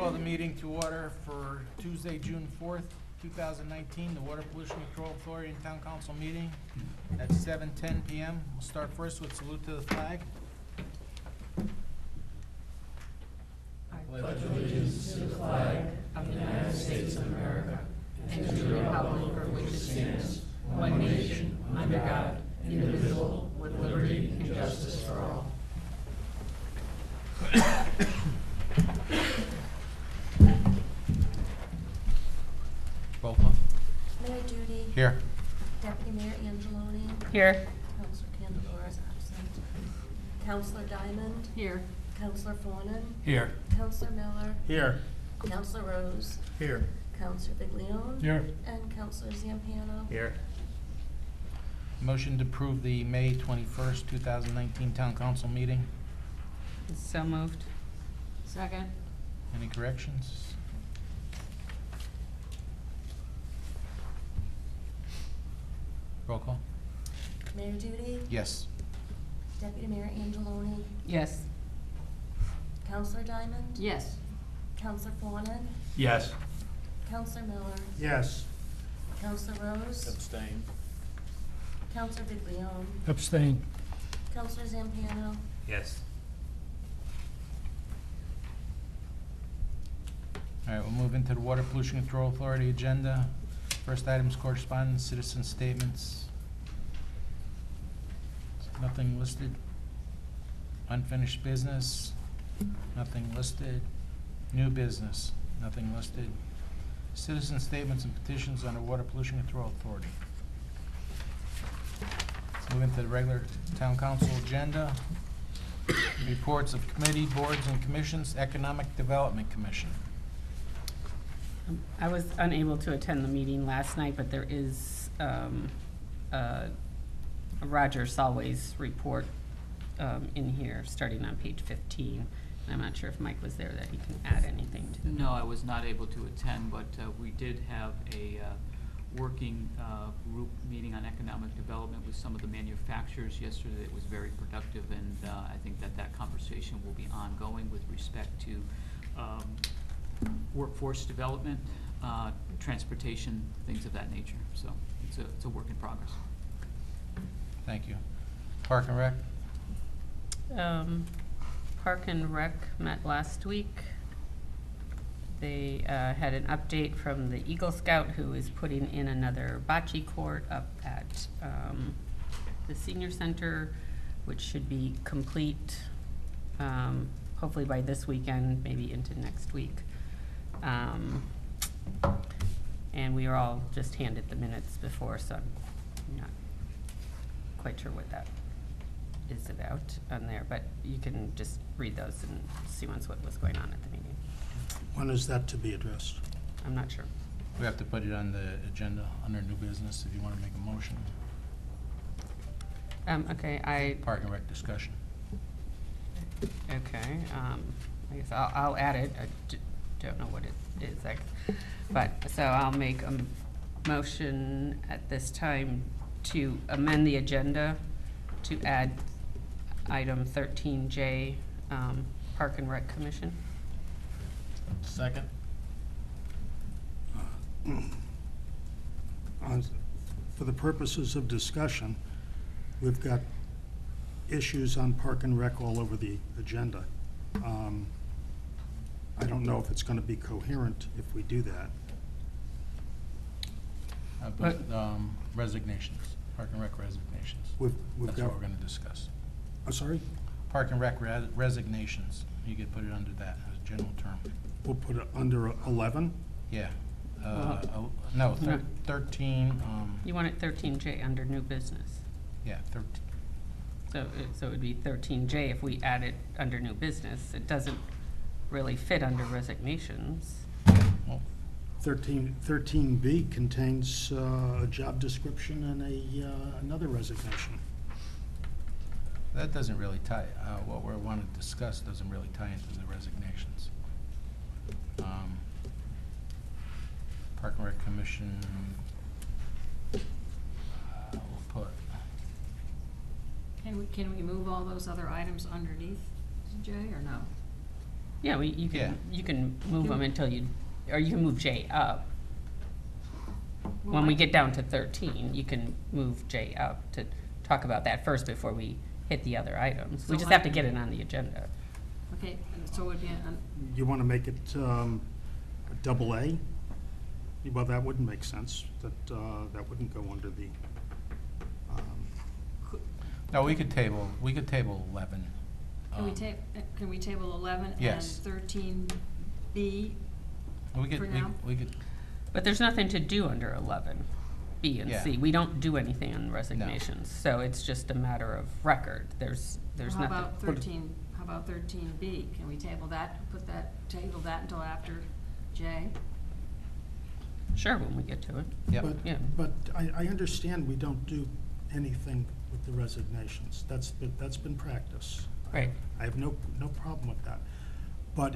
Call the meeting to order for Tuesday, June 4th, 2019, the Water Pollution Control Authority and Town Council meeting at 7:10 p.m. We'll start first with salute to the flag. I pledge allegiance to the flag of the United States of America and to the republic for which it stands, one nation, under God, indivisible, with liberty and justice for all. Roll call. Mayor Duty. Here. Deputy Mayor Angeloni. Here. Councilor Candelora is absent. Councilor Diamond. Here. Councilor Fawnin. Here. Councilor Miller. Here. Councilor Rose. Here. Councilor Viglione. Here. And Councilor Zampano. Here. Motion to approve the May 21st, 2019 Town Council meeting. So moved. Second. Any corrections? Roll call. Mayor Duty. Yes. Deputy Mayor Angeloni. Yes. Councilor Diamond. Yes. Councilor Fawnin. Yes. Councilor Miller. Yes. Councilor Rose. Abstain. Councilor Viglione. Abstain. Councilor Zampano. Yes. All right, we'll move into the Water Pollution Control Authority agenda. First item is correspondence, citizen statements. Nothing listed. Unfinished business, nothing listed. New business, nothing listed. Citizen statements and petitions on the Water Pollution Control Authority. Let's move into the regular town council agenda. Reports of committee, boards, and commissions. Economic Development Commission. I was unable to attend the meeting last night, but there is a Roger Solway's report in here, starting on page 15. And I'm not sure if Mike was there that he can add anything to it. No, I was not able to attend, but we did have a working group meeting on economic development with some of the manufacturers yesterday. It was very productive, and I think that conversation will be ongoing with respect to workforce development, transportation, things of that nature. So it's a work in progress. Thank you. Park and Rec? Park and Rec met last week. They had an update from the Eagle Scout, who is putting in another bocce court up at the senior center, which should be complete hopefully by this weekend, maybe into next week. And we were all just handed the minutes before, so I'm not quite sure what that is about on there, but you can just read those and see what was going on at the meeting. When is that to be addressed? I'm not sure. We have to put it on the agenda under new business if you want to make a motion. Okay, Park and Rec discussion. Okay, I guess I'll add it. I don't know what it is, but so I'll make a motion at this time to amend the agenda to add item 13J, Park and Rec Commission. Second. For the purposes of discussion, we've got issues on Park and Rec all over the agenda. I don't know if it's going to be coherent if we do that. Resignations, Park and Rec resignations. We've That's got, what we're going to discuss. I'm sorry? Park and Rec resignations. You could put it under that as a general term. We'll put it under 11? Yeah. No, 13. You want it 13J under new business. Yeah, 13. So it would be 13J if we add it under new business. It doesn't really fit under resignations. Well, 13B contains a job description and another resignation. that doesn't really tie. What we want to discuss doesn't really tie into the resignations. Park and Rec Commission. We'll put. Can we move all those other items underneath J or no? Yeah, Yeah. you can move them until you, or you can move J up. When we get down to 13, you can move J up to talk about that first before we hit the other items. We So just I- have to get it on the agenda. Okay, so it would be, You want to make it a double A? Well, that wouldn't make sense. That wouldn't go under the, No, we could table 11. can we table 11 and Yes. 13B? We could, For now? we could, But there's nothing to do under 11, B and C. Yeah. We don't do anything on resignations, so it's just a matter of record. There's How nothing. about 13B? Can we table that, table that until after J? Sure, when we get to it. yep. Yeah. but I understand we don't do anything with the resignations. That's been practice. Right. I have no problem with that. But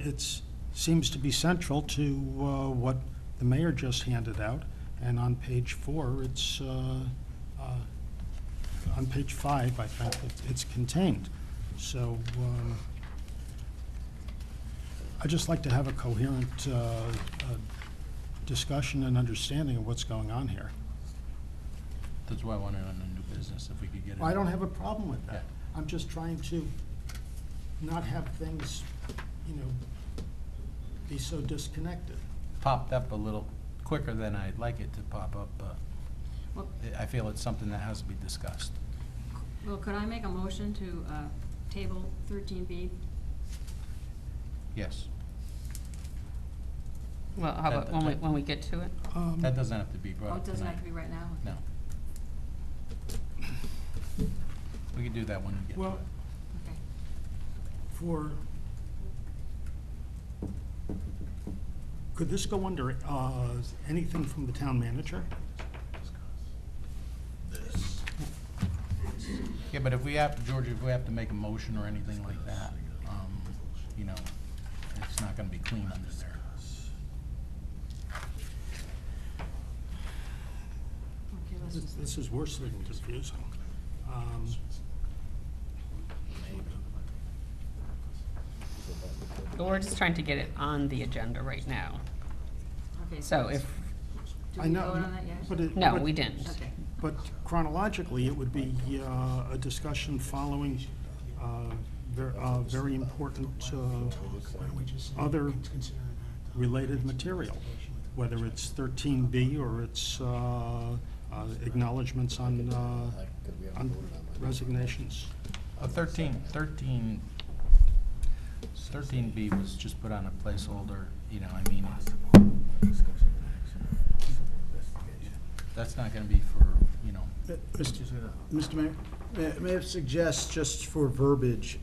seems to be central to what the mayor just handed out, and on page 4, it's, on page 5, I think, it's contained. So I'd just like to have a coherent discussion and understanding of what's going on here. That's why I wanted on the new business, if we could get it. I don't have a problem with that. Yeah. I'm just trying to not have things, be so disconnected. Popped up a little quicker than I'd like it to pop up. Well, I feel it's something that has to be discussed. well, could I make a motion to table 13B? Yes. Well, how about when we get to it? That doesn't have to be brought Oh, up it doesn't have to be tonight. right now? No. We could do that when we get to Well, it. Okay. Could this go under anything from the town manager? Yeah, but if we have, Georgia, if we have to make a motion or anything like that, it's not gonna be clean under there. Okay, let's just, This is worse than confusing. We're just trying to get it on the agenda right now. okay. So if, Do I we know, vote on that yet? no, we didn't. Okay. But chronologically, it would be a discussion following very important other related material, whether it's 13B or it's acknowledgements on resignations. 13B was just put on a placeholder, that's not gonna be for, Mr. Mayor, may I suggest, just for verbiage,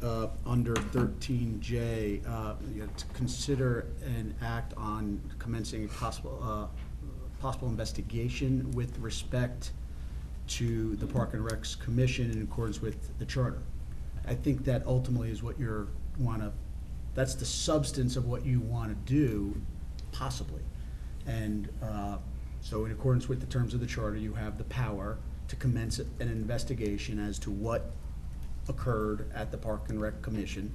under 13J, to consider an act on commencing a possible investigation with respect to the Park and Recs Commission in accordance with the charter. I think that ultimately is what that's the substance of what you want to do, possibly. And so in accordance with the terms of the charter, you have the power to commence an investigation as to what occurred at the Park and Rec Commission.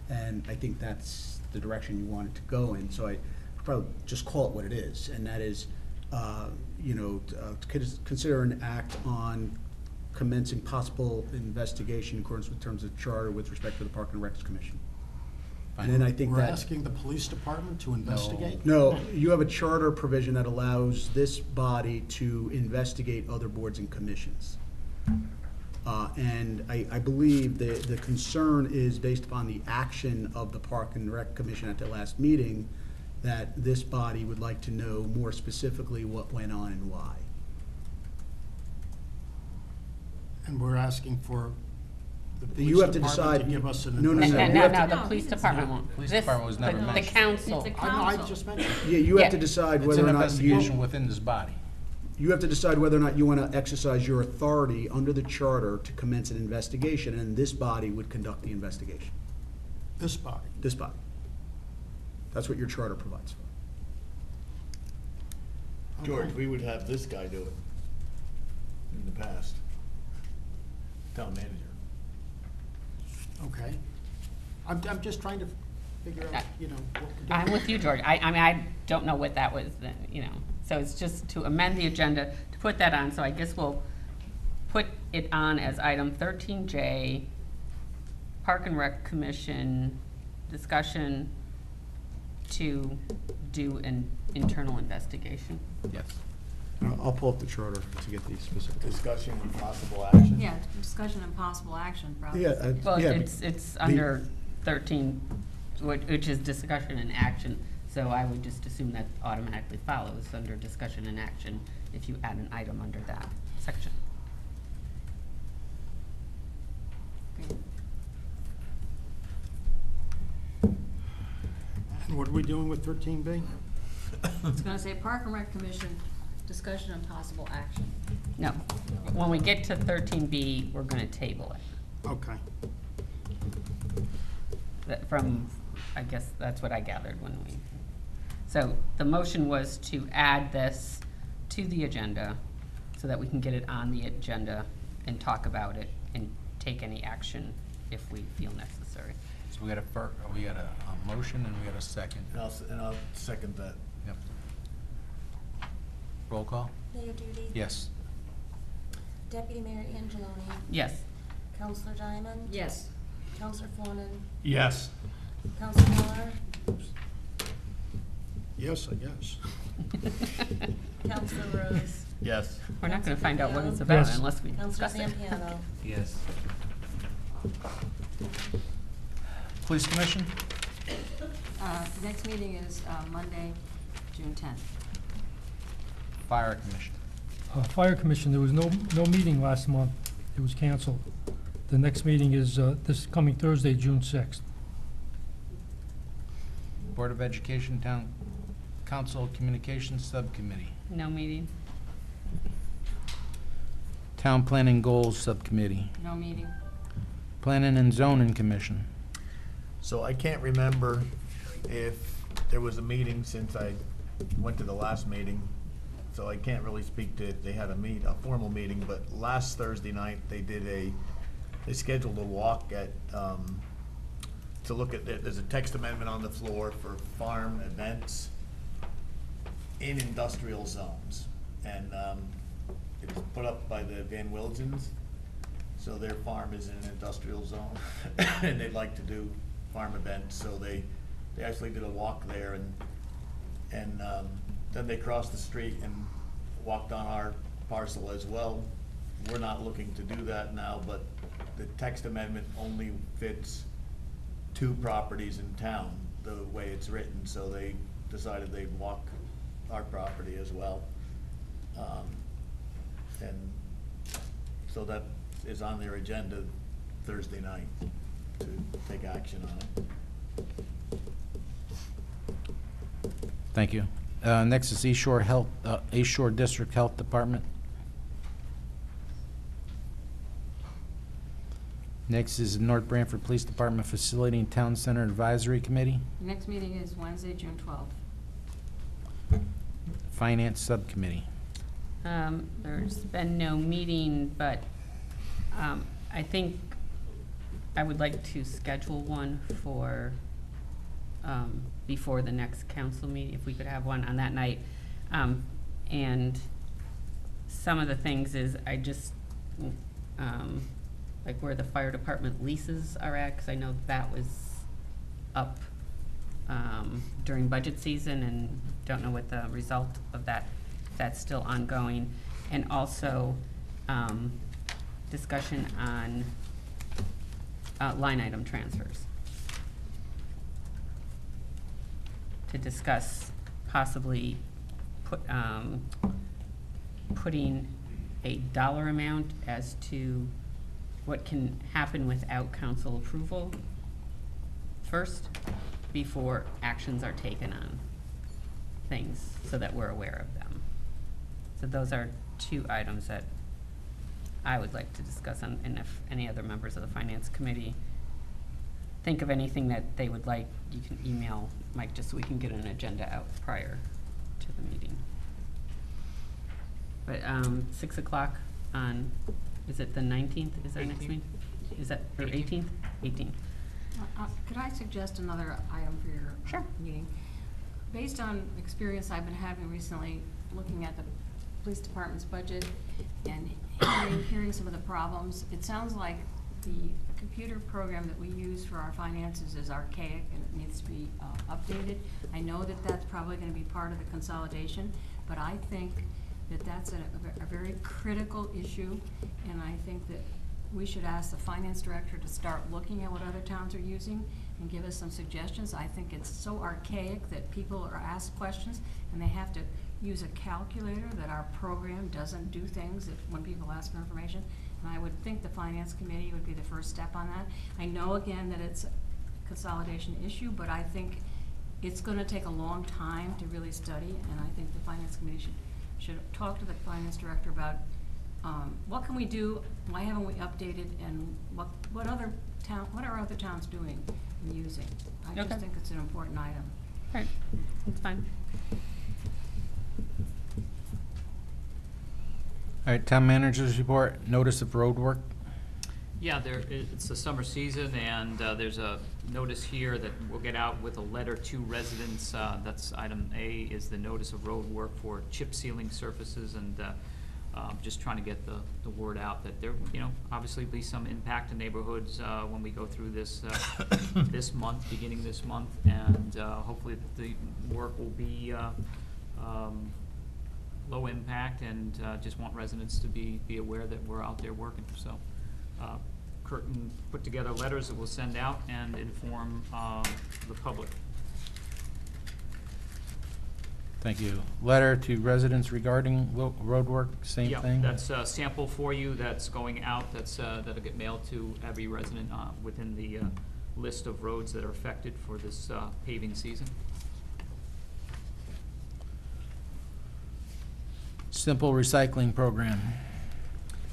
And I think that's the direction you want it to go in. So I probably just call it what it is, and that is, consider an act on commencing possible investigation in accordance with terms of the charter with respect to the Park and Recs Commission. And then I think We're that. asking the police department to investigate? No, you have a charter provision that allows this body to investigate other boards and commissions. And I believe the concern is based upon the action of the Park and Rec Commission at the last meeting, that this body would like to know more specifically what went on and why. And we're asking for the You police have to department to decide- give us an No, no, no. investigation. you have No, to- the police department won't. Police This- department was never the mentioned. council. It's a I know, I council. just mentioned. Yeah, you have to Yeah. decide It's whether an or not investigation you, within this body. you have to decide whether or not you want to exercise your authority under the charter to commence an investigation, and this body would conduct the investigation. This body. This body. That's what your charter provides for. George, we would have this guy do it in the past. Town manager. Okay. I'm just trying to figure out, you know, what to do. I'm with you, George. I mean, I don't know what that was, you know. So it's just to amend the agenda, to put that on, so I guess we'll put it on as item 13J, Park and Rec Commission discussion to do an internal investigation. Yes. I'll pull up the charter to get these specifics. Discussion and possible action. Yeah, discussion and possible action, probably. Yeah, Well, yeah, it's under 13, which is discussion and action, so I would just assume that automatically follows under discussion and action if you add an item under that section. And what are we doing with 13B? It's gonna say Park and Rec Commission, discussion and possible action. No, when we get to 13B, we're gonna table it. Okay. That from, I guess that's what I gathered when we, so the motion was to add this to the agenda so that we can get it on the agenda and talk about it and take any action if we feel necessary. So we got a motion and we got a second. And I'll second that. Yep. Roll call? Mayor Duty? Yes. Deputy Mayor Angeloni? Yes. Counselor Diamond? Yes. Counselor Fawnin? Yes. Counselor Miller? Yes, I guess. Counselor Rose? Yes. We're not gonna find out what it's about Yes. unless we Counselor discuss it. Zampiano? Yes. Police Commission? The next meeting is Monday, June 10th. Fire Commission? Fire Commission, there was no meeting last month. It was canceled. The next meeting is this coming Thursday, June 6th. Board of Education Town Council Communications Subcommittee? No meeting? Town Planning Goals Subcommittee? No meeting. Planning and Zoning Commission? So I can't remember if there was a meeting since I went to the last meeting, so I can't really speak to if they had a formal meeting, but last Thursday night, they scheduled a walk at, to look at, there's a text amendment on the floor for farm events in industrial zones. And it was put up by the Van Wilgens, so their farm is in an industrial zone, and they'd like to do farm events, so they actually did a walk there, and then they crossed the street and walked on our parcel as well. We're not looking to do that now, but the text amendment only fits 2 properties in town, the way it's written, so they decided they'd walk our property as well. And so that is on their agenda Thursday night to take action on it. Thank you. Next is East Shore Health, East Shore District Health Department. Next is North Branford Police Department Facility and Town Center Advisory Committee. The next meeting is Wednesday, June 12th. Finance Subcommittee. There's been no meeting, but I think I would like to schedule one for before the next council meeting, if we could have one on that night. And some of the things is I just, like where the fire department leases are at, because I know that was up during budget season and don't know what the result of that, that's still ongoing. And also discussion on line item transfers. To discuss possibly putting a dollar amount as to what can happen without council approval first, before actions are taken on things, so that we're aware of them. So those are 2 items that I would like to discuss, and if any other members of the Finance Committee think of anything that they would like, you can email Mike just so we can get an agenda out prior to the meeting. But 6 o'clock on, is it the 19th, is our next meeting? Is that, or 18th? 18th. Could I suggest another item for your Sure. meeting? Based on experience I've been having recently, looking at the police department's budget and hearing some of the problems, it sounds like the computer program that we use for our finances is archaic and it needs to be updated. I know that that's probably gonna be part of the consolidation, but I think that that's a very critical issue, and I think that we should ask the finance director to start looking at what other towns are using and give us some suggestions. I think it's so archaic that people are asked questions and they have to use a calculator, that our program doesn't do things when people ask for information. And I would think the finance committee would be the first step on that. I know again that it's a consolidation issue, but I think it's gonna take a long time to really study, and I think the finance committee should talk to the finance director about what can we do, why haven't we updated, and what are other towns doing and using? I Okay. just think it's an important item. Right, that's fine. All right, town managers report, notice of road work. Yeah, it's the summer season, and there's a notice here that we'll get out with a letter to residents. That's item A, is the notice of road work for chip sealing surfaces, and just trying to get the word out that there, obviously be some impact to neighborhoods when we go through this this month, beginning this month, and hopefully the work will be low impact, and just want residents to be aware that we're out there working. So Curtin put together letters that we'll send out and inform the public. Thank you. Letter to residents regarding road work, same thing? Yeah, that's a sample for you that's going out, that'll get mailed to every resident within the list of roads that are affected for this paving season. Simple recycling program.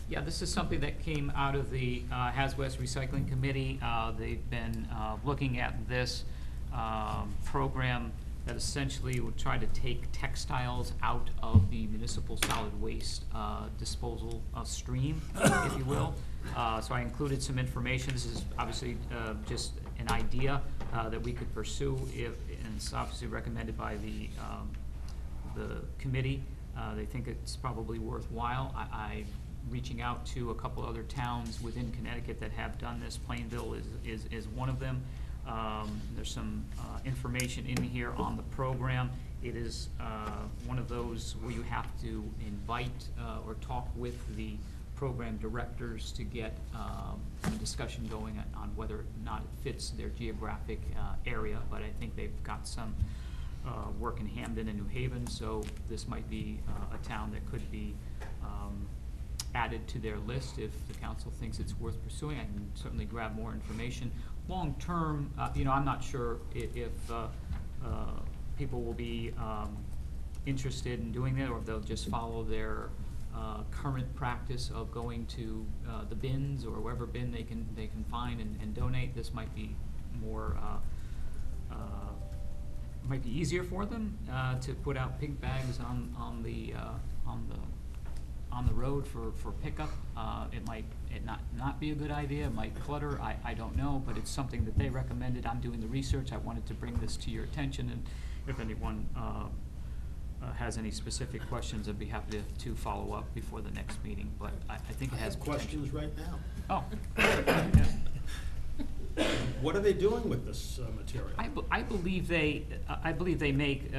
Yeah, this is something that came out of the Has-West Recycling Committee. They've been looking at this program that essentially would try to take textiles out of the municipal solid waste disposal stream, if you will. So I included some information. This is obviously just an idea that we could pursue, and it's obviously recommended by the committee. They think it's probably worthwhile. I'm reaching out to a couple other towns within Connecticut that have done this. Plainville is one of them. There's some information in here on the program. It is one of those where you have to invite or talk with the program directors to get a discussion going on whether or not it fits their geographic area, but I think they've got some work in Hamden and New Haven, so this might be a town that could be added to their list if the council thinks it's worth pursuing. I can certainly grab more information. Long term, I'm not sure if people will be interested in doing that, or if they'll just follow their current practice of going to the bins or wherever bin they can find and donate. This might be more might be easier for them to put out pink bags on the road for pickup. It might not be a good idea. It might clutter. I don't know, but it's something that they recommended. I'm doing the research. I wanted to bring this to your attention, and if anyone has any specific questions, I'd be happy to follow up before the next meeting. But I think it has questions right now. Oh. What are they doing with this material? I believe they make,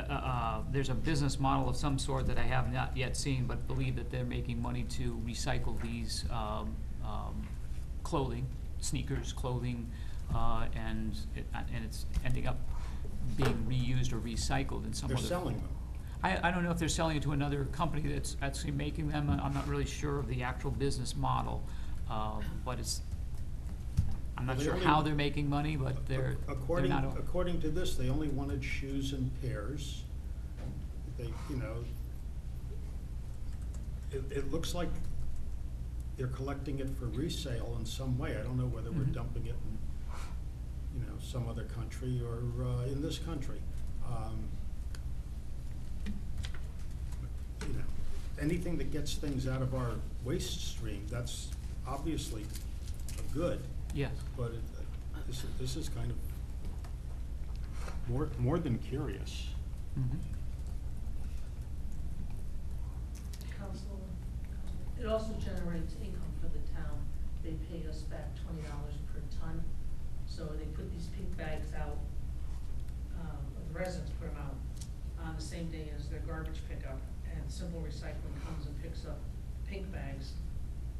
there's a business model of some sort that I have not yet seen, but believe that they're making money to recycle these clothing, sneakers, clothing, and it's ending up being reused or recycled in some other. They're selling them. I don't know if they're selling it to another company that's actually making them. I'm not really sure of the actual business model, but I'm not sure how they're making money, but they're not. According to this, they only wanted shoes in pairs. They, it looks like they're collecting it for resale in some way. I don't know whether we're dumping it in, some other country or in this country. Anything that gets things out of our waste stream, that's obviously a good. Yes. But This is kind of more than curious. Mhm. Council, it also generates income for the town. They pay us back $20 per ton. So they put these pink bags out, the residents put them out on the same day as their garbage pickup. And Simple Recycling comes and picks up pink bags,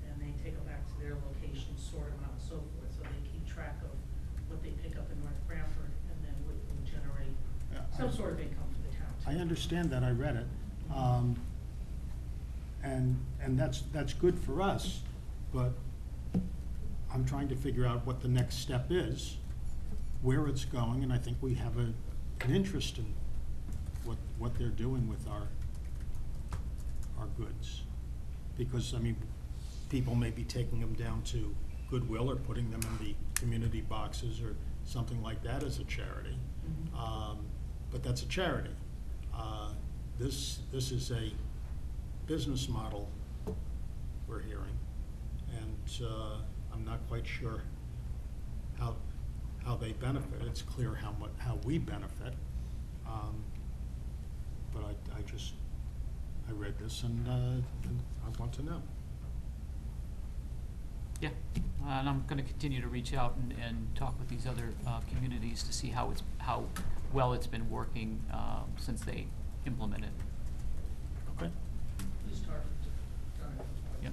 and they take them back to their location, sort them out and so forth. So they keep track of what they pick up in North Branford, and then it will generate some sort of income for the town. I understand that, I read it. And that's good for us, but I'm trying to figure out what the next step is, where it's going, and I think we have an interest in what they're doing with our goods. Because, I mean, people may be taking them down to Goodwill or putting them in the community boxes or something like that as a charity. But that's a charity. This is a business model we're hearing, and I'm not quite sure how they benefit. It's clear how we benefit, but I read this and I want to know. Yeah, and I'm gonna continue to reach out and talk with these other communities to see how well it's been working since they implemented. Okay. You start. Yep.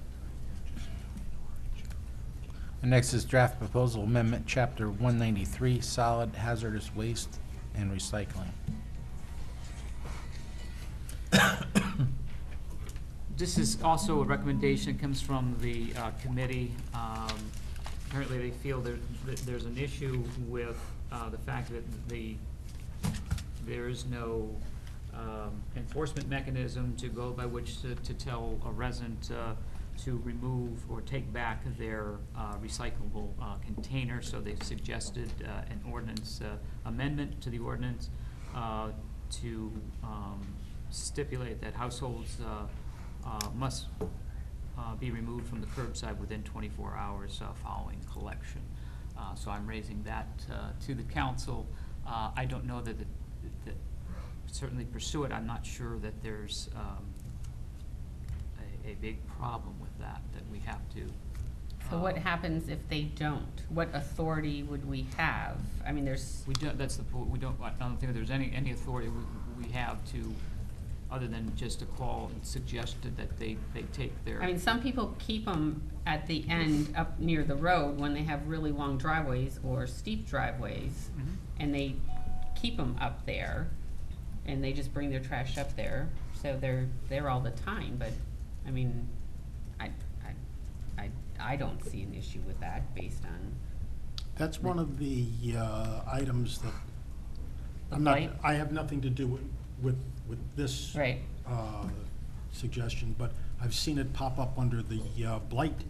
And next is draft proposal amendment, chapter 193, solid hazardous waste and recycling. This is also a recommendation that comes from the committee. Apparently they feel that there's an issue with the fact that there is no enforcement mechanism to go by which to tell a resident to remove or take back their recyclable container. So they've suggested an ordinance amendment to the ordinance to stipulate that households must be removed from the curbside within 24 hours following collection. So I'm raising that to the council. I don't know that certainly pursue it. I'm not sure that there's a big problem with that we have to. So what happens if they don't? What authority would we have? I mean, there's. We don't, that's the point, I don't think there's any authority we have to, other than just to call and suggest that they take their. I mean, some people keep them at the end up near the road when they have really long driveways or steep driveways, Mhm. and they keep them up there, and they just bring their trash up there, so they're there all the time. But I mean, I don't see an issue with that based on. That's one of the items that The I'm not. blight? I have nothing to do with this Right. suggestion, but I've seen it pop up under the blight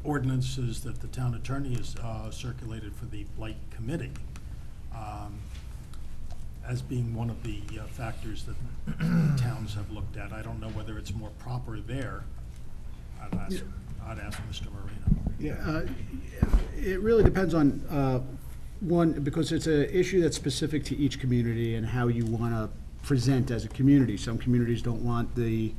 ordinances that the town attorney has circulated for the blight committee, as being one of the factors that towns have looked at. I don't know whether it's more proper there. I'd ask Mr. Marino. Yeah, it really depends on, one, because it's an issue that's specific to each community and how you want to present as a community. Some communities don't want the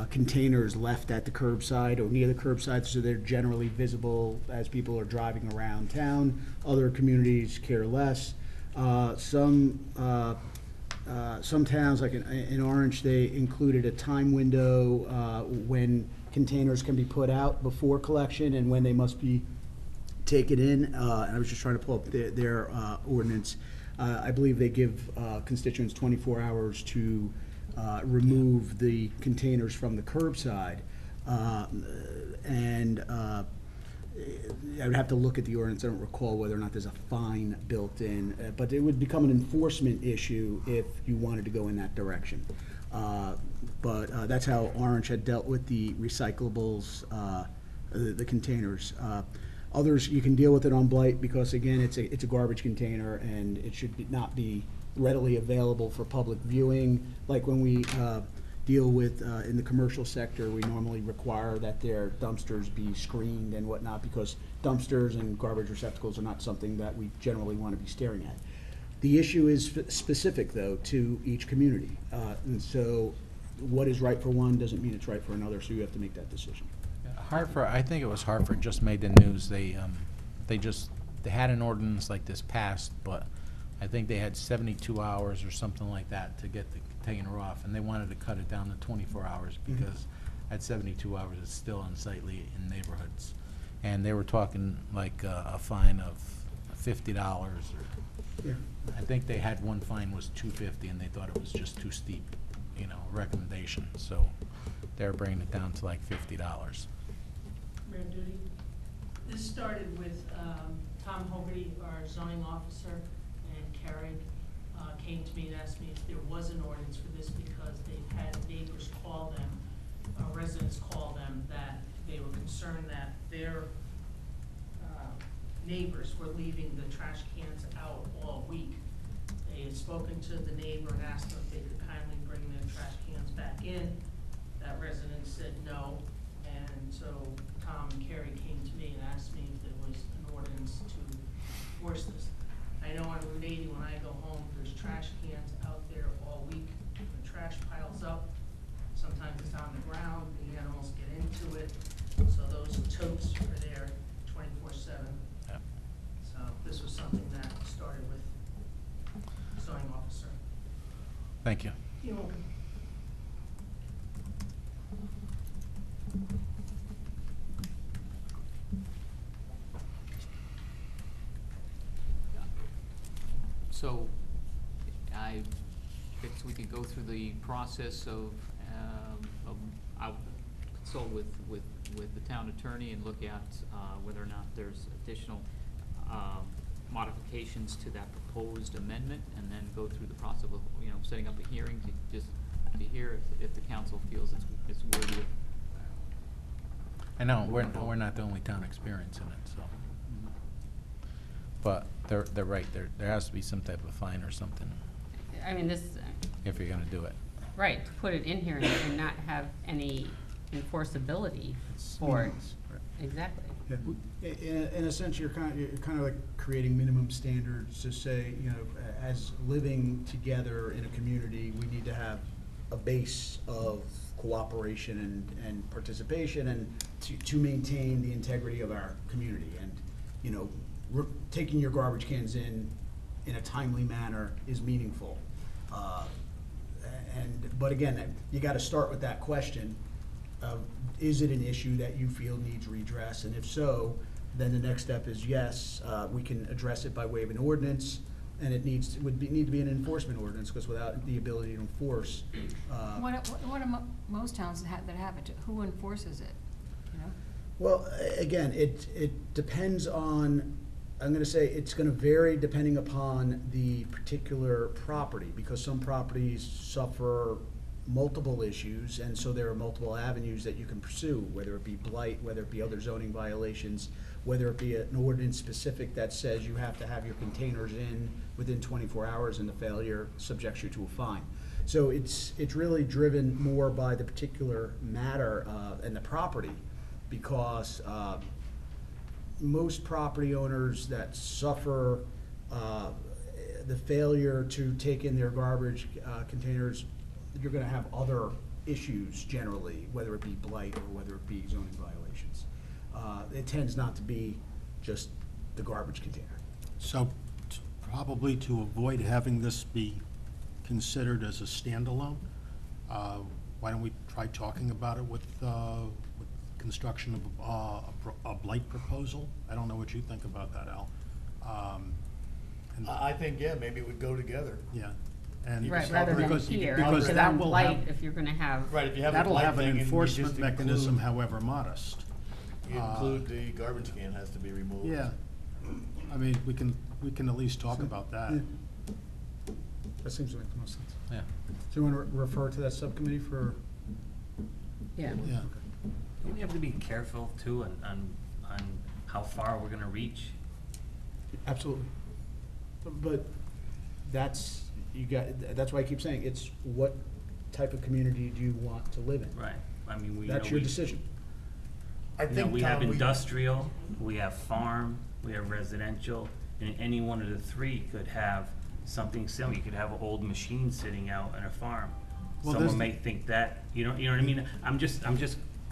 containers left at the curbside or near the curbside, so they're generally visible as people are driving around town. Other communities care less. Some towns, like in Orange, they included a time window when containers can be put out before collection and when they must be taken in. And I was just trying to pull up their ordinance. I believe they give constituents 24 hours to remove the containers from the curbside. And I would have to look at the ordinance. I don't recall whether or not there's a fine built in, but it would become an enforcement issue if you wanted to go in that direction. But that's how Orange had dealt with the recyclables, the containers. Others, you can deal with it on blight because, again, it's a garbage container and it should not be readily available for public viewing. Like when we deal with, in the commercial sector, we normally require that their dumpsters be screened and whatnot, because dumpsters and garbage receptacles are not something that we generally want to be staring at. The issue is specific, though, to each community. And so what is right for one doesn't mean it's right for another, so you have to make that decision. Hartford, I think it was Hartford, just made the news. They had an ordinance like this passed, but I think they had 72 hours or something like that to get the container off, and they wanted to cut it down to 24 hours because at 72 hours it's still unsightly in neighborhoods. And they were talking like a fine of $50 or, Yeah. I think they had one fine was $250, and they thought it was just too steep, you know, recommendation. So they're bringing it down to like $50. Mayor Duty, this started with Tom Hogarty, our zoning officer, and Carrie came to me and asked me if there was an ordinance for this, because they've had neighbors call them, residents call them, that they were concerned that their neighbors were leaving the trash cans out all week. They had spoken to the neighbor and asked them if they could kindly bring their trash cans back in. That resident said no, and so Tom and Carrie came to me and asked me if there was an ordinance to enforce this. I know on Route 80, when I go home, there's trash cans out there all week. The trash piles up. Sometimes it's on the ground, the animals get into it. So those totes are there 24/7. Yep. So this was something that started with zoning officer. Thank you. You're welcome. So I guess we could go through the process of I'll consult with the town attorney and look at whether or not there's additional modifications to that proposed amendment, and then go through the process of, you know, setting up a hearing to hear if the council feels it's worthy of. I know, we're not the only town experiencing it, so. But they're right, there has to be some type of fine or something I mean, this, if you're gonna do it. right, to put it in here and not have any enforceability for it. Exactly. Yeah. In a sense, you're kind of like creating minimum standards to say, you know, as living together in a community, we need to have a base of cooperation and participation, and to maintain the integrity of our community. And, you know, taking your garbage cans in a timely manner is meaningful. But again, you gotta start with that question of, is it an issue that you feel needs redress? And if so, then the next step is, yes, we can address it by way of an ordinance, and it need to be an enforcement ordinance, because without the ability to enforce. What are most towns that have it? Who enforces it, you know? Well, again, it depends on, I'm gonna say, it's gonna vary depending upon the particular property, because some properties suffer multiple issues, and so there are multiple avenues that you can pursue, whether it be blight, whether it be other zoning violations, whether it be an ordinance specific that says you have to have your containers in within 24 hours, and the failure subjects you to a fine. So it's really driven more by the particular matter and the property, because most property owners that suffer the failure to take in their garbage containers, you're gonna have other issues generally, whether it be blight or whether it be zoning violations. It tends not to be just the garbage container. So probably to avoid having this be considered as a standalone, why don't we try talking about it with construction of a blight proposal? I don't know what you think about that, Al. I think, yeah, maybe it would go together. Yeah. And Right, rather than because- here, because because that on will blight, have- if you're gonna have. Right, if you have a That'll blight have an thing and you enforcement just mechanism, include, however modest. you include the garbage can has to be removed. Yeah. I mean, we can at least talk about that. Yeah. That seems to make the most sense. Yeah. So you wanna refer to that subcommittee for? Yeah. Yeah. We have to be careful too on how far we're gonna reach. Absolutely. But that's why I keep saying, it's what type of community do you want to live in? Right, I mean, we. That's your decision. I You know, think, we have Tom, industrial, we have farm, we have residential, and any one of the three could have something similar. You could have an old machine sitting out on a farm. Well, Someone there's- may think that, you know what I mean? I'm just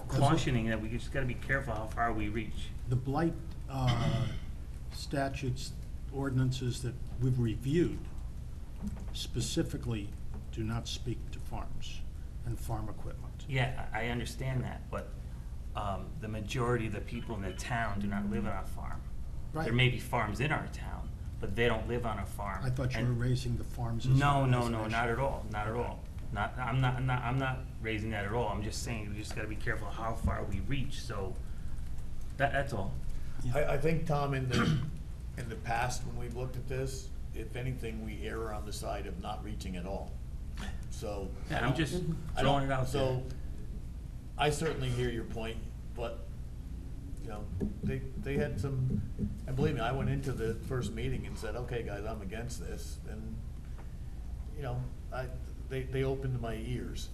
cautioning that we just gotta be careful how far we reach. The blight statutes, ordinances that we've reviewed specifically do not speak to farms and farm equipment. Yeah, I understand that, but, the majority of the people in the town do not live on a farm. Right. There may be farms in our town, but they don't live on a farm. I thought you And- were raising the farms as a No, as an not issue. at all, not at all. I'm not raising that at all. I'm just saying, we just gotta be careful how far we reach, so, that's all. I think, Tom, in the past, when we've looked at this, if anything, we err on the side of not reaching at all. So. I Yeah, I'm don't- just I don't- throwing it out there. So, I certainly hear your point, but, you know, they had some, and believe me, I went into the first meeting and said, okay, guys, I'm against this, and, you know, they opened my ears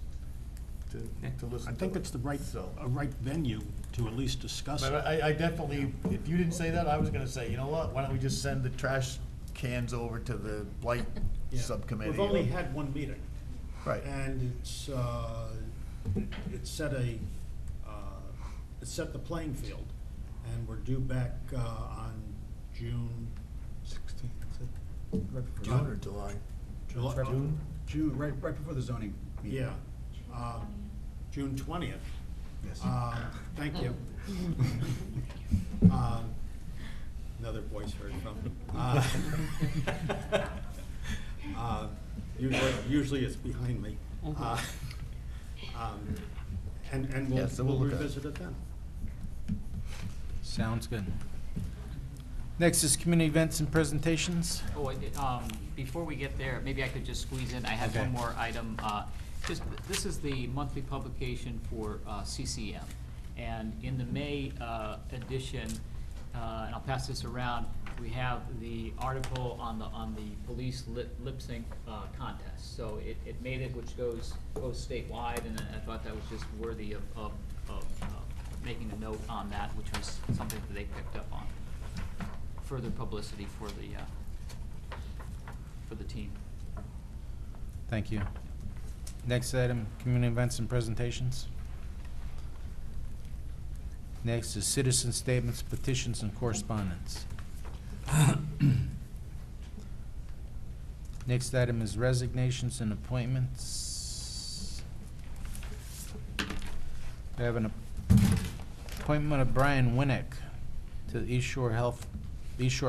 to listen I to think it. it's the right, So. a right venue to at least discuss But it. I definitely, if you didn't say that, I was gonna say, you know what, why don't we just send the trash cans over to the blight Yeah. subcommittee? We've only had one meeting. Right. And it set it set the playing field, and we're due back on June 16th, is it? Right before- June or July? June? June, right before the zoning meeting. Yeah, June 20th. Yes. Thank you. Another voice heard from. Usually it's behind me. And Yeah, so we'll we'll look at it. revisit it then. Sounds good. Next is community events and presentations. Oh, I did, before we get there, maybe I could just squeeze in, I had Okay. one more item. This is the monthly publication for CCM. And in the May edition, and I'll pass this around, we have the article on the police lip sync contest. So it made it, which goes statewide, and I thought that was just worthy of making a note on that, which was something that they picked up on. Further publicity for the team. Thank you. Next item, community events and presentations. Next is citizen statements, petitions, and correspondence. Next item is resignations and appointments. We have an appointment of Brian Winnick to the East Shore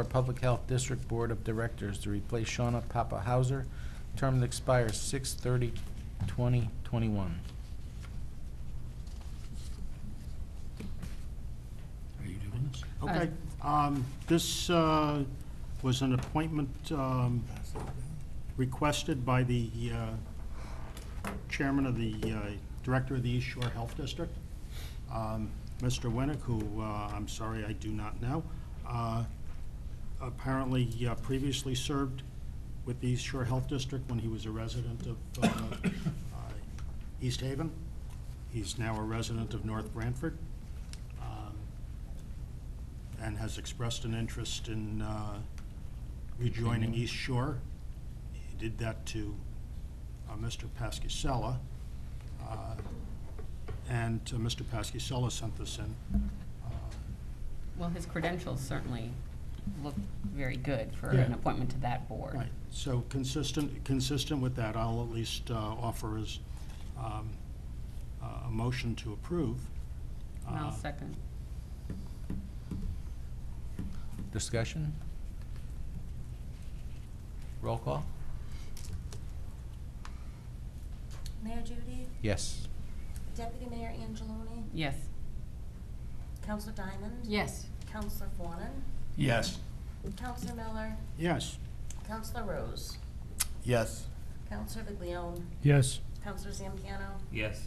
Public Health District Board of Directors to replace Shauna Papahauser. Term that expires 6/30/2021. Are you doing this? Okay, this was an appointment requested by the chairman of the director of the East Shore Health District, Mr. Winnick, who I'm sorry I do not know. Apparently, previously served with the East Shore Health District when he was a resident of East Haven. He's now a resident of North Branford, and has expressed an interest in rejoining East Shore. He did that to Mr. Pascasella, and Mr. Pascasella sent this in. Well, his credentials certainly look very good for Yeah. an appointment to that board. Right, so consistent with that, I'll at least offer as a motion to approve. And I'll second. Discussion? Roll call? Mayor Judy, Yes. Deputy Mayor Angeloni, Yes. Counselor Diamond. Yes. Counselor Fawnin, Yes. Counselor Miller, Yes, Counselor Rose, Yes. Counselor Viglione, Yes. Counselor Zampiano. Yes.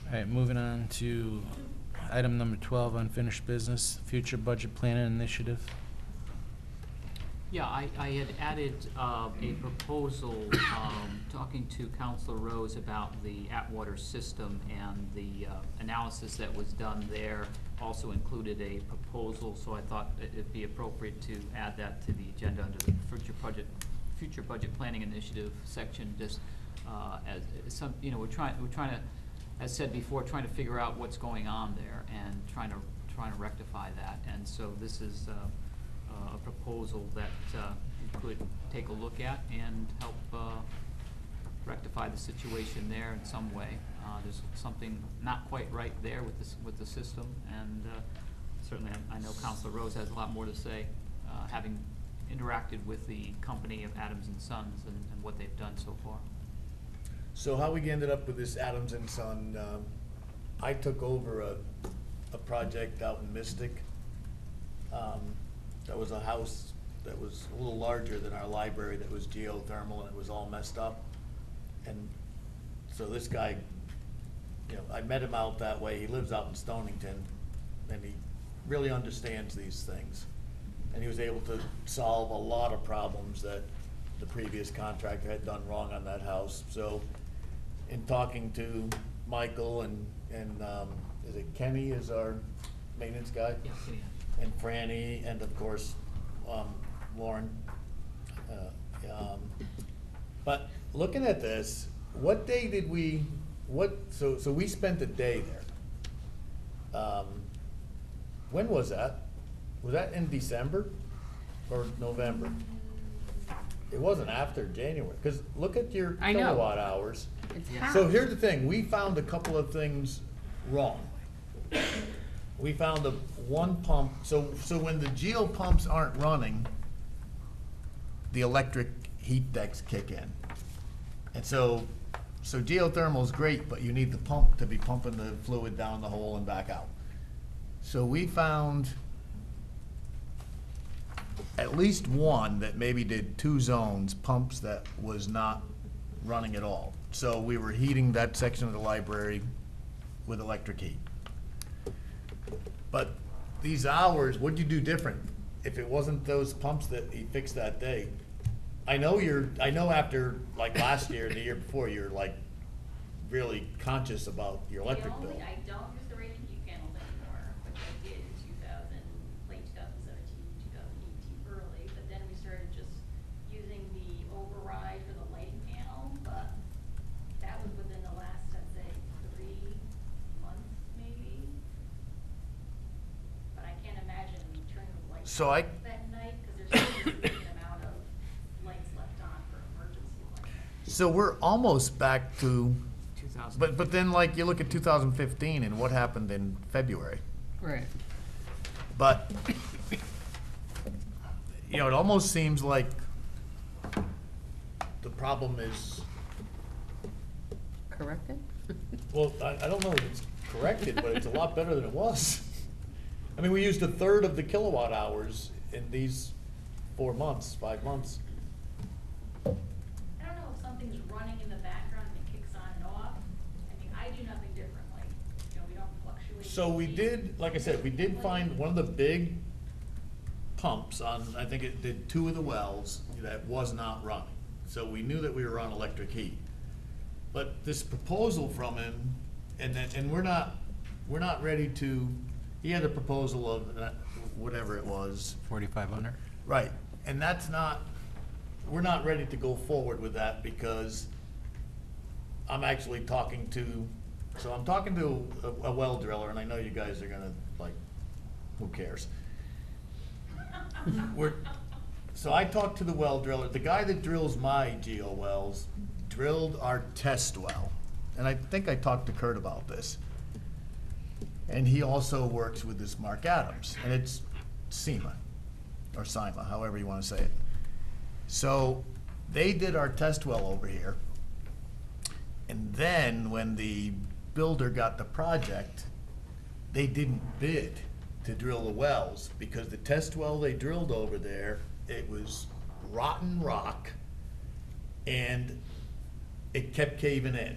All right, moving on to item number 12, unfinished business, future budget planning initiative. Yeah, I had added a proposal, talking to Councilor Rose about the Atwater system, and the analysis that was done there also included a proposal, so I thought it'd be appropriate to add that to the agenda under the future budget planning initiative section, just as some, you know, we're trying to, as said before, trying to figure out what's going on there and trying to rectify that. And so this is a proposal that you could take a look at and help rectify the situation there in some way. There's something not quite right there with the system, and certainly I know Councilor Rose has a lot more to say, having interacted with the company of Adams and Sons and what they've done so far. So how we ended up with this Adams and Son, I took over a project out in Mystic. That was a house that was a little larger than our library, that was geothermal, and it was all messed up. And so this guy, you know, I met him out that way. He lives out in Stonington, and he really understands these things. And he was able to solve a lot of problems that the previous contractor had done wrong on that house. So in talking to Michael and is it Kenny is our maintenance guy? Yeah, And Franny, and of course, Lauren. But looking at this, what day did we, so we spent a day there. When was that? Was that in December or November? It wasn't after January, because look at your I know. kilowatt hours. It's Yeah. half. So here's the thing, we found a couple of things wrong. We found the one pump, so when the geo pumps aren't running, the electric heat decks kick in. And so geothermal is great, but you need the pump to be pumping the fluid down the hole and back out. So we found at least one that maybe did 2 zones, pumps that was not running at all. So we were heating that section of the library with electric heat. But these hours, what'd you do different if it wasn't those pumps that he fixed that day? I know after like last year and the year before, you're like really conscious about your electric bill. I don't use the rated heat panels anymore, which I did in late 2017, 2018 early, but then we started just using the override for the lighting panel, but that was within the last, I'd say, 3 months maybe. But I can't imagine turning the lights So off that night, because there's a significant amount of lights left on for emergency lighting. So we're almost back to, 2000. but then like you look at 2015 and what happened in February. Right. But, you know, it almost seems like the problem is, Corrected? well, I don't know if it's corrected, but it's a lot better than it was. I mean, we used 1/3 of the kilowatt hours in these 4 months, 5 months. I don't know if something's running in the background and it kicks on and off. I mean, I do nothing differently. You know, we don't fluctuate. So we the did, like I said, we did find one of the big pumps on, I think it did 2 of the wells that was not running. So we knew that we were on electric heat. But this proposal from him, and we're not ready to, he had a proposal of whatever it was. 4,500? Right, and that's not, we're not ready to go forward with that because I'm actually talking to, so I'm talking to a well driller, and I know you guys are gonna, like, who cares? So I talked to the well driller, the guy that drills my geo wells drilled our test well, and I think I talked to Kurt about this. And he also works with this Mark Adams, and it's SEMA, or SIMA, however you want to say it. So they did our test well over here, and then when the builder got the project, they didn't bid to drill the wells, because the test well they drilled over there, it was rotten rock, and it kept caving in,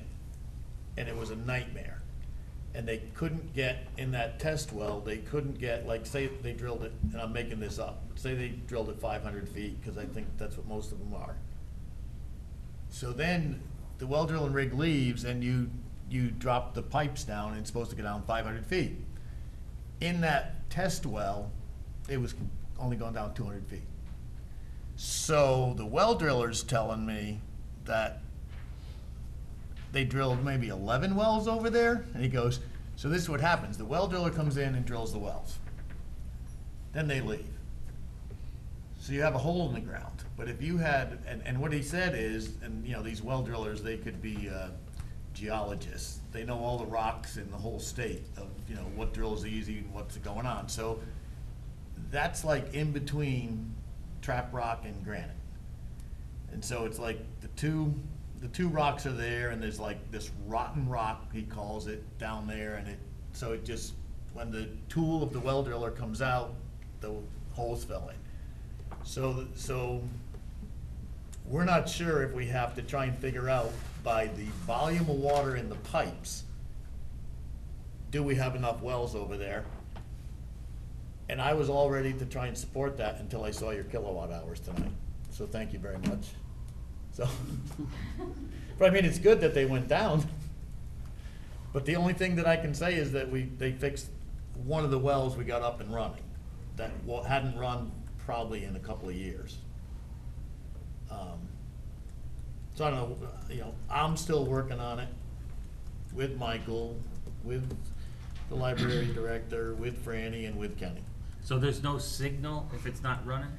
and it was a nightmare. and they couldn't get, in that test well, they couldn't get, like, say they drilled it, and I'm making this up, say they drilled it 500 feet, because I think that's what most of them are. So then, the well drilling rig leaves, and you drop the pipes down, and it's supposed to go down 500 feet. In that test well, it was only going down 200 feet. So the well driller's telling me that they drilled maybe 11 wells over there, and he goes, so this is what happens. The well driller comes in and drills the wells. Then they leave. So you have a hole in the ground. But if you had, and what he said is, and you know, these well drillers, they could be geologists. They know all the rocks in the whole state of, you know, what drills easy and what's going on. So that's like in between trap rock and granite. And so it's like the two rocks are there, and there's like this rotten rock, he calls it, down there, and so it just, when the tool of the well driller comes out, the holes fell in. So we're not sure if we have to try and figure out by the volume of water in the pipes, do we have enough wells over there? And I was all ready to try and support that until I saw your kilowatt hours tonight. So thank you very much. So, but I mean, it's good that they went down. But the only thing that I can say is that they fixed one of the wells we got up and running that hadn't run probably in a couple of years. So I don't know, you know, I'm still working on it with Michael, with the library director, with Franny, and with Kenny. So there's no signal if it's not running?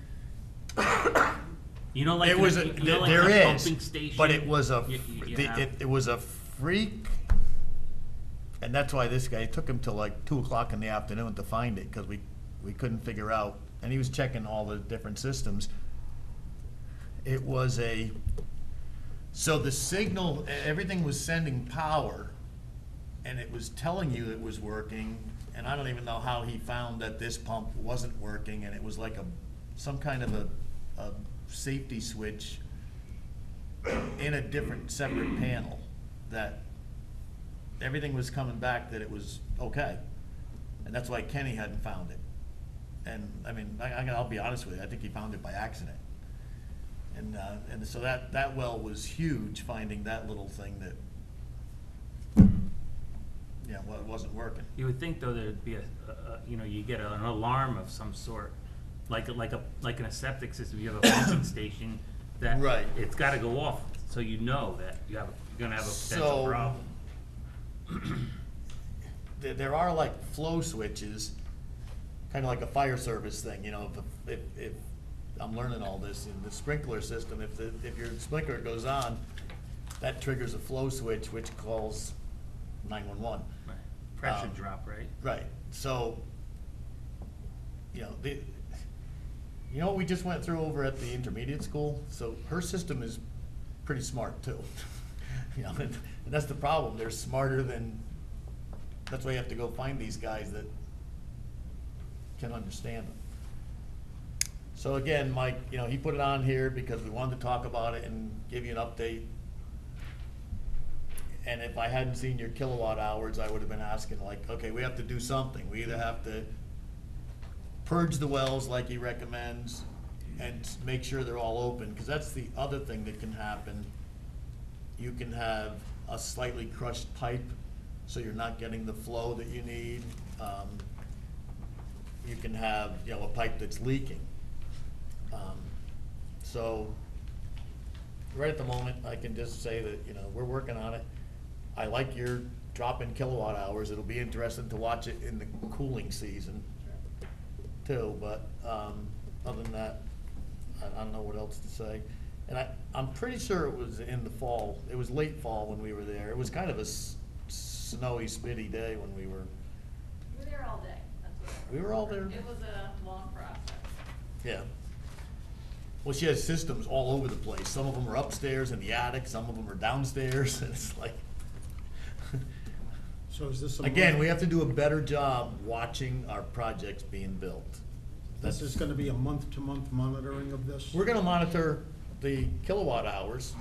You know, like It was you know, like there a is, pumping station? but it was have- it was a freak, and that's why this guy, it took him till like 2 o'clock in the afternoon to find it, because we couldn't figure out, and he was checking all the different systems. It was so the signal, everything was sending power, and it was telling you it was working, and I don't even know how he found that this pump wasn't working, and it was like some kind of a safety switch in a different separate panel, that everything was coming back that it was okay, and that's why Kenny hadn't found it. And I mean, I'll be honest with you, I think he found it by accident. And so that well was huge, finding that little thing that, you know, wasn't working. You would think though there'd be you know, you get an alarm of some sort, like in a septic system, you have a pumping station that Right. it's gotta go off, so you know that you're gonna have a potential problem. There are like flow switches, kind of like a fire service thing, you know, if I'm learning all this in the sprinkler system, if your sprinkler goes on, that triggers a flow switch, which calls 911. Right. Pressure drop, right? Right, so, you know, you know what we just went through over at the intermediate school? So her system is pretty smart too. You know, and that's the problem, they're smarter than, that's why you have to go find these guys that can understand them. So again, Mike, you know, he put it on here because we wanted to talk about it and give you an update. And if I hadn't seen your kilowatt hours, I would have been asking like, okay, we have to do something. We either have to purge the wells like he recommends and make sure they're all open, because that's the other thing that can happen. You can have a slightly crushed pipe, so you're not getting the flow that you need. You can have, you know, a pipe that's leaking. So right at the moment, I can just say that, you know, we're working on it. I like your drop in kilowatt hours. It'll be interesting to watch it in the cooling season too, but other than that, I don't know what else to say. And I'm pretty sure it was in the fall. It was late fall when we were there. It was kind of a snowy, spitty day when we were. We were there all day, that's what I We were all there? It was a long process. Yeah. Well, she has systems all over the place. Some of them are upstairs in the attic, some of them are downstairs, and it's like. So is this a Again, month- we have to do a better job watching our projects being built. This is gonna be a month-to-month monitoring of this? We're gonna monitor the kilowatt hours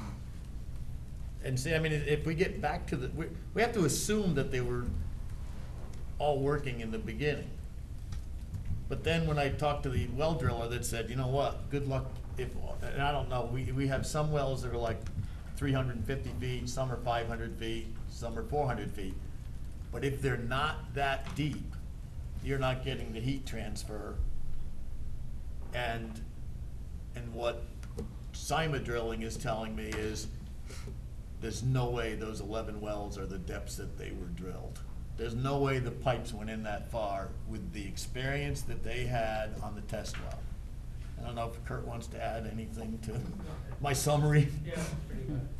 and see, I mean, if we get back to we have to assume that they were all working in the beginning. But then when I talked to the well driller that said, you know what, good luck if, and I don't know, we have some wells that are like 350 feet, some are 500 feet, some are 400 feet. But if they're not that deep, you're not getting the heat transfer. And what Sima drilling is telling me is there's no way those 11 wells are the depths that they were drilled. There's no way the pipes went in that far with the experience that they had on the test well. I don't know if Kurt wants to add anything to my summary.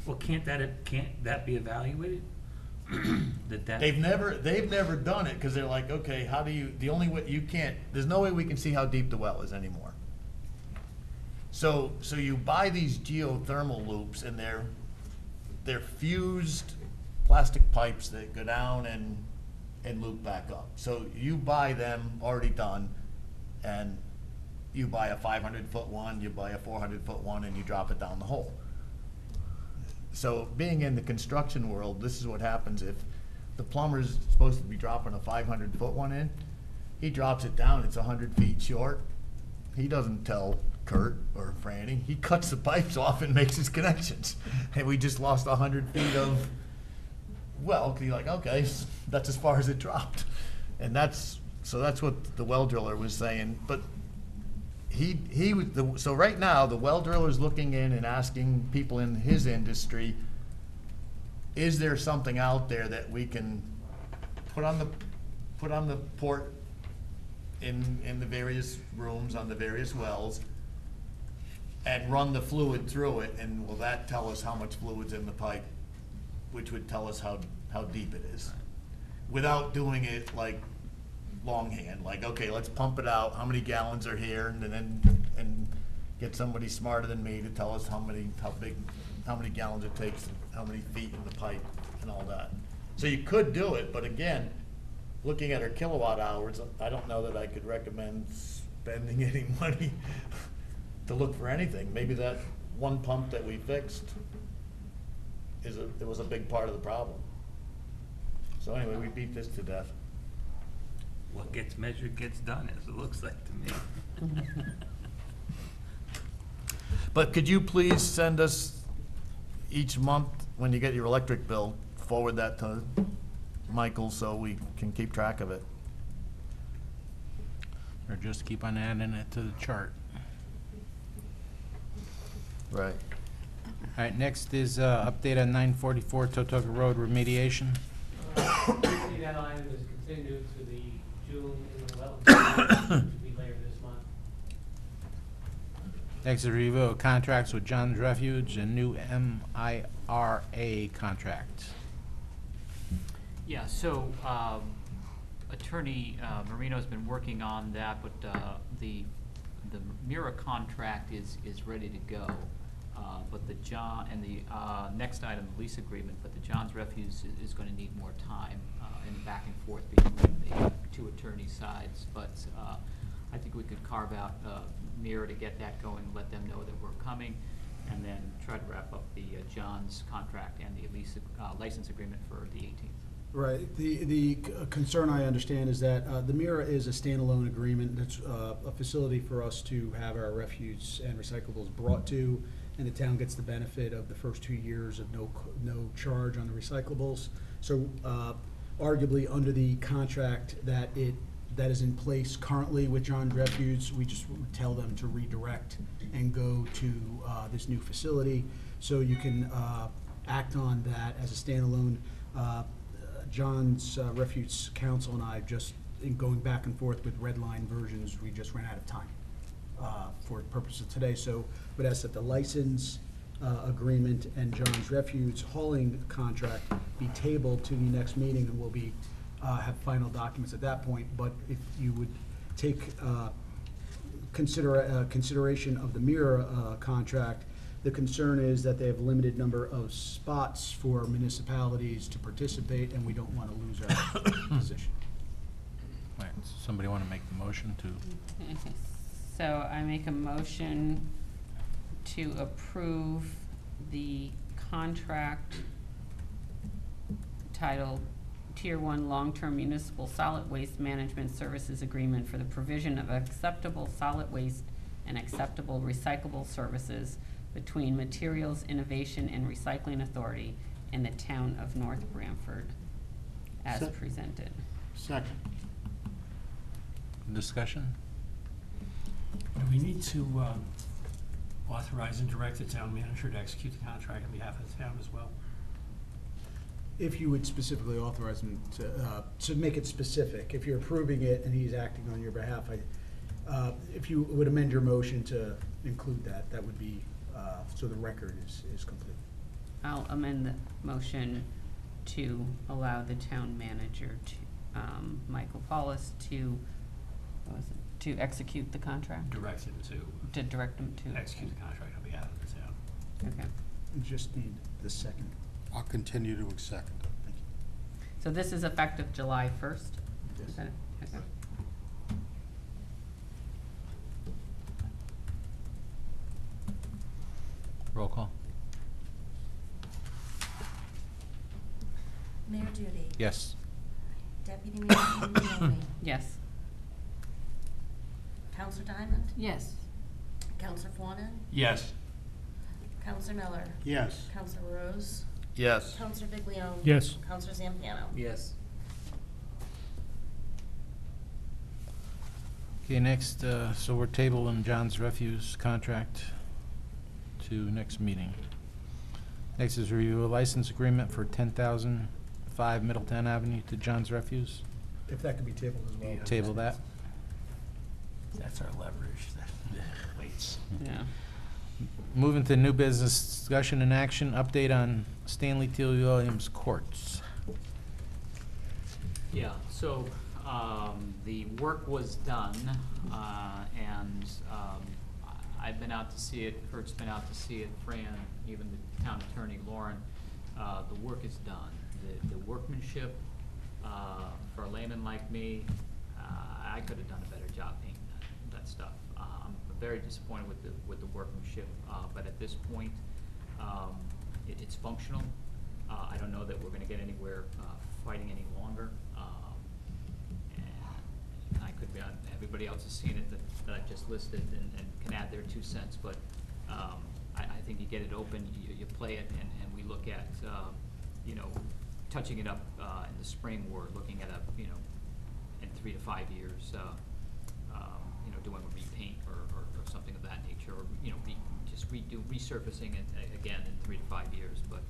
Well, can't that be evaluated? They've never done it, because they're like, okay, how do you, the only way, you can't, there's no way we can see how deep the well is anymore. So you buy these geothermal loops, and they're fused plastic pipes that go down and loop back up. So you buy them already done, and you buy a 500-foot one, you buy a 400-foot one, and you drop it down the hole. So being in the construction world, this is what happens if the plumber's supposed to be dropping a 500-foot one in. He drops it down, it's 100 feet short. He doesn't tell Kurt or Franny. He cuts the pipes off and makes his connections. And we just lost 100 feet of well, you're like, okay, that's as far as it dropped. And that's what the well driller was saying. But so right now, the well driller's looking in and asking people in his industry, is there something out there that we can put on the port in the various rooms on the various wells and run the fluid through it, and will that tell us how much fluid's in the pipe, which would tell us how deep it is, without doing it like longhand, like, okay, let's pump it out, how many gallons are here, and get somebody smarter than me to tell us how many gallons it takes, how many feet in the pipe, and all that. So you could do it, but again, looking at our kilowatt hours, I don't know that I could recommend spending any money to look for anything. Maybe that one pump that we fixed it was a big part of the problem. So anyway, we beat this to death. What gets measured gets done, as it looks like to me. But could you please send us each month, when you get your electric bill, forward that to Michael so we can keep track of it? Or just keep on adding it to the chart. Right. All right, next is update on 944 Totoga Road remediation. That item is continued to the June in the wetlands, to be later this month. Next is review of contracts with John's Refuge and new MIRA contract. Yeah, so Attorney Marino's been working on that, but the MIRA contract is ready to go. But the next item, the lease agreement, but the John's Refuge is going to need more time and back and forth between the two attorney sides. But I think we could carve out MIRA to get that going, let them know that we're coming, and then try to wrap up the John's contract and the lease license agreement for the 18th. Right. The concern I understand is that the MIRA is a standalone agreement. That's a facility for us to have our refuse and recyclables brought to, and the town gets the benefit of the first 2 years of no charge on the recyclables. So arguably under the contract that is in place currently with John's Refuge, we just would tell them to redirect and go to this new facility. So you can act on that as a standalone. John's Refuge Council and I, just in going back and forth with red line versions, we just ran out of time for the purpose of today. So, but as that the license agreement and John's Refuge hauling contract be tabled to the next meeting, and we'll be have final documents at that point. But if you would take consideration of the MIRA contract, the concern is that they have a limited number of spots for municipalities to participate, and we don't want to lose our position. All right, somebody want to make the motion to? So I make a motion to approve the contract titled Tier 1 long-term municipal solid waste management services agreement for the provision of acceptable solid waste and acceptable recyclable services between Materials Innovation and Recycling Authority and the town of North Branford, as Se- presented. Second. Discussion? Do we need to authorize and direct the town manager to execute the contract on behalf of the town as well? If you would specifically authorize him to make it specific, if you're approving it and he's acting on your behalf, if you would amend your motion to include that, that would be, so the record is complete. I'll amend the motion to allow the town manager to, Michael Paulus, to, what was it, to execute the contract? Direct him To direct him to to. execute the contract on behalf of the town. Okay. You just need the second. I'll continue to second. Thank you. So this is effective July 1st? Yes. Is that it? Okay. Roll call. Mayor Duty. Yes. Deputy Mayor Caneely. Yes. Counselor Diamond. Yes. Counselor Fawnin. Yes. Counselor Miller. Yes. Counselor Rose. Yes. Counselor Viglione. Yes. Counselor Zampiano. Yes. Okay, next, so we're tabling John's Refuse contract to next meeting. Next is review a license agreement for 10,005 Middletown Avenue to John's Refuse. If that could be tabled as well. Table that. That's our leverage that waits. Yeah. Moving to new business discussion and action, update on Stanley T. Williams Courts. Yeah, so, the work was done, and, I've been out to see it, Kurt's been out to see it, Fran, even the town attorney, Lauren. The work is done. The workmanship, for a layman like me, I could have done a better job painting that stuff. I'm very disappointed with the workmanship, but at this point, it's functional. I don't know that we're gonna get anywhere, fighting any longer. And I could be on, everybody else has seen it that I've just listed and can add their 2 cents, but, I think you get it open, you play it, and we look at, you know, touching it up, in the spring, we're looking at in 3 to 5 years, you know, doing a repaint or something of that nature, or, you know, just resurfacing it again in 3 to 5 years. But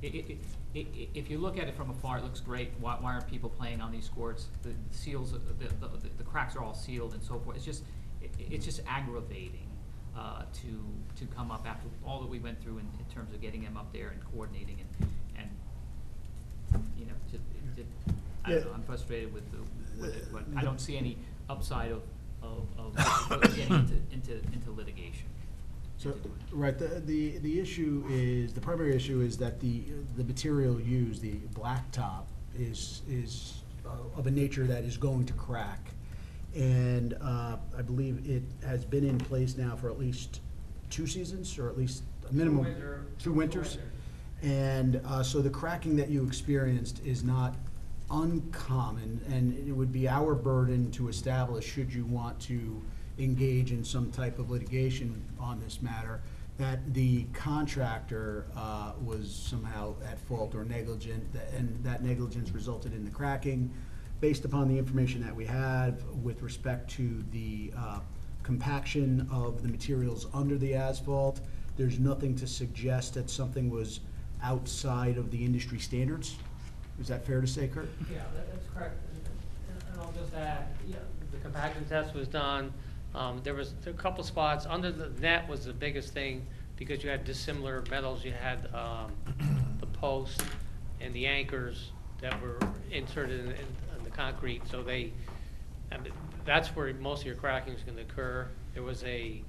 if you look at it from afar, it looks great. Why aren't people playing on these courts? The seals, the cracks are all sealed and so forth. It's just aggravating to come up after all that we went through in terms of getting them up there and coordinating and you know, I don't know, I'm frustrated with it, but I don't see any upside of getting into litigation. So, right, the issue is, the primary issue is that the material used, the blacktop, is of a nature that is going to crack. And I believe it has been in place now for at least 2 seasons, or at least a minimum. Two winters. And so the cracking that you experienced is not uncommon, and it would be our burden to establish, should you want to engage in some type of litigation on this matter, that the contractor was somehow at fault or negligent, and that negligence resulted in the cracking. Based upon the information that we have with respect to the compaction of the materials under the asphalt, there's nothing to suggest that something was outside of the industry standards. Is that fair to say, Kurt? Yeah, that's correct. And I'll just add, yeah, the compaction test was done. There was a couple spots, under the net was the biggest thing, because you had dissimilar metals. You had the post and the anchors that were inserted in the concrete, so that's where most of your cracking is going to occur. There was a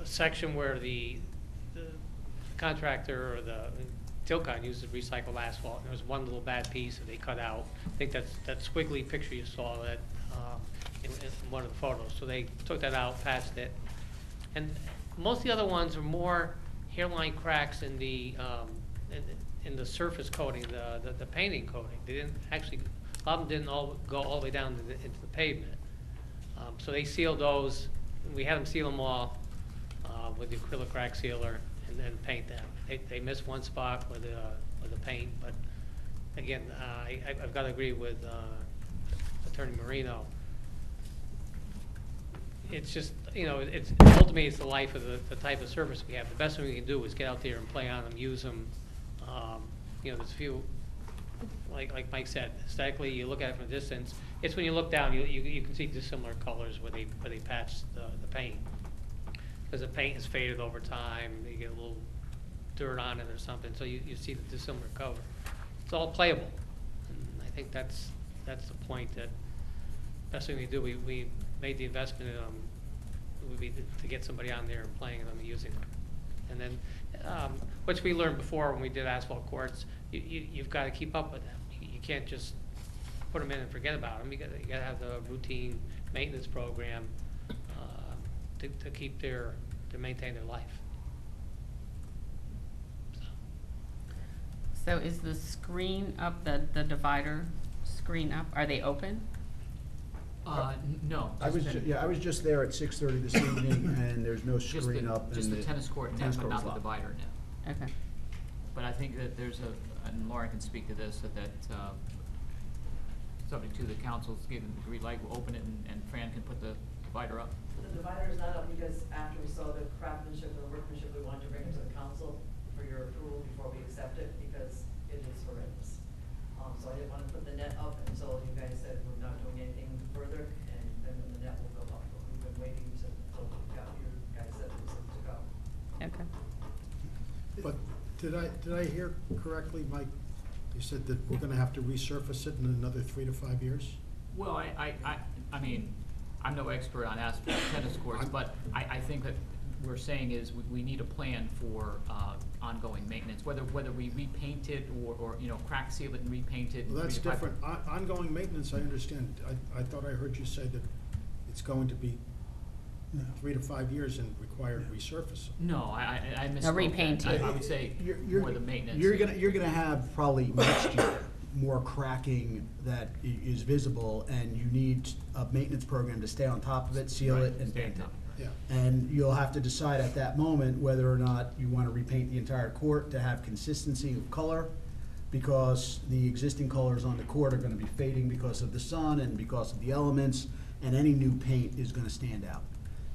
section where the contractor or the Tilcon uses recycled asphalt, and there was one little bad piece that they cut out. I think that's that squiggly picture you saw that in one of the photos. So they took that out, patched it, and most of the other ones are more hairline cracks in the in the surface coating, the painting coating. They didn't actually, a lot of them didn't go all the way down into the pavement. So they sealed those, we had them seal them all with the acrylic crack sealer and then paint them. They missed one spot with the paint, but again, I've got to agree with Attorney Marino. It's just, it's ultimately it's the life of the type of surface we have. The best thing we can do is get out there and play on them, use them. There's a few, like Mike said, aesthetically, you look at it from a distance. It's when you look down, you can see dissimilar colors where they patch the paint. Because the paint is faded over time, you get a little dirt on it or something, so you see the dissimilar color. It's all playable. And I think that's the point, that best thing we do, we made the investment in them, would be to get somebody on there and playing them and using them. And then, which we learned before when we did asphalt courts, you've got to keep up with them. You can't just put them in and forget about them. You got to have the routine maintenance program to keep to maintain their life. So is the screen up, the divider screen up, are they open? No. I was, I was just there at 6:30 this evening, and there's no Just screen the, up. just and the tennis court net, tennis but court not is the locked. divider net. Okay. But I think that there's and Lauren can speak to this, that subject to the council's given the green light, we'll open it and Fran can put the divider up. The divider is not up because after we saw the craftsmanship and the workmanship, we wanted to bring it to the council for your approval before we accept it, because it is horrendous. So I didn't want to put the net up until you guys said we're not doing anything further, and then the net will go up. But we've been waiting until you guys said it was to go. Okay. But did I hear correctly, Mike? You said that we're gonna have to resurface it in another 3 to 5 years? Well, I mean, I'm no expert on asphalt tennis courts, but I think that we're saying is we need a plan for ongoing maintenance, whether we repaint it or crack seal it and repaint it. Well, that's different. Ongoing maintenance, I understand. I thought I heard you say that it's going to be 3 to 5 years and require resurfacing. No, I misspoke. No, repainting. I would say more the maintenance. You're gonna have probably next year more cracking that is visible, and you need a maintenance program to stay on top of it, seal Right, it, and stay on paint it. top, right. Yeah. And you'll have to decide at that moment whether or not you want to repaint the entire court to have consistency of color, because the existing colors on the court are going to be fading because of the sun and because of the elements, and any new paint is going to stand out.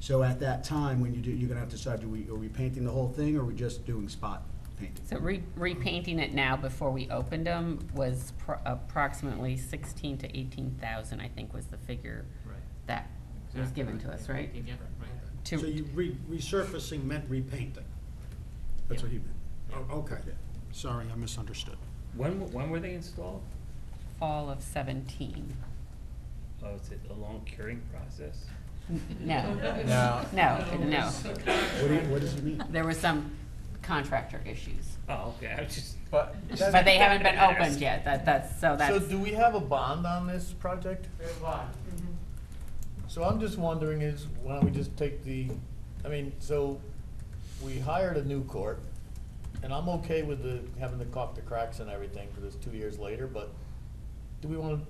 So at that time, when you do, you're going to have to decide, are we painting the whole thing, or are we just doing spot painting? So repainting it now before we opened them was approximately 16 to 18,000, I think was the figure Right. that was given to us, right? Yeah, right. To- So you resurfacing meant repainting? That's what you meant? Oh, okay. Sorry, I misunderstood. When were they installed? Fall of 17. Oh, is it a long curing process? No. No. No. What does it mean? There were some contractor issues. Oh, okay, I was just. But But they haven't been opened yet, so that's, do we have a bond on this project? Very wide. So I'm just wondering is, why don't we just take so we hired a new court, and I'm okay with having to caulk the cracks and everything for this 2 years later, but do we wanna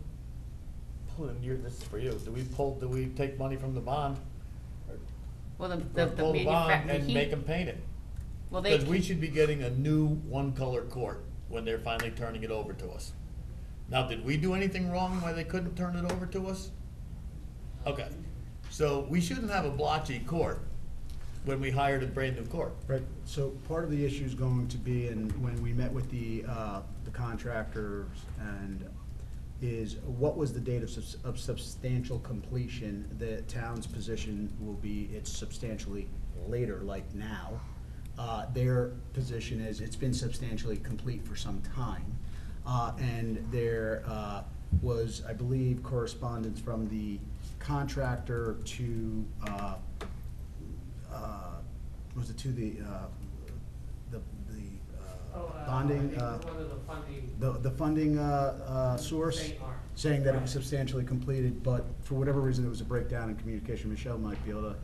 pull in, this is for you, do we take money from the bond? well, Or the pull the bond and make them paint it? well, they, Because we should be getting a new one-color court when they're finally turning it over to us. Now, did we do anything wrong why they couldn't turn it over to us? Okay, so we shouldn't have a blotchy court when we hired a brand-new court. Right, so part of the issue is going to be, and when we met with the contractors, and is what was the date of substantial completion? The town's position will be it's substantially later, like now. Their position is it's been substantially complete for some time. And there was, I believe, correspondence from the contractor to, was it to the bonding, the funding source, State arm. saying that it was substantially completed, but for whatever reason, there was a breakdown in communication. Michelle might be able to,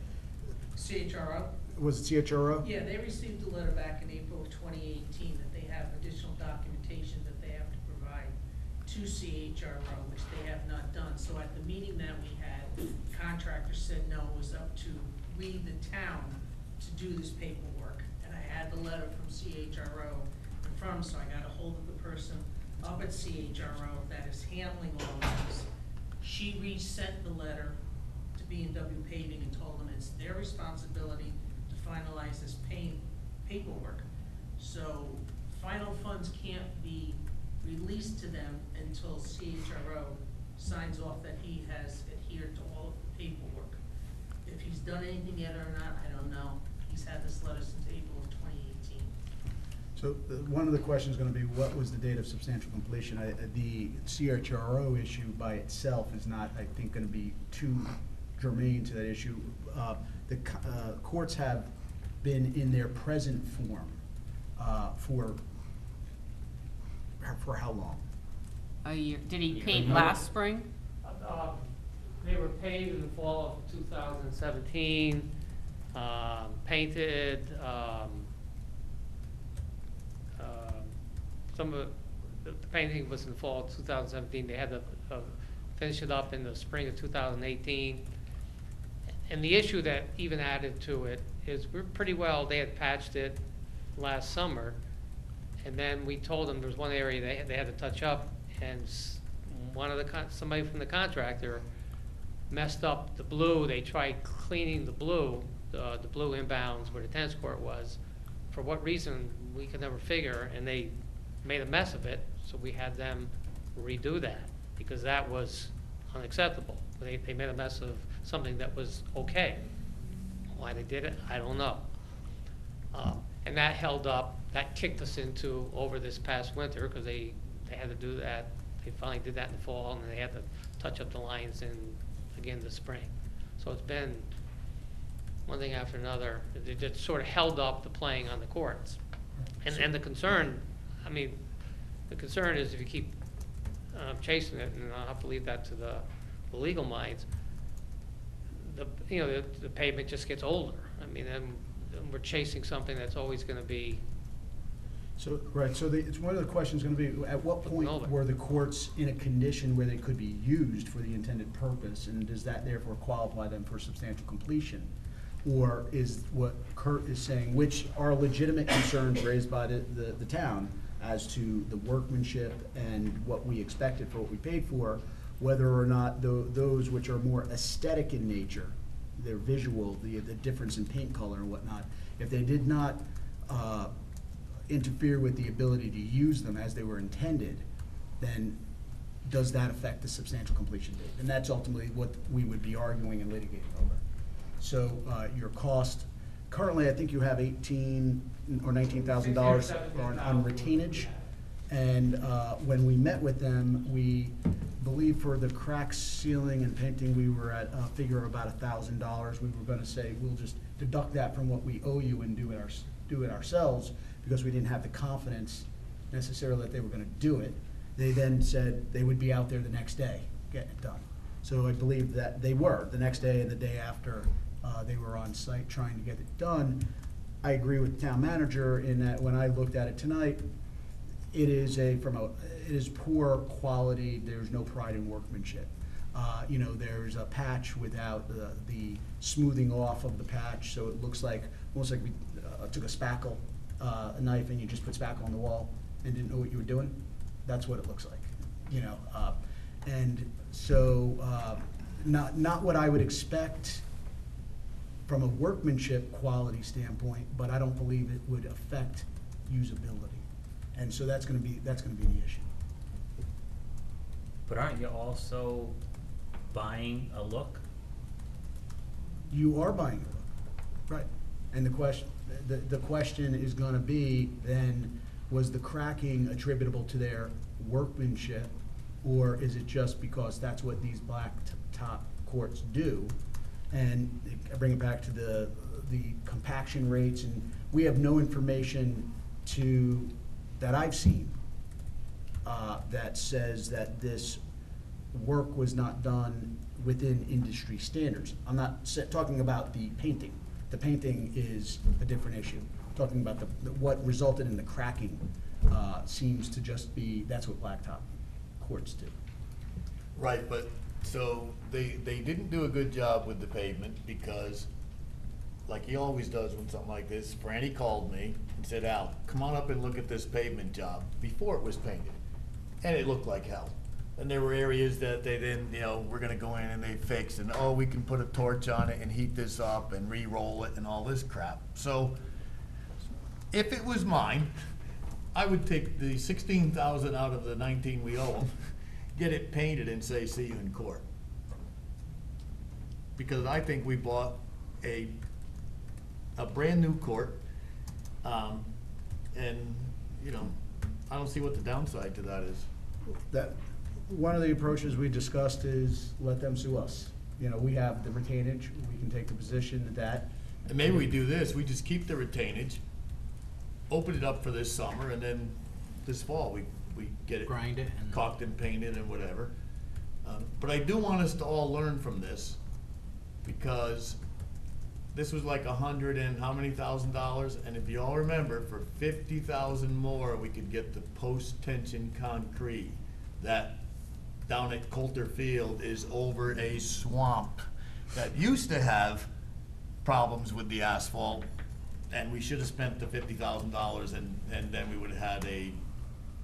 CHRO? was it CHRO? Yeah, they received a letter back in April of 2018 that they have additional additional documentation that they have to provide to CHRO, which they have not done. So at the meeting that we had, the contractor said no, it was up to we, the town, to do this paperwork. And I had the letter from CHRO in front of me, so I got a hold of the person up at CHRO that is handling all of this. She resent the letter to B&W Paving and told them it's their responsibility to finalize this paperwork. So final funds can't be released to them until CHRO signs off that he has adhered to all of the paperwork. If he's done anything yet or not, I don't know. He's had this letter since April of 2018. So one of the questions is going to be, what was the date of substantial completion? The CHRO issue by itself is not, I think, going to be too germane to that issue. The courts have been in their present form for how long? A year. Did he paint last spring? They were paved in the fall of 2017, painted, some of the painting was in the fall of 2017. They had to finish it up in the spring of 2018. And the issue that even added to it is we're pretty well, they had patched it last summer, and then we told them there was one area they had to touch up, and somebody from the contractor messed up the blue. They tried cleaning the blue inbounds where the tennis court was. For what reason, we could never figure, and they made a mess of it, so we had them redo that, because that was unacceptable. They made a mess of something that was okay. Why they did it, I don't know. And that held up, that kicked us into over this past winter, because they had to do that. They finally did that in the fall, and they had to touch up the lines again this spring. So it's been one thing after another. It just sort of held up the playing on the courts. And the concern, I mean, the concern is if you keep chasing it, and I'll have to leave that to the legal minds, the pavement just gets older. I mean, and we're chasing something that's always going to be. So, right, so it's one of the questions going to be, at what point were the courts in a condition where they could be used for the intended purpose, and does that therefore qualify them for substantial completion? Or is what Kurt is saying, which are legitimate concerns raised by the town as to the workmanship and what we expected for what we paid for, whether or not those which are more aesthetic in nature, they're visual, the difference in paint color and whatnot, if they did not interfere with the ability to use them as they were intended, then does that affect the substantial completion date? And that's ultimately what we would be arguing and litigating over. So your cost, currently I think you have $18,000 or $19,000 on retainage. And when we met with them, we believe for the crack sealing and painting, we were at a figure of about $1,000. We were going to say we'll just deduct that from what we owe you and do it ourselves, because we didn't have the confidence necessarily that they were going to do it. They then said they would be out there the next day getting it done. So I believe that they were the next day and the day after they were on site trying to get it done. I agree with the town manager in that when I looked at it tonight, it is poor quality. There's no pride in workmanship. There's a patch without the smoothing off of the patch, so it looks like almost like we took a spackle, a knife, and you just put spackle on the wall and didn't know what you were doing. That's what it looks like, and so not what I would expect from a workmanship quality standpoint, but I don't believe it would affect usability, and so that's going to be the issue. But aren't you also buying a look? You are buying a look, right? And the question is going to be then, was the cracking attributable to their workmanship, or is it just because that's what these black top courts do? And I bring it back to the compaction rates, and we have no information that I've seen that says that this work was not done within industry standards. I'm not talking about the painting. The painting is a different issue. I'm talking about what resulted in the cracking seems to just be, that's what blacktop courts do. Right, but, so, they didn't do a good job with the pavement, because, like he always does when something like this, Franny called me and said, Al, come on up and look at this pavement job, before it was painted, and it looked like hell. And there were areas that they didn't, we're gonna go in and they fixed, and we can put a torch on it and heat this up and re-roll it and all this crap. So, if it was mine, I would take the 16,000 out of the 19 we owe them, get it painted and say, see you in court. Because I think we bought a brand-new court, and, I don't see what the downside to that is. That, one of the approaches we discussed is let them sue us. We have the retainage, we can take the position that. And maybe we do this, we just keep the retainage, open it up for this summer, and then this fall, we get it. Grind it and- Caulked and painted and whatever. But I do want us to all learn from this, because this was like $100 and how many $1,000? And if you all remember, for $50,000 more, we could get the post-tension concrete. That down at Coulter Field is over a swamp that used to have problems with the asphalt, and we should have spent the $50,000, and then we would have had a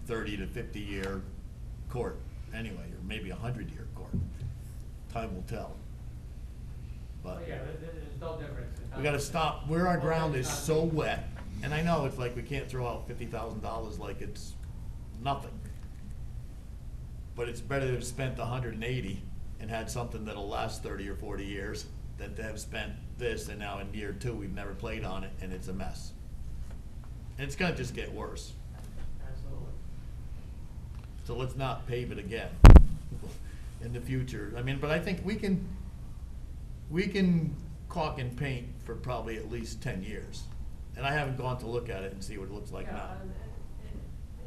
30 to 50 year court anyway, or maybe a 100-year court. Time will tell. But Yeah, there's no difference. we gotta stop, where our ground is so wet, and I know it's like we can't throw out $50,000 like it's nothing. But it's better to have spent 180 and had something that'll last 30 or 40 years than to have spent this, and now in year 2, we've never played on it, and it's a mess. And it's gonna just get worse. Absolutely. So let's not pave it again in the future. But I think we can caulk and paint for probably at least 10 years. And I haven't gone to look at it and see what it looks like now.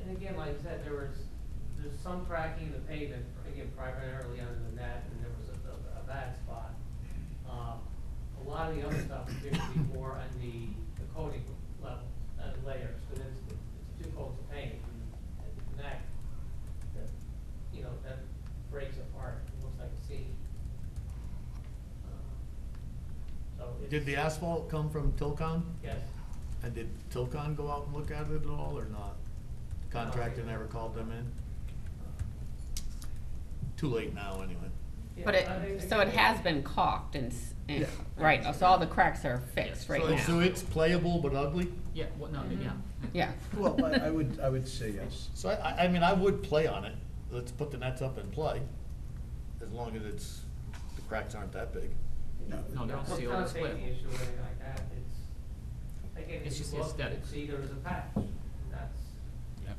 And again, like I said, there's some cracking in the pavement, again, primarily under the net, and there was a bad spot. A lot of the other stuff appears to be more on the coating level, layers, because it's too cold to paint, and the neck, that breaks apart, it looks like a seam. Did the asphalt come from Tilcon? Yes. And did Tilcon go out and look at it at all, or not? Contractor never called them in? Too late now, anyway. But so it has been caulked and, right, so all the cracks are fixed right now. So it's playable but ugly? Yeah, yeah. Yeah. Well, I would say yes. So I would play on it. Let's put the nets up and play, as long as the cracks aren't that big. No, they're all It's sealed not a and split. safety issue or anything like that, again, It's if just you look, aesthetics. see there's a patch, and that's. Yep.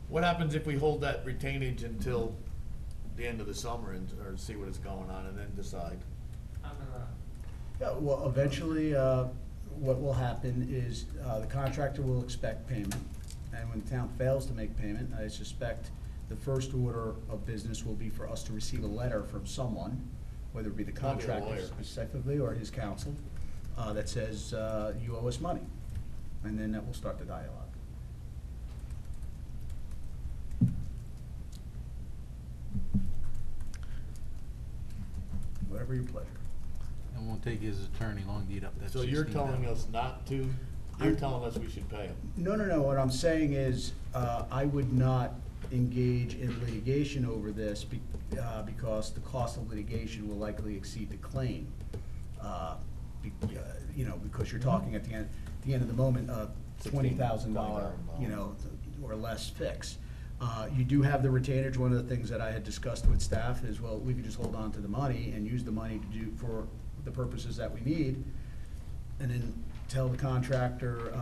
What happens if we hold that retainage until the end of the summer or see what is going on and then decide? I'm gonna, Yeah, well, eventually, what will happen is, the contractor will expect payment, and when the town fails to make payment, I suspect the first order of business will be for us to receive a letter from someone, whether it be the Probably a contractor lawyer. specifically or his counsel, that says, you owe us money, and then that will start the dialogue. Whatever your pleasure. It won't take his attorney long to eat up that So you're 16,000. telling us not to, you're telling us we should pay them? No, what I'm saying is, I would not engage in litigation over this because the cost of litigation will likely exceed the claim. Because you're talking at the end of the moment, $20,000, or less fix. You do have the retainage. One of the things that I had discussed with staff is, well, we could just hold on to the money and use the money to do for the purposes that we need, and then tell the contractor,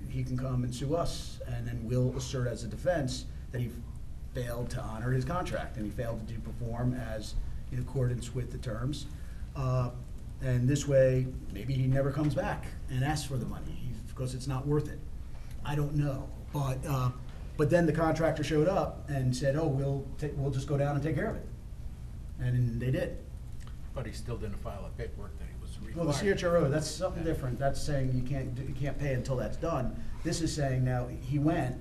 he can come and sue us, and then we'll assert as a defense that he failed to honor his contract, and he failed to perform as in accordance with the terms. And this way, maybe he never comes back and asks for the money, because it's not worth it. I don't know, but then the contractor showed up and said, oh, we'll just go down and take care of it. And they did. But he still didn't file a paperwork that he was Well, the CHRO, that's something different. That's saying you can't pay until that's done. This is saying now, he went,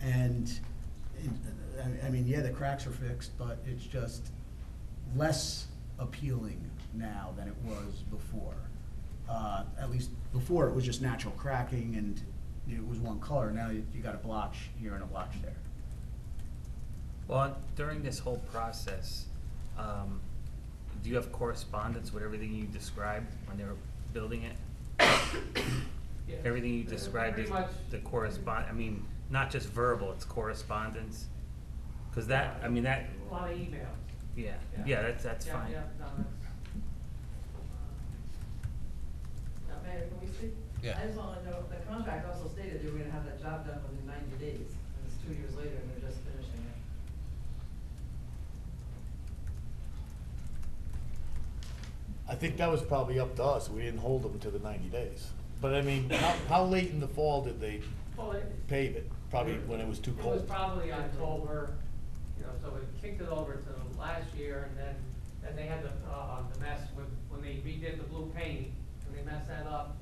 and, I mean, yeah, the cracks are fixed, but it's just less appealing now than it was before. At least before, it was just natural cracking, and it was one color. Now you got a blotch here and a blotch there. Well, during this whole process, do you have correspondence with everything you described when they were building it? Yeah. Everything you described, Pretty much. the correspond, I mean, not just verbal, it's correspondence? Cause that, I mean, that, A lot of emails. yeah, Yeah. yeah, that's Yeah, fine. yeah, no, that's. Now, Mayor, can we speak? Yeah. I just want to know, the contract also stated they were going to have that job done within 90 days, and it's 2 years later, and they're just finishing it. I think that was probably up to us, we didn't hold them to the 90 days. But I mean, how late in the fall did they Well, pave it? Probably when it was too It was cold. probably October, you know, so we kicked it over to last year, and then they had the mess with, when they redid the blue paint, when they messed that up,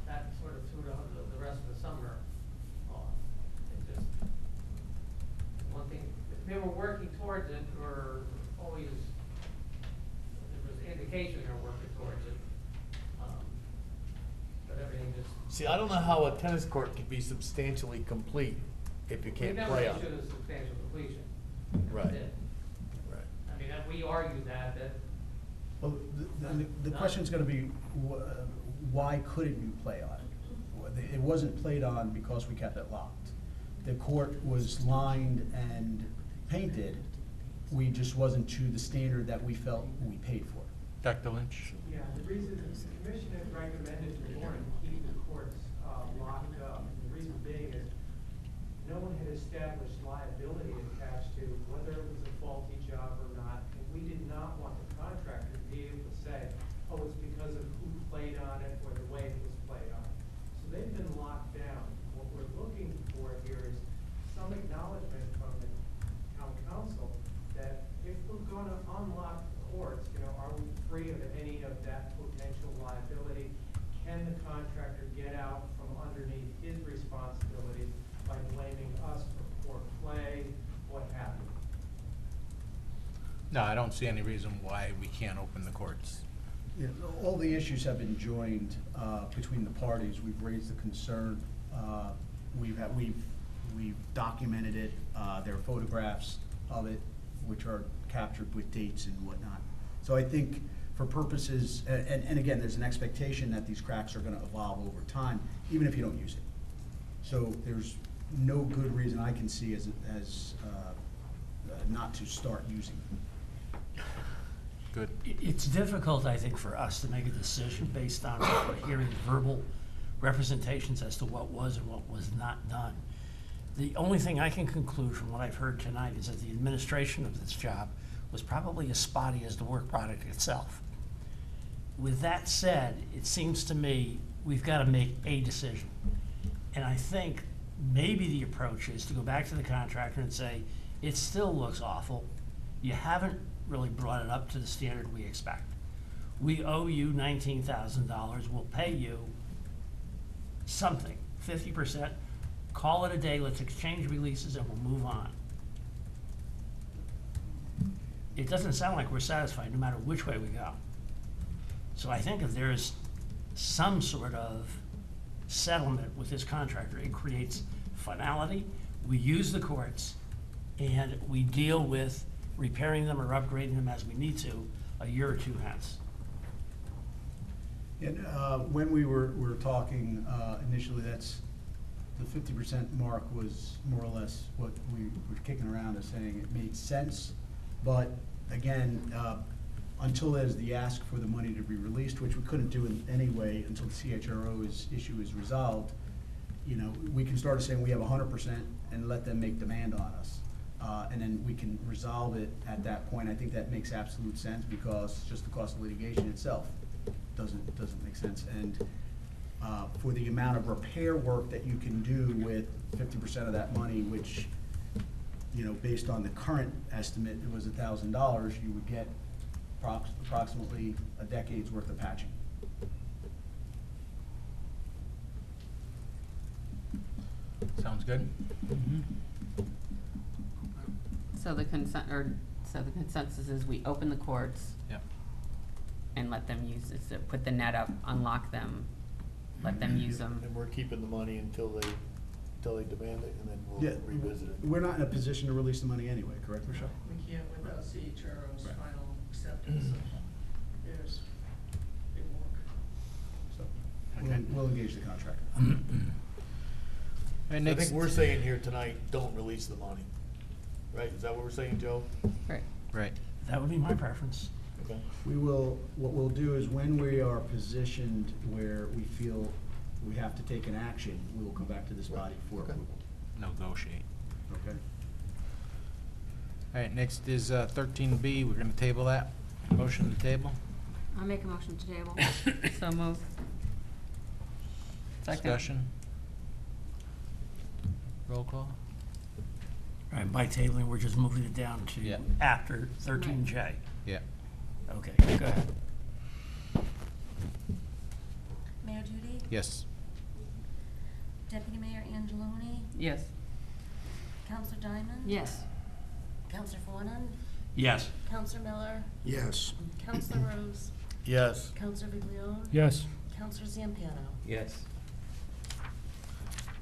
that sort of threw the rest of the summer off. It just, one thing, they were working towards it, or always, there was indication they were working towards it. But everything just. See, I don't know how a tennis court can be substantially complete if you can't play on We never it. issued a substantial completion. We never Right. did. Right. I mean, we argued that. Well, the question's gonna be, why couldn't you play on it? It wasn't played on because we kept it locked. The court was lined and painted, we just wasn't to the standard that we felt we paid for. Dr. Lynch? Yeah, the reason, the commission has recommended to the board to keep the courts locked up. And the reason being is, no one had established liability attached to whether it was a faulty job or not. And we did not want the contractor to be able to say, oh, it's because of who played on it or the way it was played on. So they've been locked down. What we're looking for here is some acknowledgement from the town council that if we're gonna unlock the courts, you know, are we free of any of that potential liability? Can the contractor get out from underneath his responsibility by blaming us for poor play, what have you? No, I don't see any reason why we can't open the courts. Yeah, all the issues have been joined between the parties. We've raised the concern. We've documented it. There are photographs of it, which are captured with dates and whatnot. So I think for purposes, and again, there's an expectation that these cracks are gonna evolve over time, even if you don't use it. So there's no good reason I can see as not to start using them. Good. It's difficult, I think, for us to make a decision based on what we're hearing verbal representations as to what was and what was not done. The only thing I can conclude from what I've heard tonight is that the administration of this job was probably as spotty as the work product itself. With that said, it seems to me we've got to make a decision. And I think maybe the approach is to go back to the contractor and say, it still looks awful. You haven't really brought it up to the standard we expect. We owe you $19,000. We'll pay you something, 50%. Call it a day. Let's exchange releases and we'll move on. It doesn't sound like we're satisfied no matter which way we go. So I think if there's some sort of settlement with this contractor, it creates finality. We use the courts and we deal with repairing them or upgrading them as we need to a year or two hence. And when we were talking initially, that's the 50% mark was more or less what we were kicking around as saying it made sense. But again, until there's the ask for the money to be released, which we couldn't do in any way until the CHRO's issue is resolved, you know, we can start saying we have 100% and let them make demand on us. And then we can resolve it at that point. I think that makes absolute sense because just the cost of litigation itself doesn't make sense. And for the amount of repair work that you can do with 50% of that money, which, you know, based on the current estimate, it was $1,000, you would get approximately a decade's worth of patching. Sounds good? So the consensus is we open the courts Yep. and let them use it, so put the net up, unlock them, let them use them. And we're keeping the money until they demand it, and then Yeah, we'll revisit it. we're not in a position to release the money anyway, correct, Michelle? We can't without CHRO's Right. final acceptance of theirs. Big work. So, Okay. we'll engage the contractor. All right, I next. think we're saying here tonight, don't release the money, right? Is that what we're saying, Joe? Right. Right. That would be my preference. Okay. What we'll do is when we are positioned where we feel we have to take an action, we will come back to this body for Okay. approval. Negotiate. Okay? All right, next is 13B. We're going to table that. Motion to table. I'll make a motion to table. So move. Second. Discussion. Roll call. All right, by tabling, we're just moving it down Yeah. to after 13J. Yeah. Okay, go ahead. Mayor Duty? Yes. Deputy Mayor Angeloni? Yes. Counselor Diamond? Yes. Counselor Fawnin? Yes. Counselor Miller? Yes. Counselor Rose? Yes. Counselor Viglione? Yes. Counselor Zampano? Yes.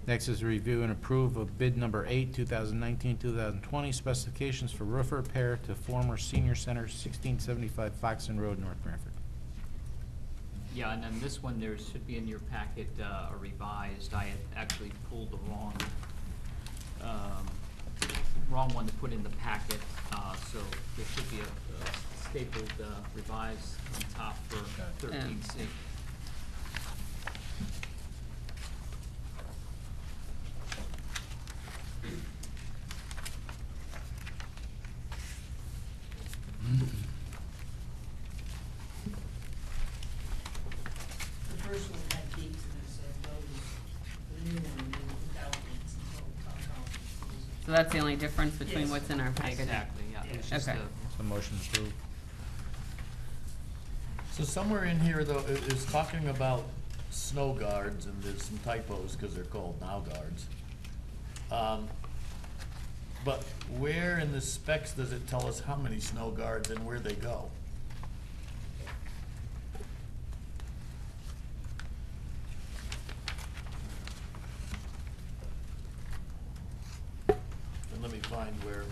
Next is review and approve of bid number 8, 2019-2020, specifications for roof repair to former senior center, 1675 Foxton Road, North Branford. Yeah, and then this one, there should be in your packet a revised. I had actually pulled the wrong one to put in the packet, so there should be a stapled revised on top for 13C. The first one had geeks in it, so those, the new one, without geeks until town council. So that's the only difference between Yes. what's in our package? Exactly, yeah. It was just Okay. So motion approved. So somewhere in here, though, it is talking about snow guards, and there's some typos, because they're called now guards. But where in the specs does it tell us how many snow guards and where they go? And let me find where.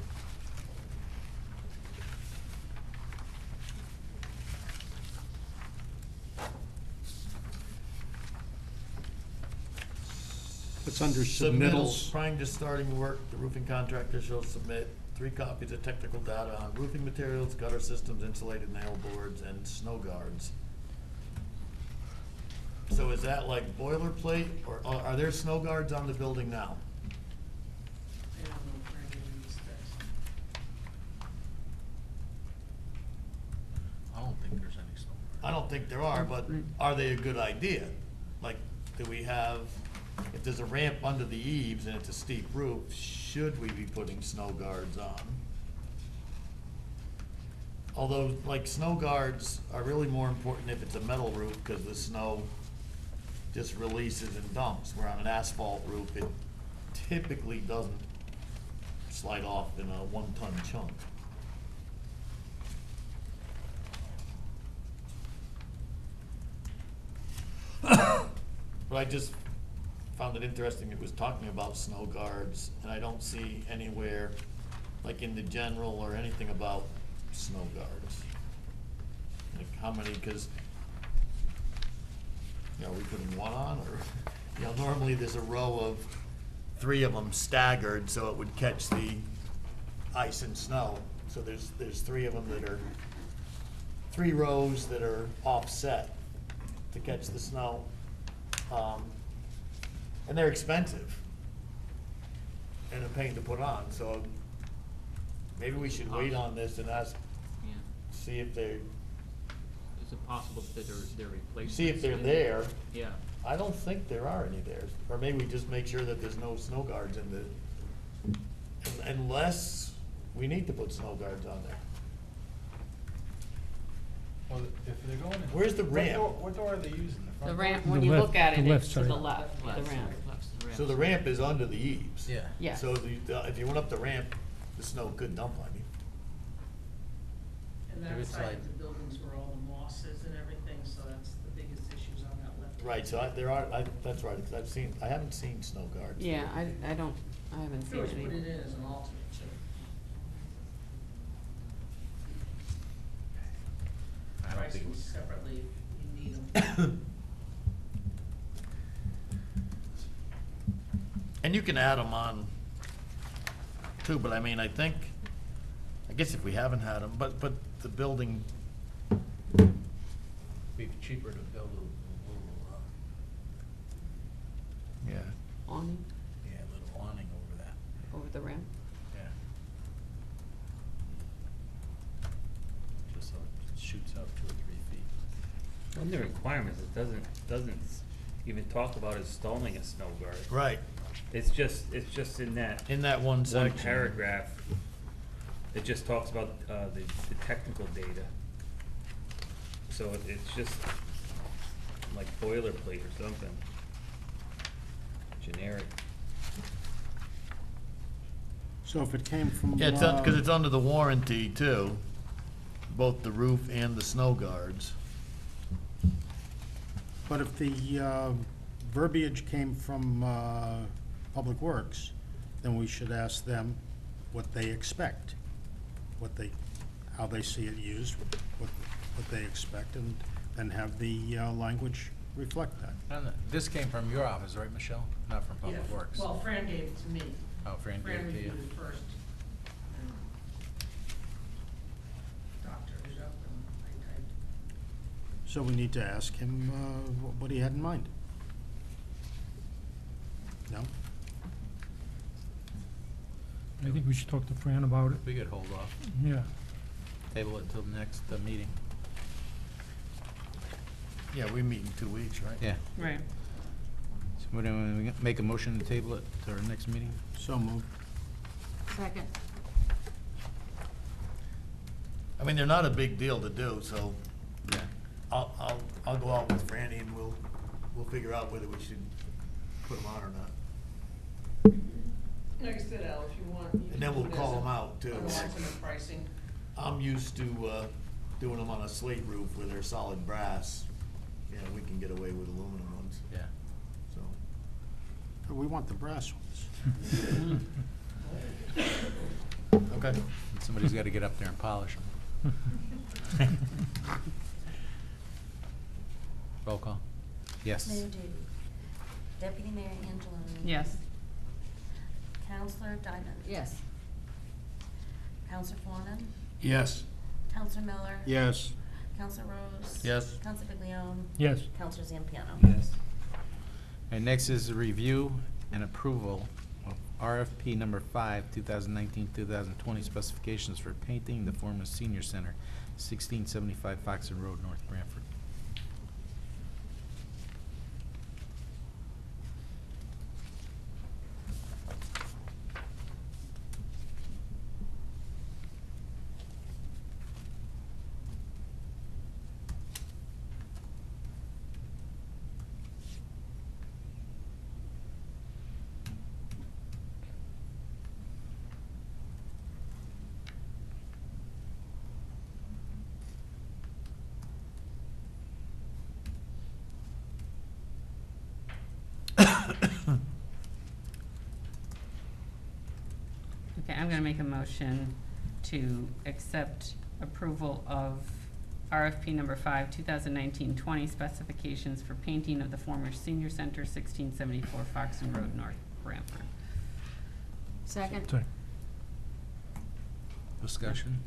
It's under submittals. Prior to starting work, the roofing contractor shall submit 3 copies of technical data on roofing materials, gutter systems, insulated nail boards, and snow guards. So is that like boilerplate, or are there snow guards on the building now? I don't know if we're getting these specs. I don't think there's any snow. I don't think there are, but are they a good idea? Like, do we have, if there's a ramp under the eaves and it's a steep roof, should we be putting snow guards on? Although, like, snow guards are really more important if it's a metal roof, because the snow just releases and dumps, where on an asphalt roof, it typically doesn't slide off in a 1-ton chunk. But I just found it interesting, it was talking about snow guards, and I don't see anywhere, like in the general or anything about snow guards. Like how many, cause, are we putting one on, or, normally there's a row of 3 of them staggered, so it would catch the ice and snow. So there's 3 of them that are, 3 rows that are offset to catch the snow. And they're expensive and a pain to put on, so maybe we should wait on this and ask, Yeah. see if they're, Is it possible that they're replacements? see if they're there. Yeah. I don't think there are any there, or maybe we just make sure that there's no snow guards in the, unless we need to put snow guards on there. Well, if they're going in. Where's the what ramp? What door are they using? The front ramp, door? when The you left- look at it, the left it's to the side. left, the ramp. So the ramp is under the eaves. Yeah. Yes. So if you went up the ramp, the snow could dump on you. And If that it's side like- of the buildings where all the moss is and everything, so that's the biggest issues on that left. Right, so that's right, because I haven't seen snow guards. Yeah, I haven't You seen always put any. it in as an alternate too. I don't think, Pricing separately if you need them. And you can add them on too, but I mean, I guess if we haven't had them, but the building, be cheaper to build a little, yeah. Awning yeah, a little awning over that, over the ramp. yeah. Just so it shoots up 2 or 3 feet. On the requirements, it doesn't even talk about installing a snow guard. Right, It's just in that in that one one section. paragraph, it just talks about the technical data. So it's just like boilerplate or something. Generic. So if it came from. Yeah, because it's under the warranty too, both the roof and the snow guards. But if the verbiage came from Public Works, then we should ask them what they expect, how they see it used, what they expect, and then have the language reflect that. And this came from your office, right, Michelle? Not from Public Yeah, Works? Well, Fran gave it to me. Oh, Fran gave it to you. reviewed it first. and Doctored it up and I typed. So we need to ask him what he had in mind. No? I think we should talk to Fran about it. We could hold off, Yeah. table it till the next meeting. Yeah, we meet in 2 weeks, right? Yeah. Right. So we don't make a motion to table it to our next meeting? So moved. Second. I mean, they're not a big deal to do, so Yeah. I'll go out with Franny and we'll figure out whether we should put them on or not. Like I said, Al, if you want. you And can then we'll do it call as a- them out, too. an alternate pricing. I'm used to doing them on a slate roof where they're solid brass. You know, we can get away with aluminum ones, Yeah. so. We want the brass ones. Okay. And somebody's gotta get up there and polish them. Roll call? Yes. Mayor Duty. Deputy Mayor Angeloni. Yes. Counselor Diamond. Yes. Counselor Fawnin. Yes. Counselor Miller. Yes. Counselor Rose. Yes. Counselor Biglione. Yes. Counselor Zampiano. Yes. And next is a review and approval of RFP number 5, 2019-2020 specifications for painting the former senior center, 1675 Foxton Road, North Branford. Okay, I'm gonna make a motion to accept approval of RFP number 5, 2019-20 specifications for painting of the former senior center, 1674 Foxton Road, North Branford. Second. Sorry. Discussion?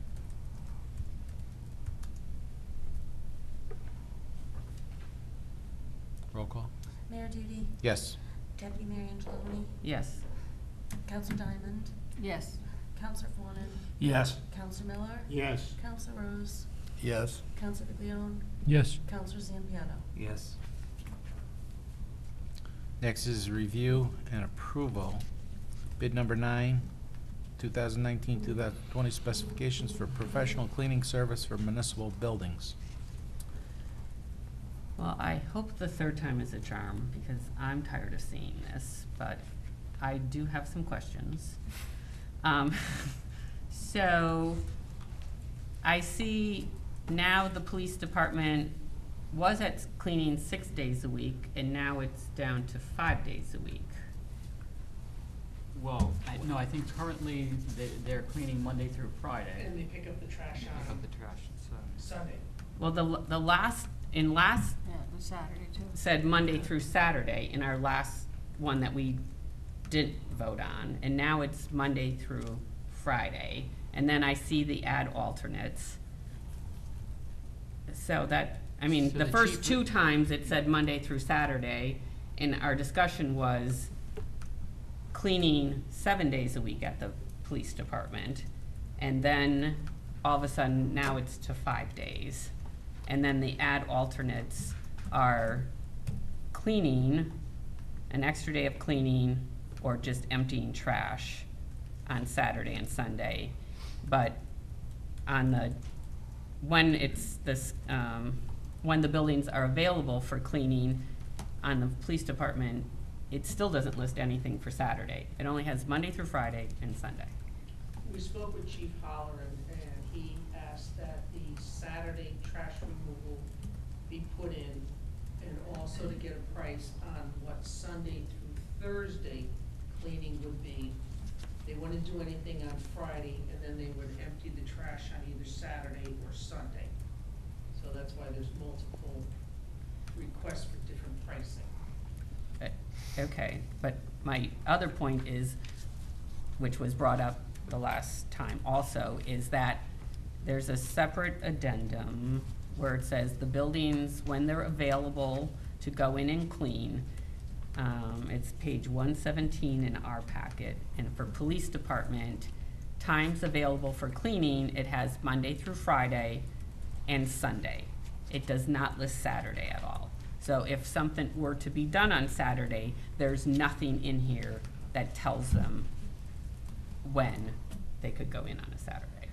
Roll call? Mayor Duty. Yes. Deputy Mayor Angeloni. Yes. Counselor Diamond. Yes. Counselor Fawnin. Yes. Counselor Miller. Yes. Counselor Rose. Yes. Counselor Biglione. Yes. Counselor Zampiano. Yes. Next is review and approval. Bid number 9, 2019-2020 specifications for professional cleaning service for municipal buildings. Well, I hope the third time is a charm, because I'm tired of seeing this, but I do have some questions. So, I see now the police department was at cleaning 6 days a week, and now it's down to 5 days a week. Well, no, I think currently they're cleaning Monday through Friday. And they pick up the trash Pick up the trash, so. Sunday. Well, the last Yeah, it was Saturday too. said Monday through Saturday in our last one that we didn't vote on, and now it's Monday through Friday, and then I see the add alternates. So that, I mean, So the the first chief- two times it said Monday through Saturday, and our discussion was cleaning 7 days a week at the police department, and then all of a sudden, now it's to 5 days. And then the add alternates are cleaning, an extra day of cleaning, or just emptying trash on Saturday and Sunday. But on the, when it's this, when the buildings are available for cleaning on the police department, it still doesn't list anything for Saturday. It only has Monday through Friday and Sunday. We spoke with Chief Holler, and he asked that the Saturday trash removal be put in, and also to get a price on what Sunday through Thursday cleaning would be. They wouldn't do anything on Friday, and then they would empty the trash on either Saturday or Sunday. So that's why there's multiple requests for different pricing. Okay, but my other point is, which was brought up the last time also, is that there's a separate addendum where it says the buildings, when they're available to go in and clean, it's page 117 in our packet, and for police department, times available for cleaning, it has Monday through Friday and Sunday. It does not list Saturday at all. So if something were to be done on Saturday, there's nothing in here that tells them when they could go in on a Saturday.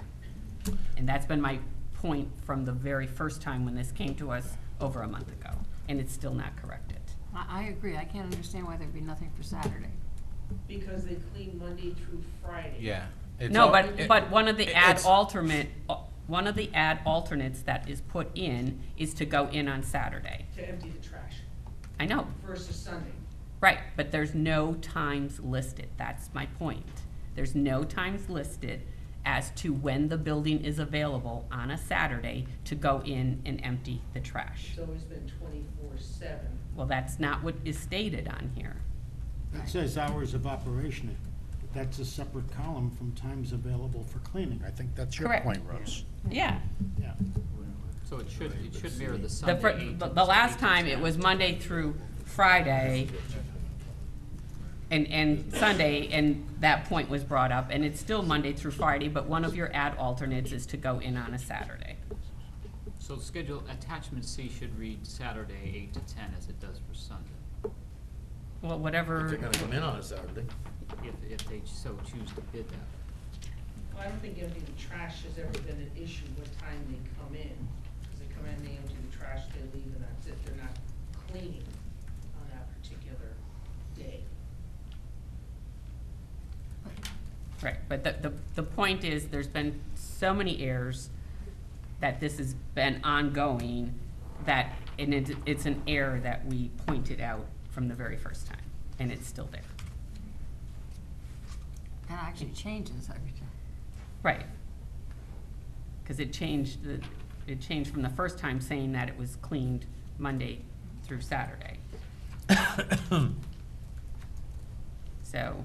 And that's been my point from the very first time when this came to us over a month ago, and it's still not corrected. I agree, I can't understand why there'd be nothing for Saturday. Because they clean Monday through Friday. Yeah. No, but one of the add it's- one of the add alternates that is put in is to go in on Saturday. To empty the trash I know, versus Sunday. right, but there's no times listed, that's my point. There's no times listed as to when the building is available on a Saturday to go in and empty the trash. It's always been 24/7. Well, that's not what is stated on here. It says hours of operation. That's a separate column from times available for cleaning. I think that's your Correct. point, Rose. Yeah. Yeah. So it should mirror the The, Sunday fir- 8 the to the last 8 to time, it 10. was Monday through Friday and Sunday, and that point was brought up, and it's still Monday through Friday, but one of your add alternates is to go in on a Saturday. So schedule, attachment C should read Saturday 8 to 10 as it does for Sunday, Well, whatever. If they're gonna come in on a Saturday. if they so choose to bid that. Well, I don't think emptying the trash has ever been an issue what time they come in. Because they come in, they empty the trash, they leave, and that's it. They're not cleaning on that particular day. Right, but the point is, there's been so many errors that this has been ongoing, that, and it's an error that we pointed out from the very first time, and it's still there. And it actually changes every time. Right. Because it changed from the first time saying that it was cleaned Monday through Saturday. So,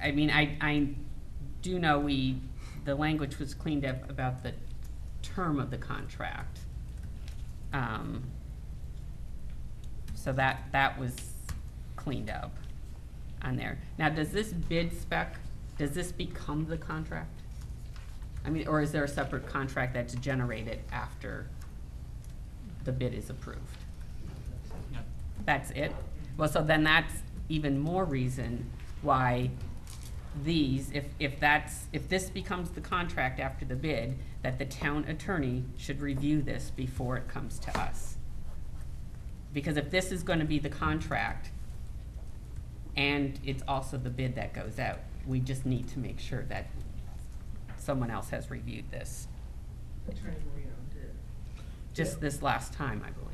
I mean, I do know the language was cleaned up about the term of the contract. So that was cleaned up on there. Now, does this bid spec, does this become the contract? I mean, or is there a separate contract that's generated after the bid is approved? Yeah. That's it? Well, so then that's even more reason why these, if this becomes the contract after the bid, that the town attorney should review this before it comes to us. because if this is gonna be the contract, and it's also the bid that goes out, we just need to make sure that someone else has reviewed this, Attorney Marino did. just this last time, I believe.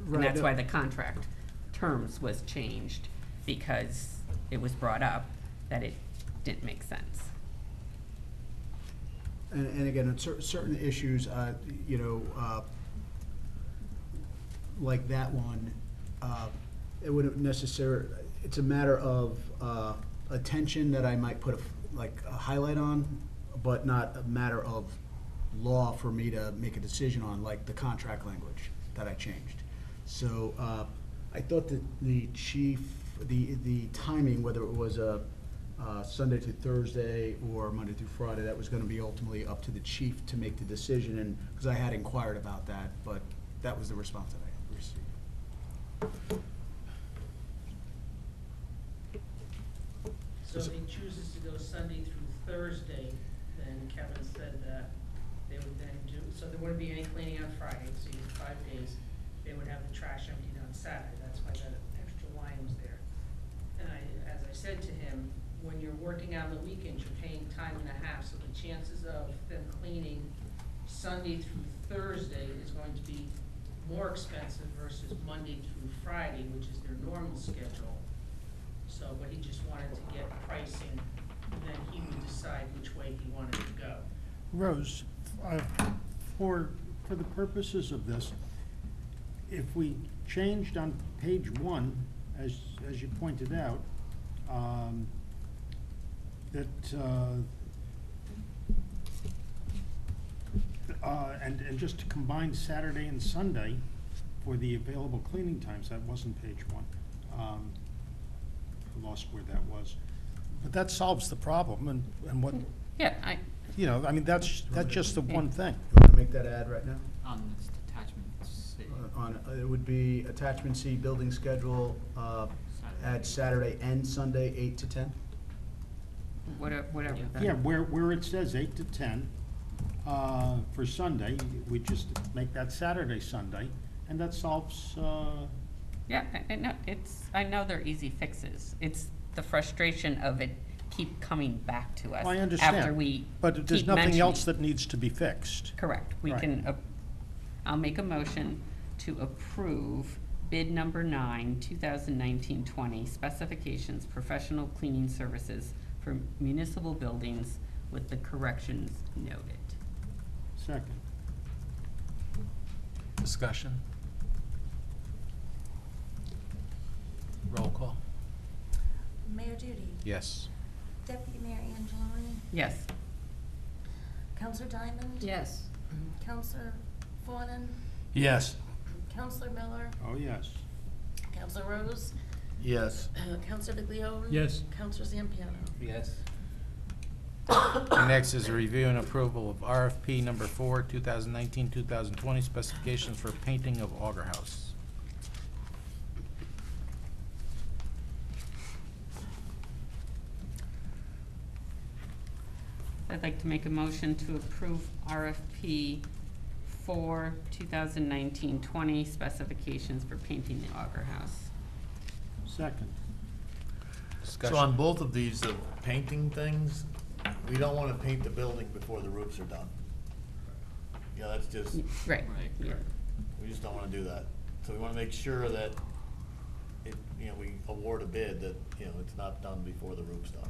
And Right, that's no- why the contract terms was changed, because it was brought up that it didn't make sense. And again, on certain issues, you know, like that one, it wouldn't necessarily, it's a matter of attention that I might put a highlight on, but not a matter of law for me to make a decision on, like the contract language that I changed. So I thought that the chief, the timing, whether it was a Sunday to Thursday or Monday through Friday, that was gonna be ultimately up to the chief to make the decision, and, because I had inquired about that, but that was the response that I received. So if he chooses to go Sunday through Thursday, then Kevin said that they would then do, so there wouldn't be any cleaning on Friday, so you have 5 days. They would have the trash emptied on Saturday, that's why that extra line was there. And as I said to him, when you're working on the weekends, you're paying time and a half, so the chances of them cleaning Sunday through Thursday is going to be more expensive versus Monday through Friday, which is their normal schedule. So, but he just wanted to get pricing, and then he would decide which way he wanted to go. Rose, for the purposes of this, if we changed on page 1, as you pointed out, that, and just to combine Saturday and Sunday for the available cleaning times, that wasn't page 1. I lost where that was. But that solves the problem, and what, Yeah, you know, I mean, that's just the one thing. You wanna make that ad right now? On this attachment C. It would be attachment C, building schedule, add Saturday and Sunday, 8 to 10? whatever. that- Yeah, where it says 8 to 10 for Sunday, we just make that Saturday, Sunday, and that solves, Yeah, I know, I know they're easy fixes. It's the frustration of it keep coming back to us. I understand. After we But there's keep nothing else mentioning. that needs to be fixed. Correct. We Right. can, I'll make a motion to approve bid number 9, 2019-20, specifications, professional cleaning services for municipal buildings with the corrections noted. Second. Discussion? Roll call? Mayor Duty, Yes. Deputy Mayor Angeloni, Yes. Counselor Diamond. Yes. Counselor Fawnin, Yes. Counselor Miller, Oh, yes. Counselor Rose, Yes. Counselor Viglione. Yes. Counselor Zampiano. Yes. Next is a review and approval of RFP number 4, 2019-2020, specifications for painting of Auger House. I'd like to make a motion to approve RFP for 2019-20 specifications for painting the Auger House. Second. Discussion? So on both of these, the painting things, we don't wanna paint the building before the roofs are done. Yeah, that's just, Right. Right. Yeah. we just don't wanna do that. So we wanna make sure that it, you know, we award a bid that, you know, it's not done before the roof's done.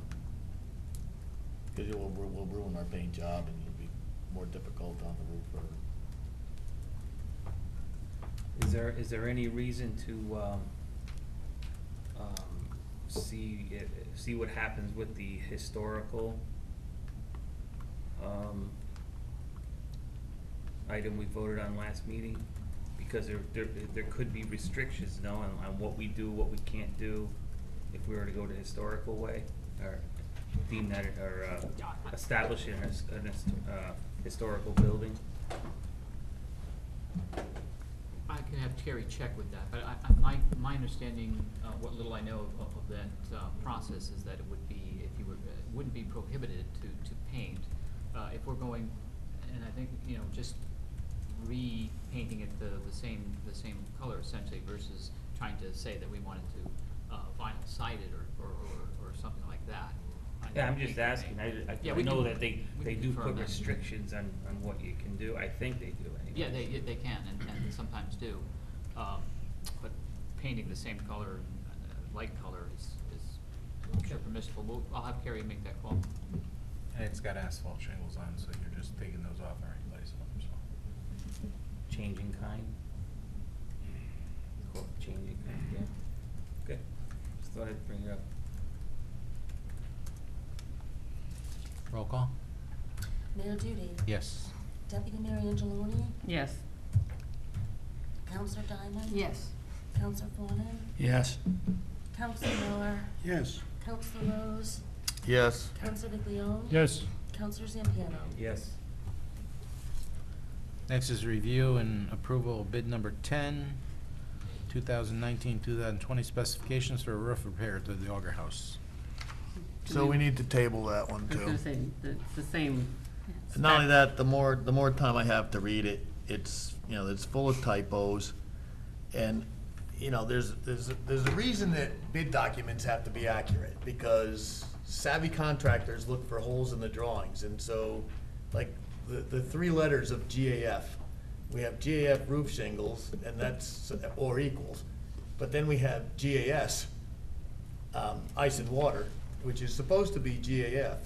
Cause it will ruin our paint job and it'll be more difficult on the roofer. Is there any reason to, see what happens with the historical, item we voted on last meeting? Because there could be restrictions, no, on what we do, what we can't do, if we were to go the historical way, or deem that, or, establish an historical building. I can have Terry check with that, but my understanding, what little I know of that process is that it would be, if you were, it wouldn't be prohibited to paint. If we're going, and I think, you know, just repainting it the same color essentially versus trying to say that we wanted to vinyl side it or something like that. Yeah, I'm just asking, Yeah, I we know can- that they we can do confirm put that. restrictions on what you can do, I think they do anyway. Yeah, they can, and sometimes do. But painting the same color, light color is I'm sure permissible. I'll have Carrie make that call. And it's got asphalt shingles on, so you're just taking those off and replacing them, so. Changing kind? Cool, changing kind, yeah. Okay, just thought I'd bring it up. Roll call? Mayor Duty. Yes. Deputy Mayor Angeloni. Yes. Counselor Diamond. Yes. Counselor Fawnin. Yes. Counselor Miller. Yes. Counselor Rose. Yes. Counselor Viglione. Yes. Counselor Zampiano. Yes. Next is review and approval of bid number 10, 2019-2020 specifications for a roof repair to the Auger House. So we need to table that one I was too. gonna say, it's the same. Not only that, the more time I have to read it, it's, you know, it's full of typos. And, you know, there's a reason that bid documents have to be accurate, because savvy contractors look for holes in the drawings. And so, like, the three letters of GAF, we have GAF roof shingles, and that's, or equals. But then we have GAS, ice and water, which is supposed to be GAF.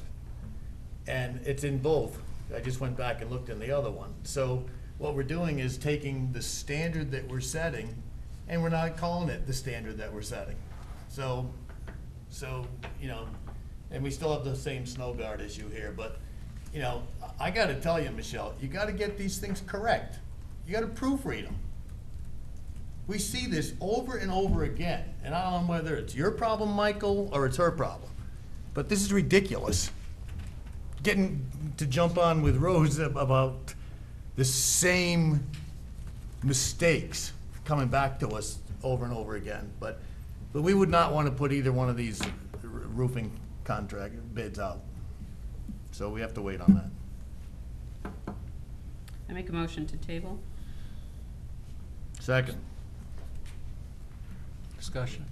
And it's in both. I just went back and looked in the other one. So what we're doing is taking the standard that we're setting, and we're not calling it the standard that we're setting. So, you know, and we still have the same snow guard issue here, but, you know, I gotta tell you, Michelle, you gotta get these things correct. You gotta proofread them. We see this over and over again, and I don't know whether it's your problem, Michael, or it's her problem, but this is ridiculous. Getting to jump on with Rose about the same mistakes coming back to us over and over again, but we would not want to put either one of these roofing contract bids out. So we have to wait on that. I make a motion to table? Second. Discussion?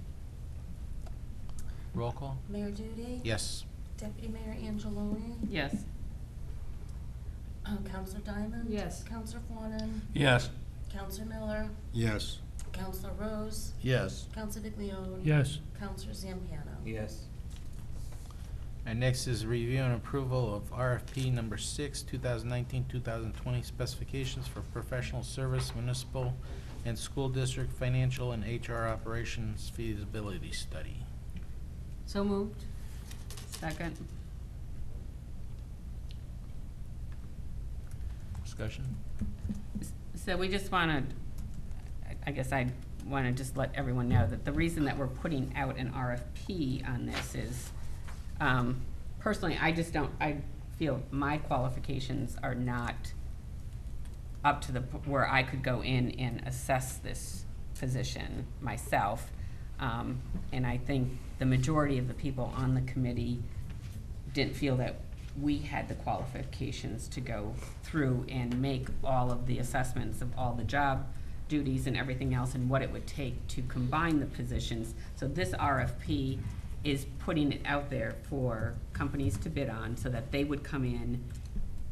Roll call? Mayor Duty. Yes. Deputy Mayor Angeloni. Yes. Counselor Diamond. Yes. Counselor Fawnin. Yes. Counselor Miller. Yes. Counselor Rose. Yes. Counselor Viglione. Yes. Counselor Zampiano. Yes. And next is review and approval of RFP number 6, 2019-2020 specifications for professional service, municipal and school district financial and HR operations feasibility study. So moved. Second? Discussion? So we just wanna, I guess I wanna just let everyone know that the reason that we're putting out an RFP on this is, personally, I feel my qualifications are not up to where I could go in and assess this position myself. And I think the majority of the people on the committee didn't feel that we had the qualifications to go through and make all of the assessments of all the job duties and everything else and what it would take to combine the positions. So this RFP is putting it out there for companies to bid on so that they would come in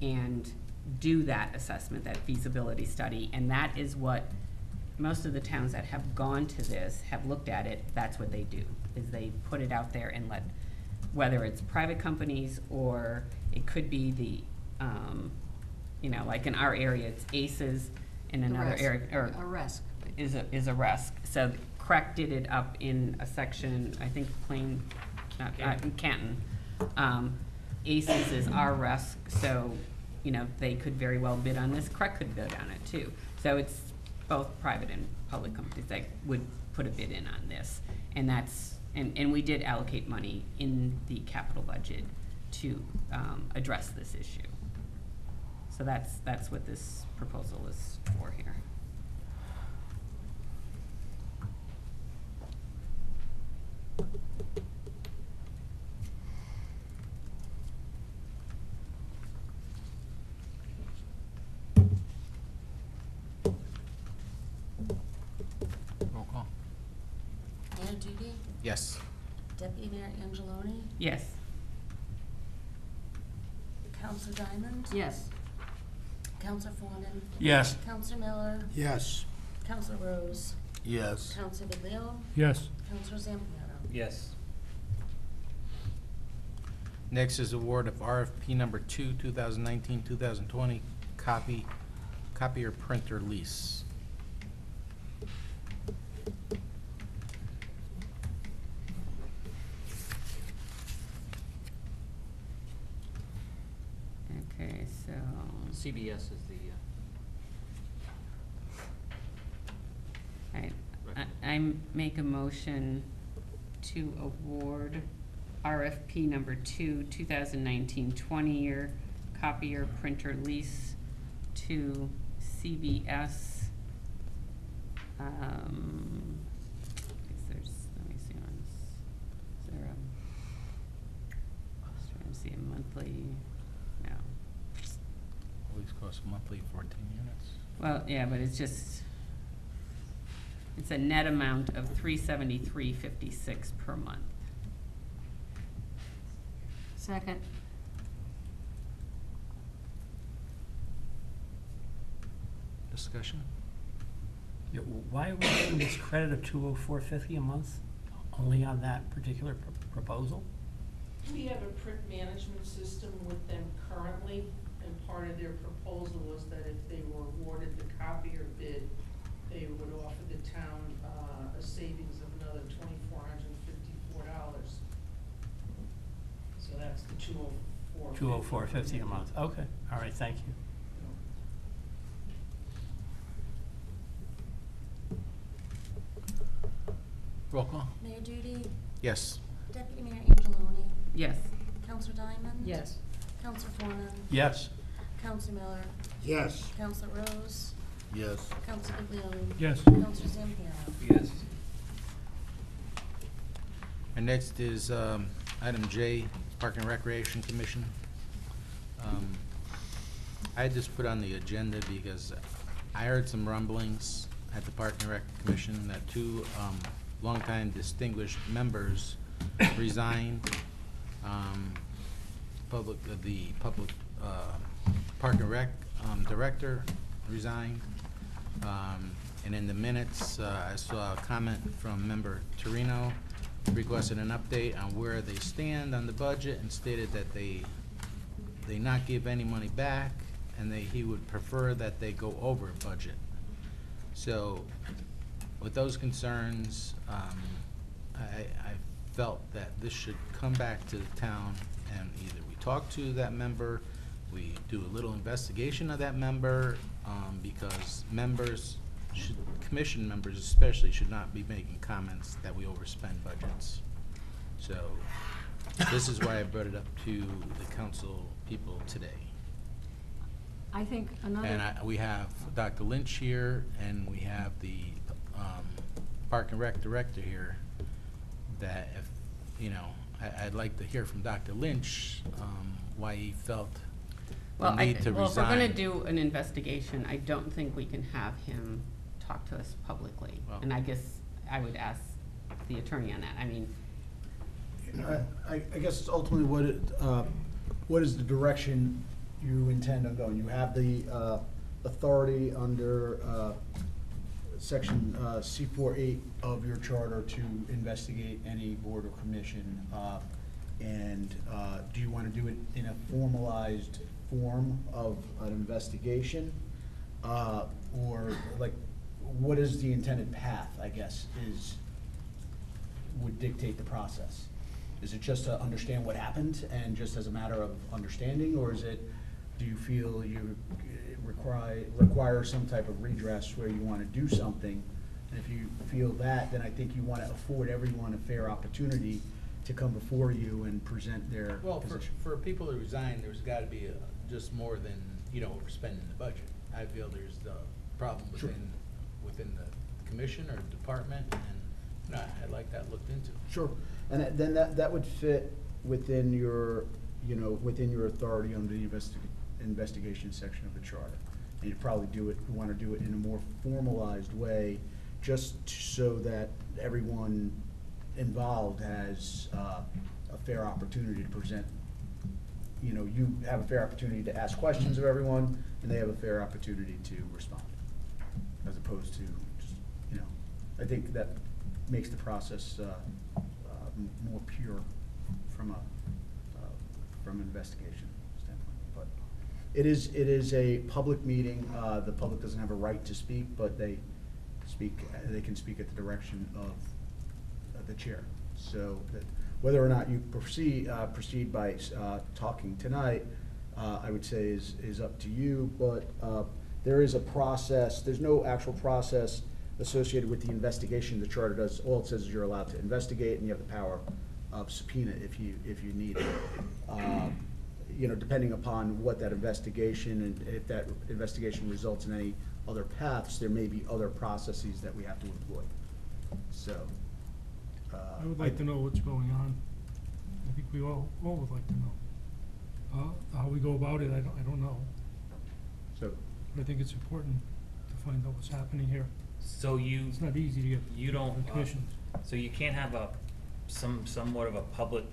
and do that assessment, that feasibility study. And that is what most of the towns that have gone to this have looked at it. That's what they do, is they put it out there and let, whether it's private companies or it could be the, you know, like in our area, it's ACES, in another area, or A RESC. is a RESC. So CREC did it up in a section, I think Plain, Canton. ACES is our RESC, so, you know, they could very well bid on this. CREC could bid on it too. So it's both private and public companies that would put a bid in on this. And that's, and we did allocate money in the capital budget to address this issue. So that's what this proposal is for here. Yes. Deputy Mayor Angeloni, Yes. Counselor Diamond, Yes. Counselor Fawnin, Yes. Counselor Miller, Yes. Counselor Rose, Yes. Counselor Viglione, Yes. Counselor Zampiano. Yes. Next is award of RFP number 2, 2019-2020, copier printer lease. Okay, so, CBS is the, I make a motion to award RFP number 2, 2019, 20-year copier printer lease to CBS. I guess there's, let me see on this, is there just trying to see a monthly, no. Lease costs monthly 14 units. Well, yeah, but it's just, it's a net amount of $373.56 per month. Second. Discussion? Yeah, why are we getting this credit of $204.50 a month only on that particular proposal? We have a print management system with them currently, and part of their proposal was that if they were awarded the copier bid, they would offer the town a savings of another $2,454. So that's the $204.50. $204.50 a month, okay, all right, thank you. Roll call? Mayor Duty, Yes. Deputy Mayor Angeloni, Yes. Counselor Diamond, Yes. Counselor Fawnin, Yes. Counselor Miller, Yes. Counselor Rose, Yes. Counselor Viglione, Yes. Counselor Zampiano. Yes. And next is item J, Park and Recreation Commission. I had this put on the agenda because I heard some rumblings at the Park and Rec Commission that two longtime distinguished members resigned. The public Park and Rec director resigned. And in the minutes, I saw a comment from member Torino requested an update on where they stand on the budget and stated that they not give any money back and he would prefer that they go over budget. So with those concerns, I felt that this should come back to the town and either we talk to that member, we do a little investigation of that member, because commission members especially should not be making comments that we overspend budgets. So this is why I brought it up to the council people today. I think another. And we have Dr. Lynch here, and we have the Park and Rec director here, that if, I'd like to hear from Dr. Lynch, why he felt the need to resign. Well, if we're gonna do an investigation, I don't think we can have him talk to us publicly. Well- And I guess I would ask the attorney on that. I mean, I guess it's ultimately what is the direction you intend on going? You have the authority under section C48 of your charter to investigate any board or commission. And do you want to do it in a formalized form of an investigation? Or like, what is the intended path, I guess, would dictate the process? Is it just to understand what happened and just as a matter of understanding, or do you feel you require some type of redress where you want to do something? And if you feel that, then I think you want to afford everyone a fair opportunity to come before you and present their position. For people to resign, there's gotta be just more than, overspending the budget. I feel there's the problem Sure. within the commission or department, and I'd like that looked into. Sure, and then that would fit within your, within your authority under the investigation section of the charter. And you'd probably want to do it in a more formalized way, just so that everyone involved has a fair opportunity to present. You know, you have a fair opportunity to ask questions of everyone, and they have a fair opportunity to respond, as opposed to just, you know, I think that makes the process more pure from an investigation standpoint. But it is a public meeting. The public doesn't have a right to speak, but they can speak at the direction of the chair. So that whether or not you proceed by talking tonight, I would say is up to you, but there is a process. There's no actual process associated with the investigation. The charter does, all it says is you're allowed to investigate, and you have the power of subpoena if you need it. You know, depending upon what that investigation, and if that investigation results in any other paths, there may be other processes that we have to employ. So. I would like to know what's going on. I think we all would like to know. How we go about it, I don't know. So. But I think it's important to find out what's happening here. So It's not easy to get you don't, commissions. so you can't have somewhat of a public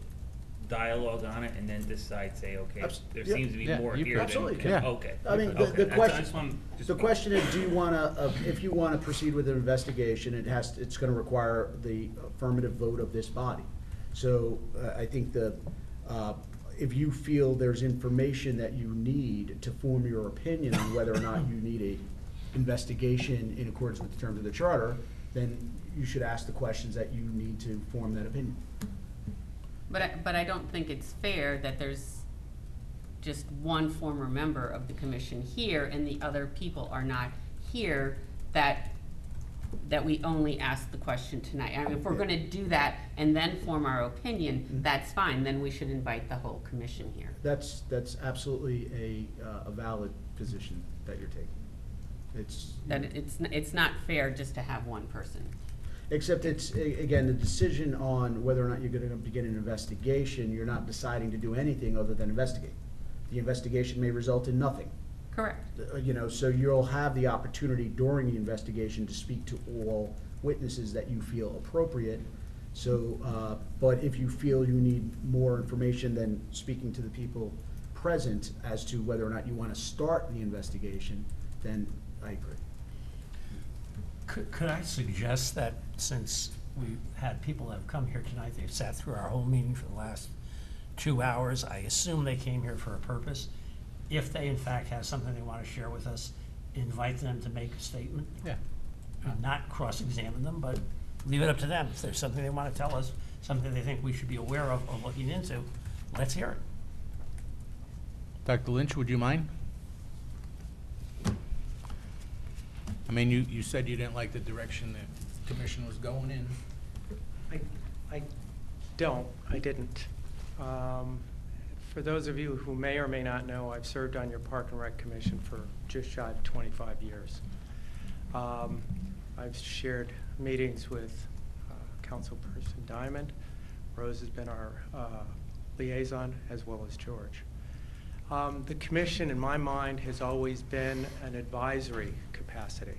dialogue on it and then decide, say, okay, there yeah. seems to be Yeah, more you here than, absolutely can. okay. I mean, Okay, the that's- I question, just want- just the want- question is, do you wanna, if you wanna proceed with an investigation, it's gonna require the affirmative vote of this body. So, I think if you feel there's information that you need to form your opinion on whether or not you need a investigation in accordance with the terms of the charter, then you should ask the questions that you need to form that opinion. But I don't think it's fair that there's just one former member of the commission here and the other people are not here, that we only ask the question tonight. I mean, if we're Yeah. gonna do that and then form our opinion, that's fine, then we should invite the whole commission here. That's absolutely a valid position that you're taking. That it's not fair just to have one person. Except it's, again, the decision on whether or not you're gonna begin an investigation, you're not deciding to do anything other than investigate. The investigation may result in nothing. Correct. You know, so you'll have the opportunity during the investigation to speak to all witnesses that you feel appropriate. So, but if you feel you need more information than speaking to the people present as to whether or not you wanna start the investigation, then I agree. Could I suggest that since we've had people that have come here tonight, they've sat through our whole meeting for the last 2 hours, I assume they came here for a purpose. If they in fact have something they want to share with us, invite them to make a statement. Yeah. Not cross-examine them, but leave it up to them. If there's something they want to tell us, something they think we should be aware of or looking into, let's hear it. Dr. Lynch, would you mind? I mean, you said you didn't like the direction the commission was going in. I didn't. For those of you who may or may not know, I've served on your Park and Rec Commission for just shy of 25 years. I've shared meetings with Councilperson Diamond. Rose has been our liaison, as well as George. The commission, in my mind, has always been an advisory capacity.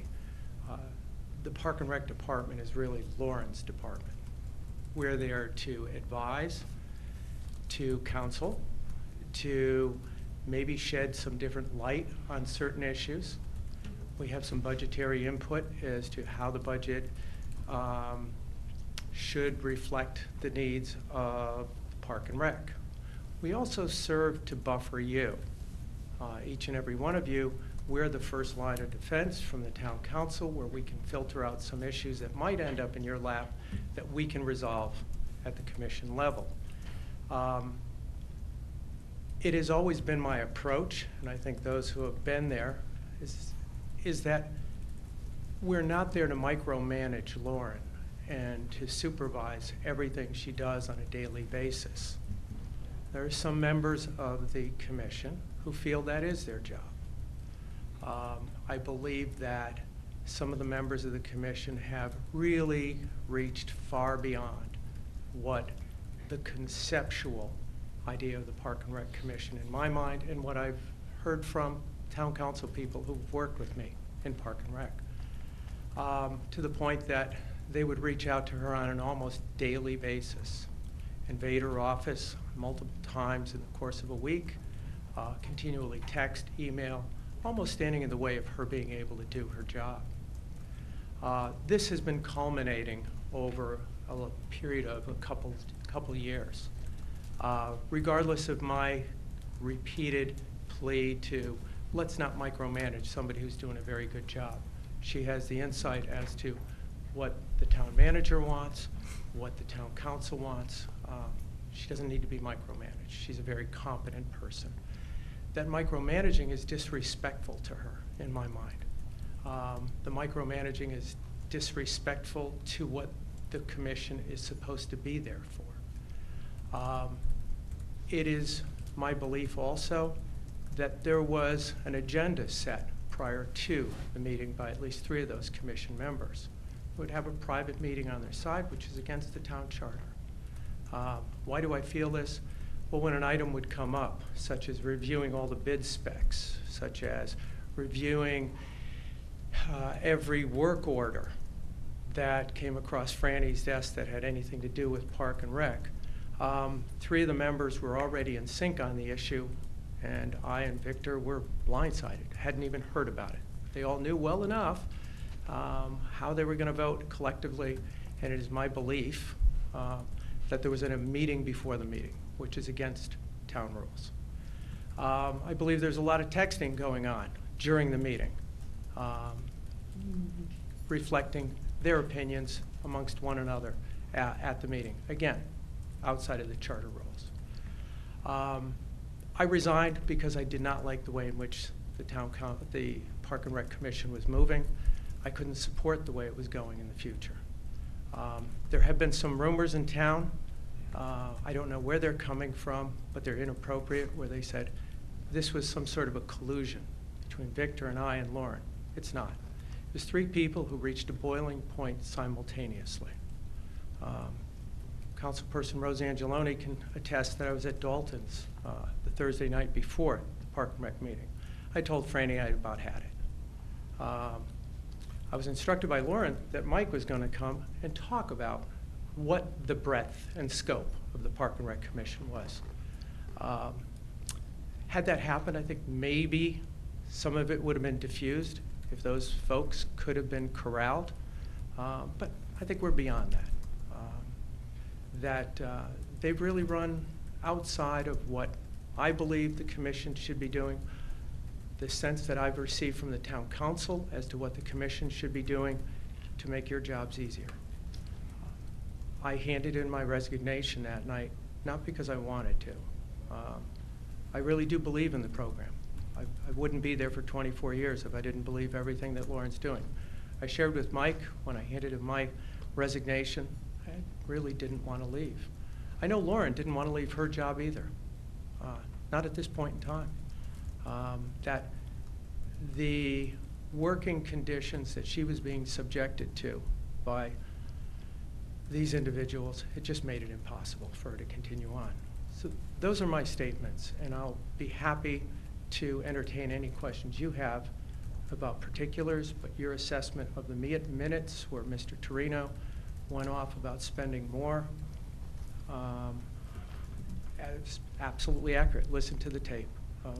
The Park and Rec Department is really Lauren's department. We're there to advise, to counsel, to maybe shed some different light on certain issues. We have some budgetary input as to how the budget should reflect the needs of Park and Rec. We also serve to buffer you. Each and every one of you, we're the first line of defense from the town council, where we can filter out some issues that might end up in your lap that we can resolve at the commission level. It has always been my approach, and I think those who have been there, is that we're not there to micromanage Lauren and to supervise everything she does on a daily basis. There are some members of the commission who feel that is their job. I believe that some of the members of the commission have really reached far beyond what the conceptual idea of the Park and Rec Commission, in my mind, and what I've heard from town council people who've worked with me in Park and Rec, to the point that they would reach out to her on an almost daily basis, invade her office multiple times in the course of a week, continually text, email, almost standing in the way of her being able to do her job. This has been culminating over a period of a couple years. Regardless of my repeated plea to let's not micromanage somebody who's doing a very good job, she has the insight as to what the town manager wants, what the town council wants. She doesn't need to be micromanaged. She's a very competent person. That micromanaging is disrespectful to her, in my mind. The micromanaging is disrespectful to what the commission is supposed to be there for. It is my belief also that there was an agenda set prior to the meeting by at least 3 of those commission members who would have a private meeting on their side, which is against the town charter. Why do I feel this? Well, when an item would come up, such as reviewing all the bid specs, such as reviewing every work order that came across Franny's desk that had anything to do with Park and Rec, 3 of the members were already in sync on the issue, and I and Victor were blindsided, hadn't even heard about it. They all knew well enough how they were going to vote collectively, and it is my belief that there was a meeting before the meeting, which is against town rules. I believe there's a lot of texting going on during the meeting, reflecting their opinions amongst one another at the meeting. Again, outside of the charter rules. I resigned because I did not like the way in which the Park and Rec Commission was moving. I couldn't support the way it was going in the future. There have been some rumors in town. I don't know where they're coming from, but they're inappropriate, where they said this was some sort of a collusion between Victor and I and Lauren. It's not. It was 3 people who reached a boiling point simultaneously. Councilperson Rose Angeloni can attest that I was at Dalton's the Thursday night before the Park and Rec meeting. I told Franny I about had it. I was instructed by Lauren that Mike was going to come and talk about what the breadth and scope of the Park and Rec Commission was. Had that happened, I think maybe some of it would have been diffused if those folks could have been corralled. But I think we're beyond that. They've really run outside of what I believe the commission should be doing. The sense that I've received from the town council as to what the commission should be doing to make your jobs easier. I handed in my resignation that night, not because I wanted to. I really do believe in the program. I wouldn't be there for 24 years if I didn't believe everything that Lauren's doing. I shared with Mike when I handed in my resignation, I really didn't want to leave. I know Lauren didn't want to leave her job either, not at this point in time. That the working conditions that she was being subjected to by these individuals, it just made it impossible for her to continue on. So those are my statements, and I'll be happy to entertain any questions you have about particulars, but your assessment of the minutes where Mr. Torino went off about spending more is absolutely accurate. Listen to the tape.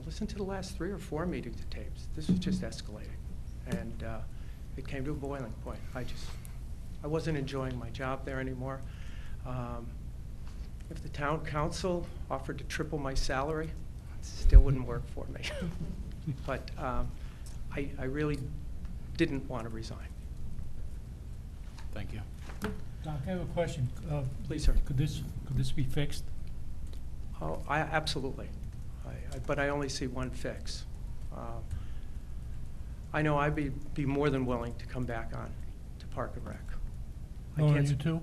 Listen to the last 3 or 4 meetings of tapes. This was just escalating, and it came to a boiling point. I wasn't enjoying my job there anymore. If the town council offered to triple my salary, it still wouldn't work for me. But I really didn't want to resign. Thank you. Doc, I have a question. Please, sir. Could this be fixed? Oh, absolutely. But I only see one fix. I know I'd be more than willing to come back on to Park and Rec. Lauren, you too?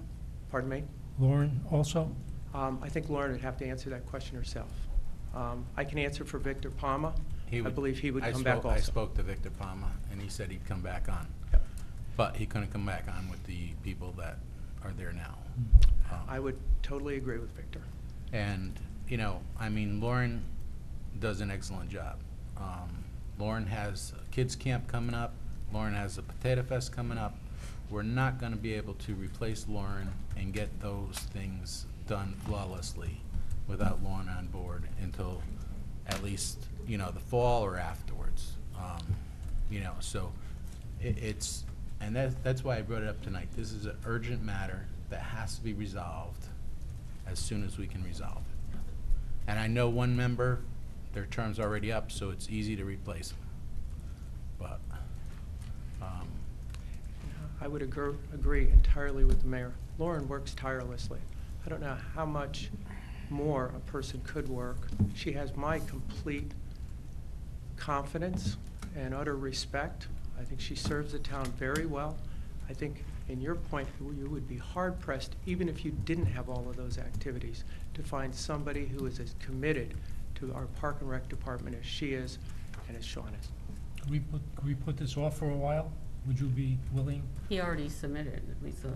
Pardon me? Lauren also? I think Lauren would have to answer that question herself. I can answer for Victor Palma. I believe he would come back also. I spoke to Victor Palma, and he said he'd come back on. Yep. But he couldn't come back on with the people that are there now. I would totally agree with Victor. And, you know, I mean, Lauren does an excellent job. Lauren has a kids camp coming up. Lauren has a potato fest coming up. we're not gonna be able to replace Lauren and get those things done flawlessly without Lauren on board until at least, you know, the fall or afterwards. You know, so it's, and that's why I brought it up tonight. This is an urgent matter that has to be resolved as soon as we can resolve it. And I know one member, their term's already up, so it's easy to replace them. But, I would agree entirely with the mayor. Lauren works tirelessly. I don't know how much more a person could work. She has my complete confidence and utter respect. I think she serves the town very well. I think, in your point, you would be hard-pressed, even if you didn't have all of those activities, to find somebody who is as committed to our Park and Rec department as she is and as Sean is. Can we put this off for a while? Would you be willing? He already submitted, Lisa.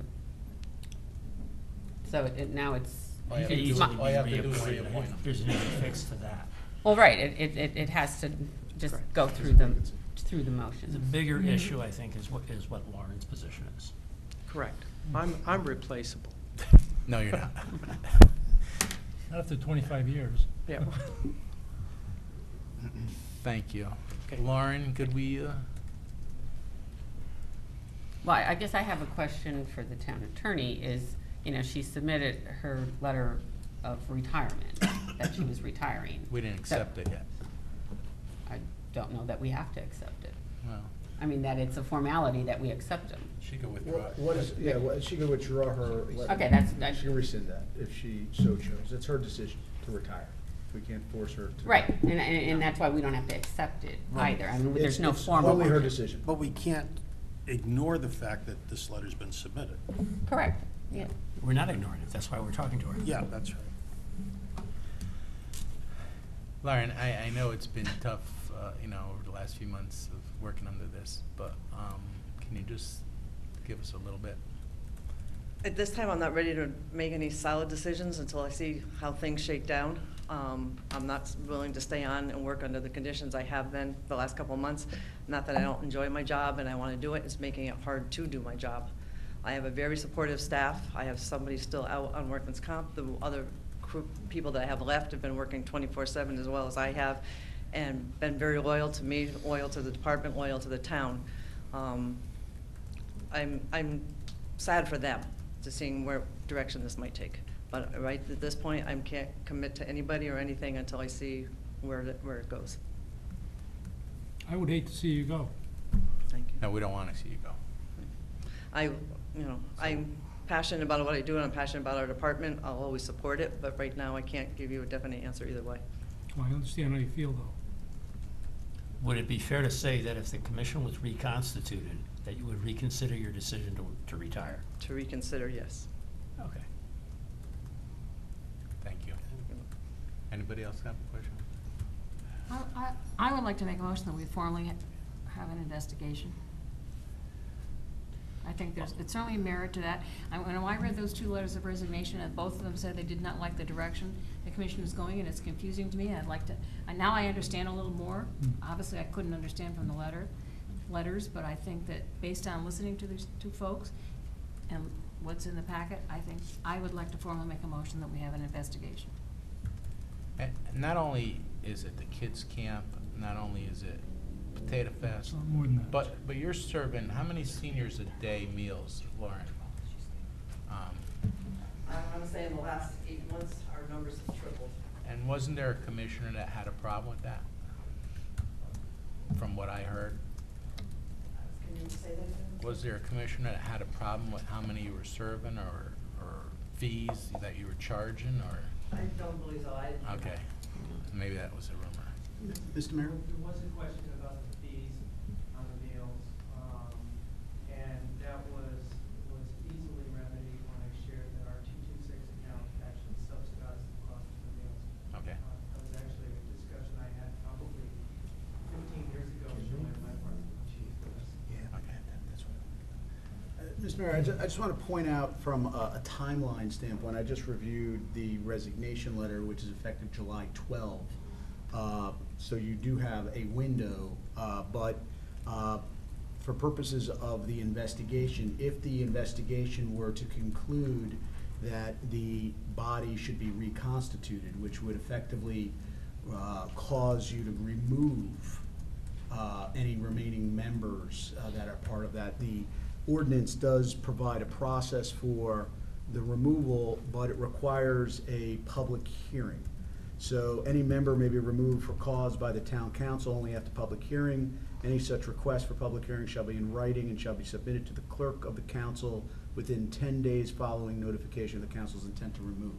So now it's. All you have It to could do is- easily all you have be to do is reappointed. reappoint him. There's an easy fix to that. Well, right, it has to just Correct. go through the motions. The bigger issue, I think, is what Lauren's position is. Correct. I'm replaceable. no, you're not. Not after 25 years. Yeah. Thank you. Okay. Lauren, could we, Well, I guess I have a question for the town attorney is, you know, she submitted her letter of retirement, that she was retiring. we didn't So- accept it yet. I don't know that we have to accept it. Well, I mean, that it's a formality that we accept them. she could withdraw it. What is, yeah, she could withdraw her. Okay, that's- She can rescind that if she so chose. It's her decision to retire. We can't force her to. Right, and that's why we don't have to accept it either. I mean, there's no It's formal. totally her decision. But we can't ignore the fact that this letter's been submitted. Correct, yeah. We're not ignoring it, that's why we're talking to her. Yeah, that's right. Lauren, I know it's been tough, you know, over the last few months of working under this, but can you just give us a little bit? At this time, I'm not ready to make any solid decisions until I see how things shake down. I'm not willing to stay on and work under the conditions I have been the last couple of months. Not that I don't enjoy my job and I want to do it, it's making it hard to do my job. I have a very supportive staff. I have somebody still out on workman's comp. The other people that I have left have been working 24/7 as well as I have, and been very loyal to me, loyal to the department, loyal to the town. I'm sad for them to seeing where direction this might take. But right at this point, I can't commit to anybody or anything until I see where it goes. I would hate to see you go. Thank you. No, we don't want to see you go. I'm passionate about what I do and I'm passionate about our department. I'll always support it, but right now I can't give you a definite answer either way. Well, I understand how you feel, though. Would it be fair to say that if the commission was reconstituted, that you would reconsider your decision to retire? To reconsider, yes. Okay. Thank you. Anybody else have a question? I would like to make a motion that we formally have an investigation. I think it's certainly merit to that. When I read those two letters of resignation, and both of them said they did not like the direction the commission was going, and it's confusing to me. I'd like to, and now I understand a little more. Obviously, I couldn't understand from the letters, but I think that based on listening to these two folks and what's in the packet, I think I would like to formally make a motion that we have an investigation. And not only is it the kids' camp, not only is it Potato Fest, It's not more than that. but you're serving how many seniors a day meals, Lauren? I want to say in the last 8 months, our numbers have tripled. And wasn't there a commissioner that had a problem with that? From what I heard, Can you say that again? was there a commissioner that had a problem with how many you were serving or fees that you were charging or? I don't believe so. Okay, maybe that was a rumor. Mr. Mayor? There was a question about the fees on the meals, and that was easily remedied when I shared that our 226 account actually subsidized the cost of the meals. Okay. That was actually a discussion I had probably 15 years ago, showing my partner chief with us. Okay, that's Mr. Mayor, I just want to point out from a timeline standpoint, I just reviewed the resignation letter, which is effective July 12. So you do have a window, but for purposes of the investigation, if the investigation were to conclude that the body should be reconstituted, which would effectively cause you to remove any remaining members that are part of that. The ordinance does provide a process for the removal, but it requires a public hearing. So any member may be removed for cause by the town council only after public hearing. Any such request for public hearing shall be in writing and shall be submitted to the clerk of the council within 10 days following notification of the council's intent to remove.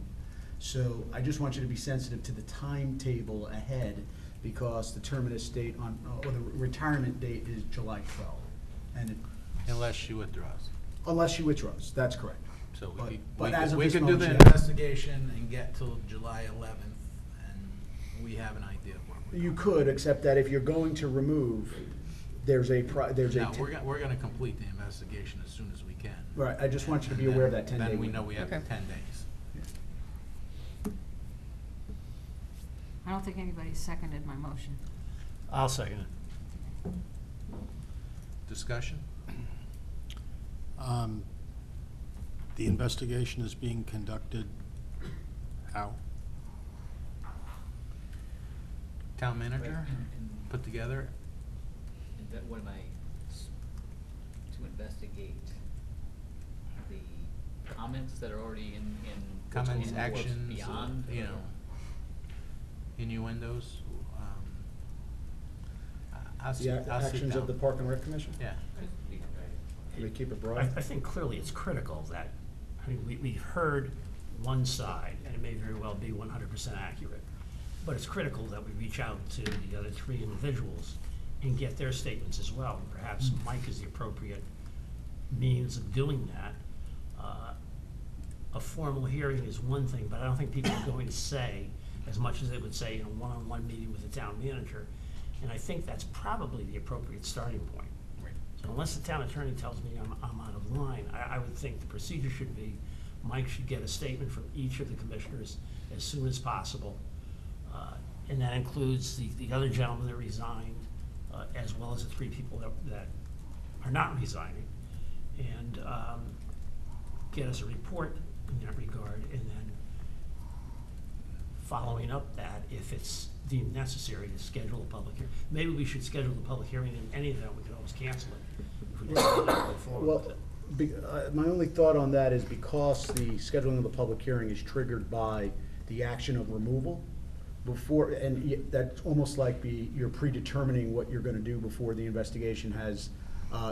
So I just want you to be sensitive to the timetable ahead, because the terminus date on, or the retirement date is July 12th. And it, Unless she withdraws. unless she withdraws, that's correct. So But- we but as of we this could do moment, the yeah. investigation and get till July 11th, and we have an idea of what we're You doing. could, except that if you're going to remove, there's a, No, we're gonna complete the investigation as soon as we can. Right, I just want you to be And aware of then- that 10-day Then we window. know we have Okay. 10 days. I don't think anybody seconded my motion. I'll second it. Discussion? The investigation is being conducted how? Town manager put together? What am to investigate the comments that are already in Comments, what's actions, beyond, you know, innuendos? I'll The sit actions of down. the Park and Rec Commission? Yeah. Can we keep it I broad? think clearly it's critical that, I mean, we've heard one side, and it may very well be 100% accurate, but it's critical that we reach out to the other three individuals and get their statements as well. Perhaps Mike is the appropriate means of doing that. A formal hearing is one thing, but I don't think people are going to say as much as they would say in a one-on-one meeting with the town manager. And I think that's probably the appropriate starting point. So unless the town attorney tells me I'm out of line, I would think the procedure should be, Mike should get a statement from each of the commissioners as soon as possible. And that includes the other gentleman that resigned, as well as the three people that are not resigning. And get us a report in that regard, and then following up that, if it's deemed necessary to schedule a public hearing. Maybe we should schedule the public hearing in any event, we could always cancel it if we decide not to go forward with Well, it. my only thought on that is because the scheduling of the public hearing is triggered by the action of removal before, and that's almost like you're predetermining what you're gonna do before the investigation has,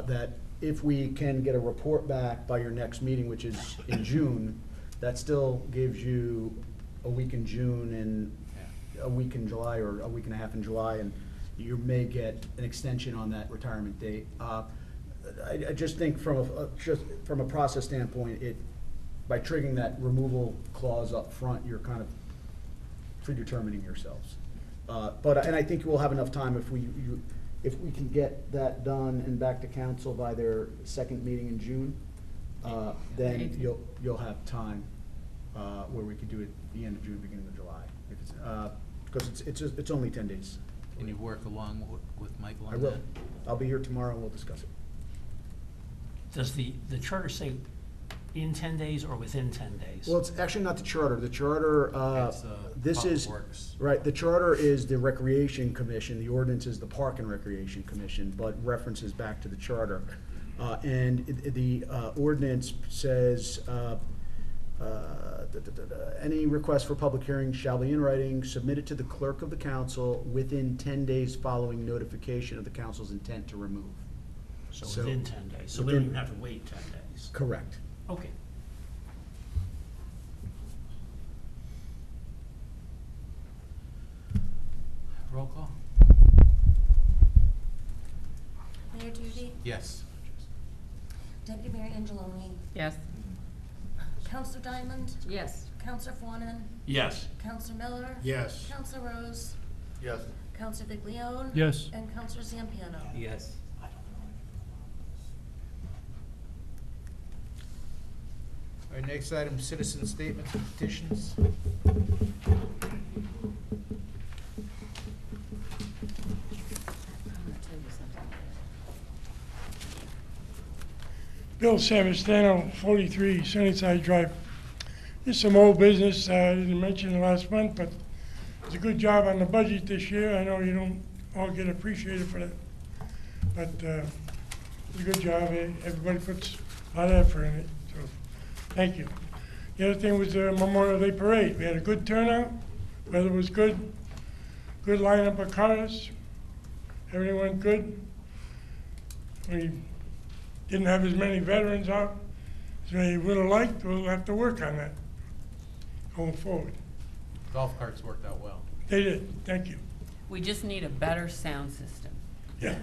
that if we can get a report back by your next meeting, which is in June, that still gives you a week in June and a week in July, or a week and a half in July, and you may get an extension on that retirement date. I just think from a process standpoint, by triggering that removal clause up front, you're kind of predetermining yourselves. And I think we'll have enough time if we can get that done and back to council by their second meeting in June, then you'll have time where we could do it the end of June, beginning of July. If it's, because it's only 10 days. Can you work along with Michael on I that? will. I'll be here tomorrow and we'll discuss it. Does the charter say in 10 days or within 10 days? Well, it's actually not the charter. The charter, It's, this Public is, Works. right, the charter is the Recreation Commission, the ordinance is the Park and Recreation Commission, but references back to the charter. And the ordinance says, any request for public hearing shall be in writing, submitted to the clerk of the council within 10 days following notification of the council's intent to remove. So so within 10 days, so we within- don't even have to wait 10 days. Correct. Okay. Roll call? Mayor Duty, Yes. Deputy Mayor Angeloni, Yes? Counselor Diamond, Yes. Counselor Fawnin, Yes. Counselor Miller. Yes. Counselor Rose, Yes. Counselor Viglione. Yes. And Counselor Zampiano. Yes. All right, next item, citizen statements and petitions. I'm gonna tell you something. Bill Savastano, 43 Sunnyside Drive. This is some old business I didn't mention last month, but it's a good job on the budget this year. I know you don't all get appreciated for that, but it's a good job. Everybody puts a lot of effort in it, so thank you. The other thing was the Memorial Day Parade. We had a good turnout. Weather was good. Good lineup of cars. Everything went good. We didn't have as many veterans out as we would have liked. We'll have to work on that going forward. Golf carts worked out well. They did. Thank you. We just need a better sound system. Yeah.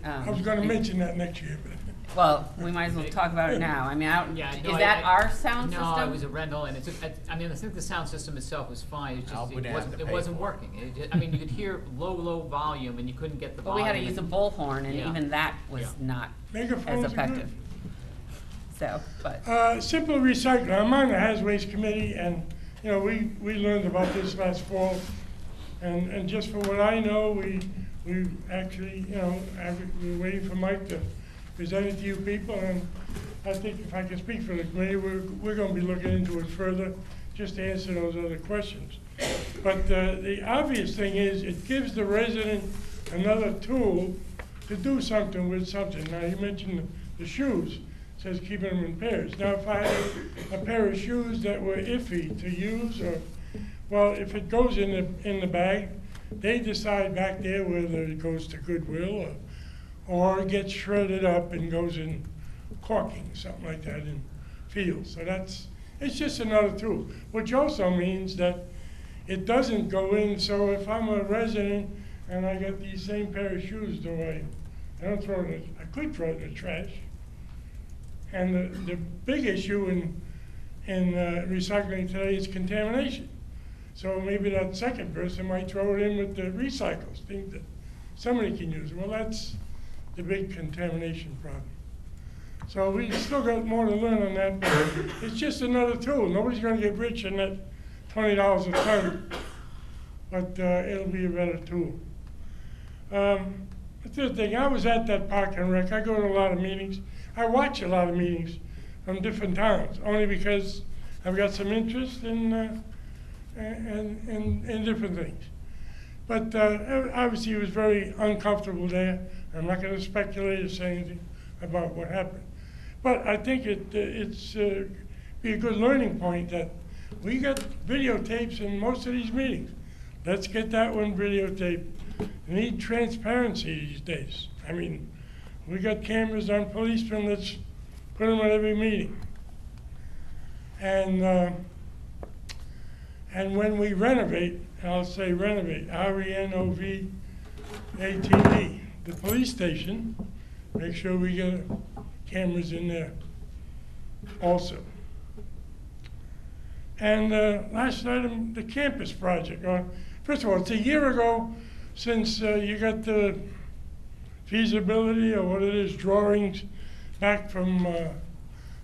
I was going to mention that next year, but. Well, we might as well talk about it now. I mean, Yeah, is no, that our sound system? No, it was a rental, and it's, I mean, I think the sound system itself was fine, it's just, it wasn't working. I mean, you could hear low volume, and you couldn't get the But volume. we had to use a bullhorn, and Yeah. even that was not Megaphones as are good. effective. So, but. Simple recycling. I'm on the Haz Waste Committee, and, you know, we learned about this last fall. And just for what I know, we actually, you know, we're waiting for Mike to present it to you people, and I think if I can speak for the committee, we're going to be looking into it further, just to answer those other questions. But the obvious thing is, it gives the resident another tool to do something with something. Now, you mentioned the shoes. It says keeping them in pairs. Now, if I had a pair of shoes that were iffy to use, or, well, if it goes in the bag, they decide back there whether it goes to Goodwill or gets shredded up and goes in caulking, something like that, in fields. So it's just another tool, which also means that it doesn't go in. So if I'm a resident and I got these same pair of shoes, I don't throw it, I could throw it in the trash. And the big issue in recycling today is contamination. So maybe that second person might throw it in with the recycles, things that somebody can use. Well, that's the big contamination problem. So we still got more to learn on that, but it's just another tool. Nobody's going to get rich in that $20 a ton, but it'll be a better tool. The third thing, I was at that Park and Rec. I go to a lot of meetings. I watch a lot of meetings from different towns, only because I've got some interest in different things. But obviously he was very uncomfortable there. I'm not going to speculate or say anything about what happened. But I think it's be a good learning point that we got videotapes in most of these meetings. Let's get that one videotaped. We need transparency these days. I mean, we got cameras on policemen, let's put them at every meeting. And when we renovate, and I'll say renovate, RENOVATE, the police station, make sure we get cameras in there also. And last item, the campus project. First of all, it's a year ago since you got the feasibility, or what it is, drawings back from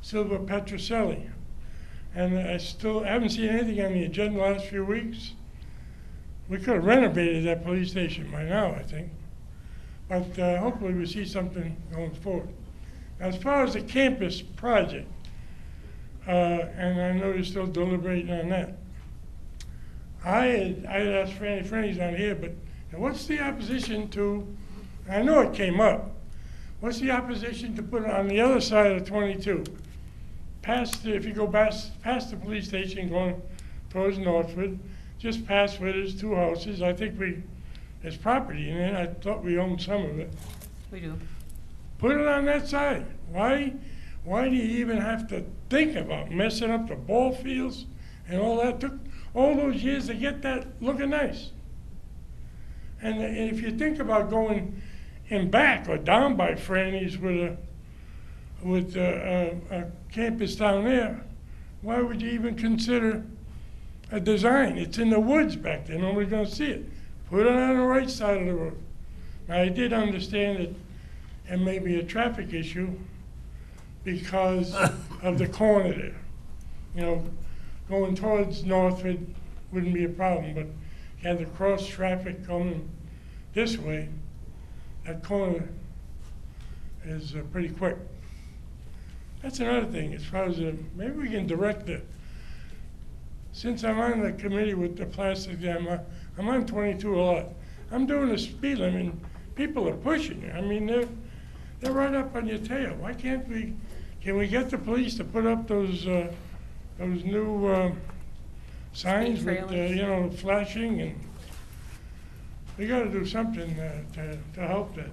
Silva Petrocelli. And I still haven't seen anything on the agenda the last few weeks. We could have renovated that police station by now, I think. But hopefully we see something going forward. As far as the campus project, and I know you're still deliberating on that, I had asked Franny's not here, but what's the opposition to, I know it came up, what's the opposition to put it on the other side of 22? If you go past the police station going towards Northwood, just past where there's two houses, I think there's property in it. I thought we owned some of it. We do. Put it on that side. Why do you even have to think about messing up the ball fields and all that? It took all those years to get that looking nice. And if you think about going in back or down by Franny's with a campus down there, why would you even consider a design? It's in the woods back there. Nobody's going to see it. Put it on the right side of the road. Now, I did understand that it may be a traffic issue because of the corner there. You know, going towards Northwood wouldn't be a problem, but you had the cross traffic coming this way. That corner is pretty quick. That's another thing, as far as, maybe we can direct it. Since I'm on the committee with the plastic jam, I'm on 22 a lot. I'm doing the speed limit, and people are pushing it. I mean, they're right up on your tail. Why can't we, can we get the police to put up those new signs with, you know, flashing, and we gotta do something to help that.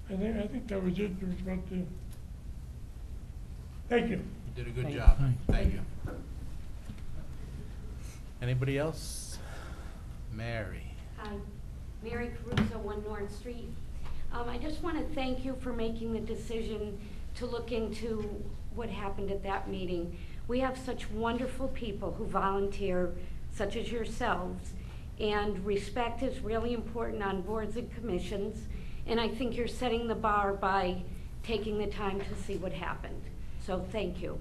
I think that was it. There was about the. Thank you. You did a good Thank you. job. Thank you. Anybody else? Mary. Hi, Mary Caruso, 1 North Street. I just want to thank you for making the decision to look into what happened at that meeting. We have such wonderful people who volunteer, such as yourselves, and respect is really important on boards and commissions, and I think you're setting the bar by taking the time to see what happened. So thank you.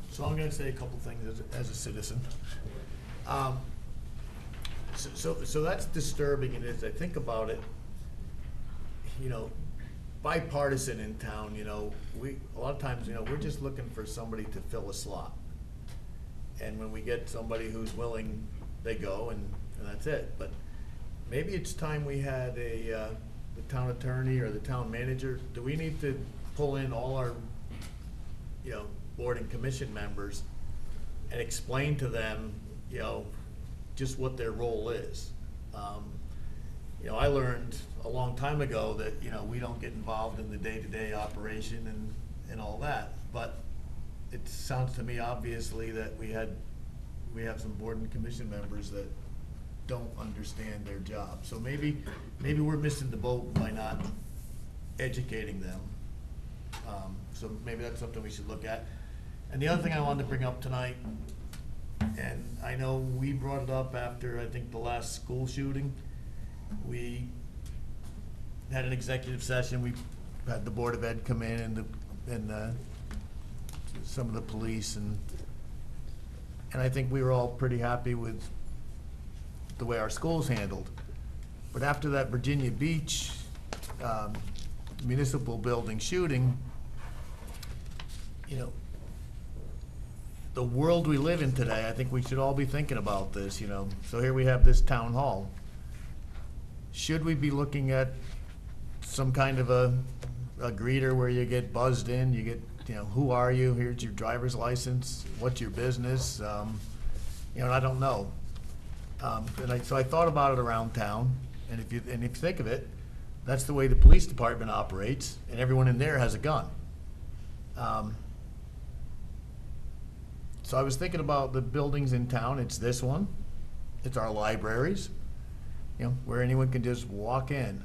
So I'm gonna say a couple things as a citizen. So that's disturbing, and as I think about it, you know, bipartisan in town, you know, a lot of times, you know, we're just looking for somebody to fill a slot. And when we get somebody who's willing, they go, and that's it. But maybe it's time we had the town attorney or the town manager. Do we need to pull in all our, you know, board and commission members and explain to them, you know, just what their role is? You know, I learned a long time ago that, you know, we don't get involved in the day-to-day operation and all that, but it sounds to me obviously that we have some board and commission members that don't understand their job. So maybe we're missing the boat by not educating them. So maybe that's something we should look at. And the other thing I wanted to bring up tonight, and I know we brought it up after, I think, the last school shooting. We had an executive session. We had the Board of Ed come in and some of the police, and I think we were all pretty happy with the way our schools handled. But after that Virginia Beach municipal building shooting, you know, the world we live in today, I think we should all be thinking about this, you know. So here we have this town hall. Should we be looking at some kind of a greeter where you get buzzed in, you get, you know, who are you? Here's your driver's license. What's your business? You know, I don't know. So I thought about it around town, and if you think of it, that's the way the police department operates, and everyone in there has a gun. So I was thinking about the buildings in town. It's this one. It's our libraries, you know, where anyone can just walk in.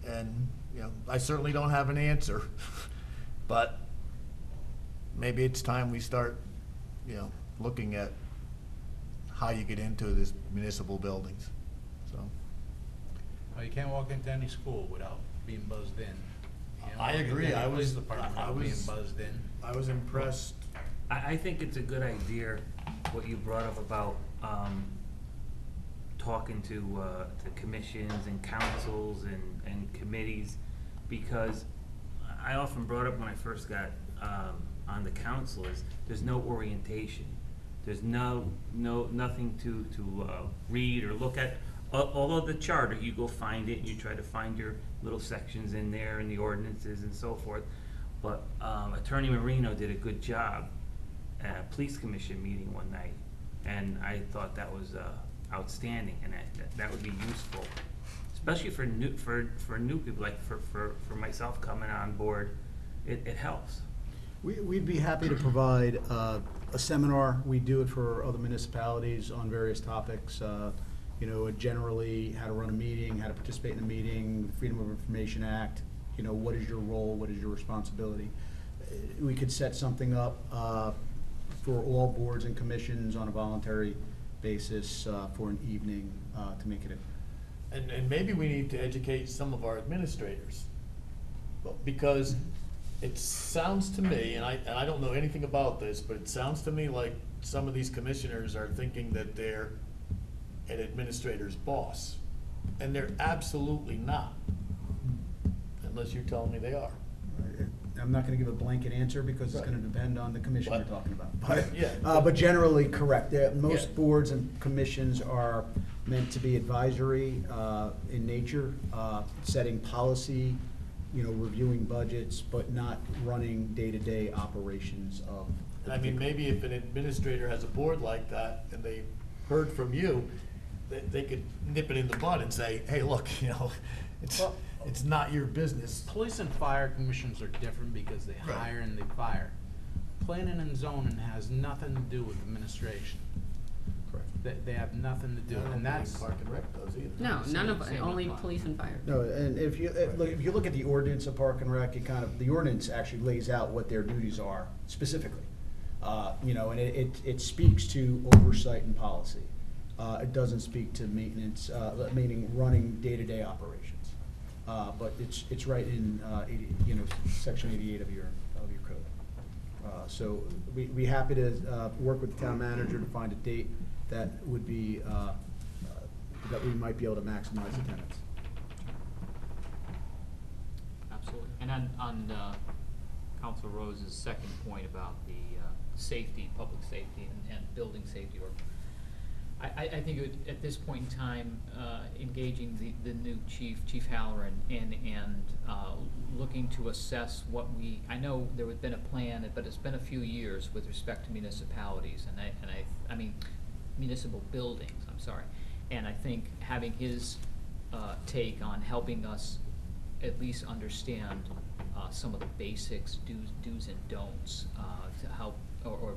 And, you know, I certainly don't have an answer, but maybe it's time we start, you know, looking at how you get into these municipal buildings, so. Well, you can't walk into any school without being buzzed in. You know, I agree. any I police was- department I without being was- buzzed in. I was impressed. I think it's a good idea, what you brought up about, talking to commissions and councils and committees, because I often brought up when I first got, on the council is, there's no orientation. There's nothing to read or look at. Although the charter, you go find it, and you try to find your little sections in there and the ordinances and so forth. But Attorney Marino did a good job at a police commission meeting one night, and I thought that was outstanding, and that would be useful, especially for new people, like for myself coming on board. It helps. We'd be happy to provide a seminar. We do it for other municipalities on various topics. You know, generally how to run a meeting, how to participate in a meeting, Freedom of Information Act. You know, what is your role? What is your responsibility? We could set something up for all boards and commissions on a voluntary basis for an evening to make it a. And maybe we need to educate some of our administrators, because it sounds to me, and I don't know anything about this, but it sounds to me like some of these commissioners are thinking that they're an administrator's boss, and they're absolutely not, unless you're telling me they are. I'm not gonna give a blanket answer because it's Right. gonna depend on the commission we're But- talking about. But, Yeah. but generally correct. Most Yeah. boards and commissions are meant to be advisory, in nature, setting policy, reviewing budgets, but not running day-to-day operations of. the And I mean, particular- maybe if an administrator has a board like that, and they heard from you, they could nip it in the bud and say, hey, look, Well- it's not your business. Police and fire commissions are different because they Right. hire and they fire. Planning and zoning has nothing to do with administration. Correct. They have nothing to do, I don't and think that's. Park and Rec does either. No, none of, Same only apply. police and fire. No, and if you look at the ordinance of Park and Rec, the ordinance actually lays out what their duties are specifically. And it speaks to oversight and policy. It doesn't speak to maintenance, meaning running day-to-day operations. But it's right in, section 88 of your code. So we'd be happy to work with the town manager to find a date that would be, that we might be able to maximize attendance. Absolutely. And on Council Rose's second point about the safety, public safety and building safety, or I think at this point in time, engaging the new Chief Halloran and looking to assess what I know there had been a plan, but it's been a few years with respect to municipalities I mean municipal buildings, I'm sorry. And I think having his take on helping us at least understand some of the basics, do's and don'ts, to help or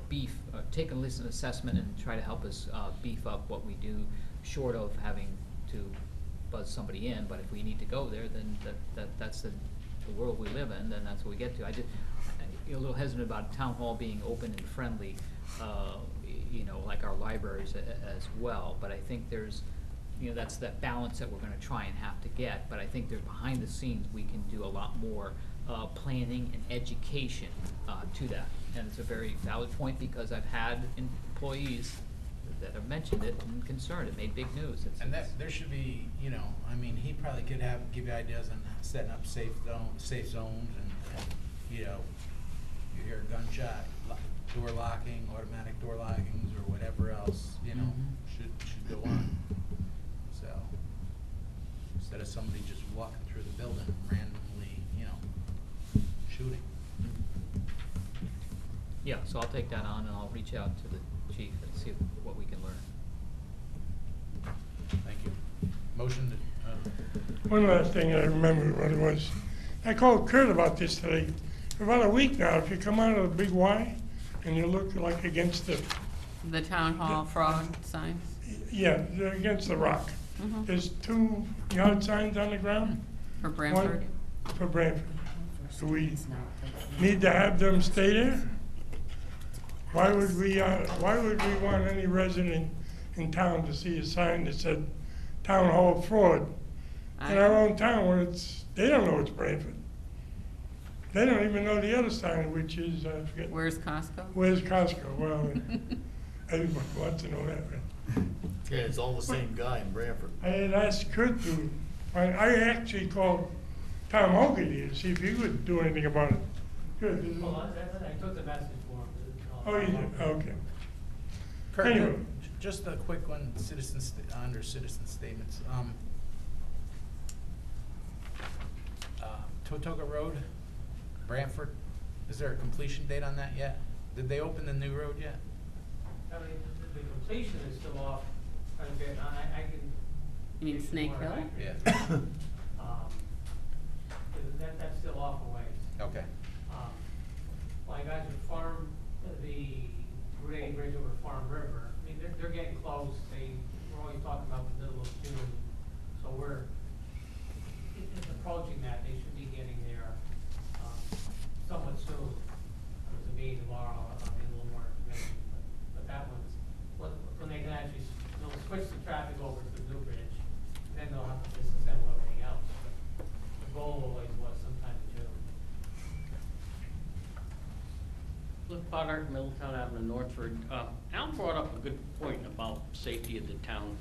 take a listen assessment and try to help us beef up what we do, short of having to buzz somebody in. But if we need to go there, then that's the world we live in. Then that's what we get to. I'm a little hesitant about town hall being open and friendly, like our libraries as well. But I think there's, that's that balance that we're going to try and have to get. But I think there's behind the scenes we can do a lot more planning and education to that. And it's a very valid point because I've had employees that have mentioned it and concerned. It made big news. And that, there should be, he probably could give you ideas on setting up safe zones and you hear a gunshot, door locking, automatic door lockings, or whatever else, should go on. So, instead of somebody just walking through the building randomly, shooting. Yeah, so I'll take that on and I'll reach out to the chief and see what we can learn. Thank you. Motion to, One last thing, I remember what it was. I called Kurt about this today. For about a week now, if you come out of the Big Y and you look like against The town hall frog signs? they're against the rock. Mhm. There's 2 yard signs on the ground. For Branford? One for Branford. Do we need to have them stay there? Why would we want any resident in town to see a sign that said Town Hall Fraud in our own town when they don't know it's Branford? They don't even know the other sign, which is, I forget. Where's Costco? Where's Costco? Well, everybody wants to know that, right? Yeah, it's all the same guy in Branford. I had asked Kurt I actually called Tom Hogarty to see if he would do anything about it. Good. Well, I took the message for him. Oh, you did? Okay. Kurt, Anyway. just a quick one, under citizen statements. Totoga Road, Branford, is there a completion date on that yet? Did they open the new road yet? I mean, the completion is still off quite a bit. I can. You mean give Snake more Hill? accurate, Yeah. That's still off a ways. Okay. Like guys at Farm, the Route 80 bridge over Farm River, I mean, they're getting close. We're always talking about the middle of June. So it's approaching that. They should be getting there somewhat soon. There's a meeting tomorrow. I'll get a little more information. But that one's, when they can actually, they'll switch the traffic over to the new bridge, then they'll have to disassemble everything else. But the goal always was sometime in June. Look, Potter, Middletown Avenue, Northford. Al brought up a good point about safety of the town.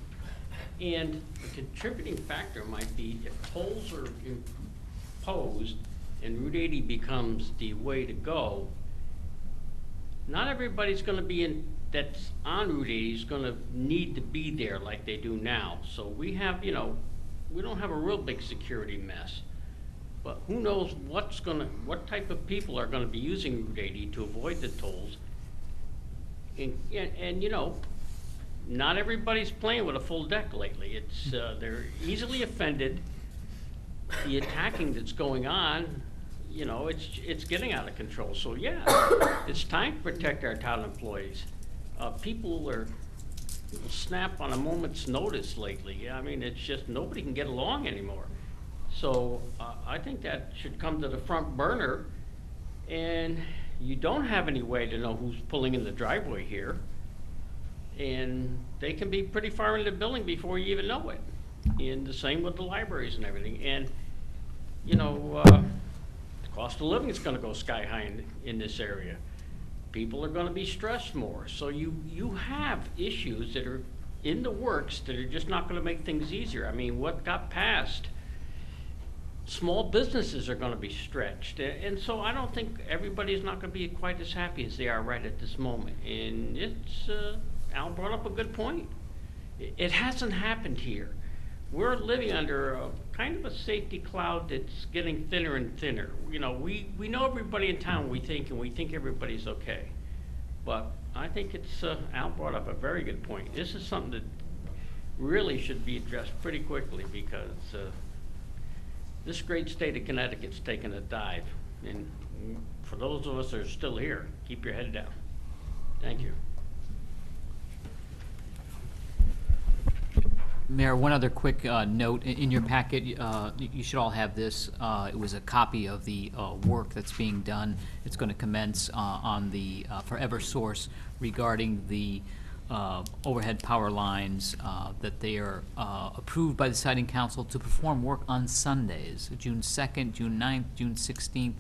And a contributing factor might be if tolls are imposed and Route 80 becomes the way to go, not everybody's gonna be that's on Route 80 is gonna need to be there like they do now. So we have, we don't have a real big security mess. But who knows what type of people are gonna be using Route 80 to avoid the tolls. And not everybody's playing with a full deck lately. It's, they're easily offended. The attacking that's going on, it's getting out of control. So yeah, it's time to protect our town employees. People will snap on a moment's notice lately. I mean, it's just nobody can get along anymore. So I think that should come to the front burner, and you don't have any way to know who's pulling in the driveway here. And they can be pretty far into the building before you even know it. And the same with the libraries and everything. And, the cost of living is gonna go sky high in this area. People are gonna be stressed more. So you have issues that are in the works that are just not gonna make things easier. I mean, what got passed, small businesses are gonna be stretched. And so I don't think everybody's not gonna be quite as happy as they are right at this moment. And Al brought up a good point. It hasn't happened here. We're living under a kind of a safety cloud that's getting thinner and thinner. We know everybody in town, we think everybody's okay. But I think Al brought up a very good point. This is something that really should be addressed pretty quickly, because this great state of Connecticut's taken a dive. And for those of us that are still here, keep your head down. Thank you. Mayor, one other quick note. In your packet, you should all have this. It was a copy of the work that's being done. It's going to commence on the for Eversource regarding the overhead power lines that they are approved by the Siting Council to perform work on Sundays, June 2nd, June 9th, June 16th,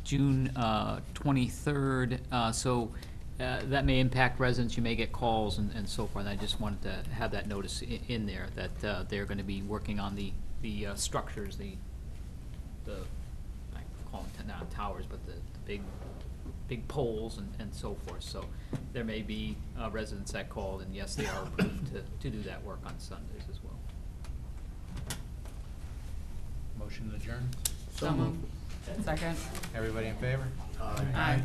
June 23rd. So that may impact residents. You may get calls and so forth. I just wanted to have that notice in there that they're going to be working on the structures, the I call them not towers, but the big poles and so forth. So there may be residents that called, and yes, they are approved to do that work on Sundays as well. Motion to adjourn? So moved. Second. Everybody in favor? Aye.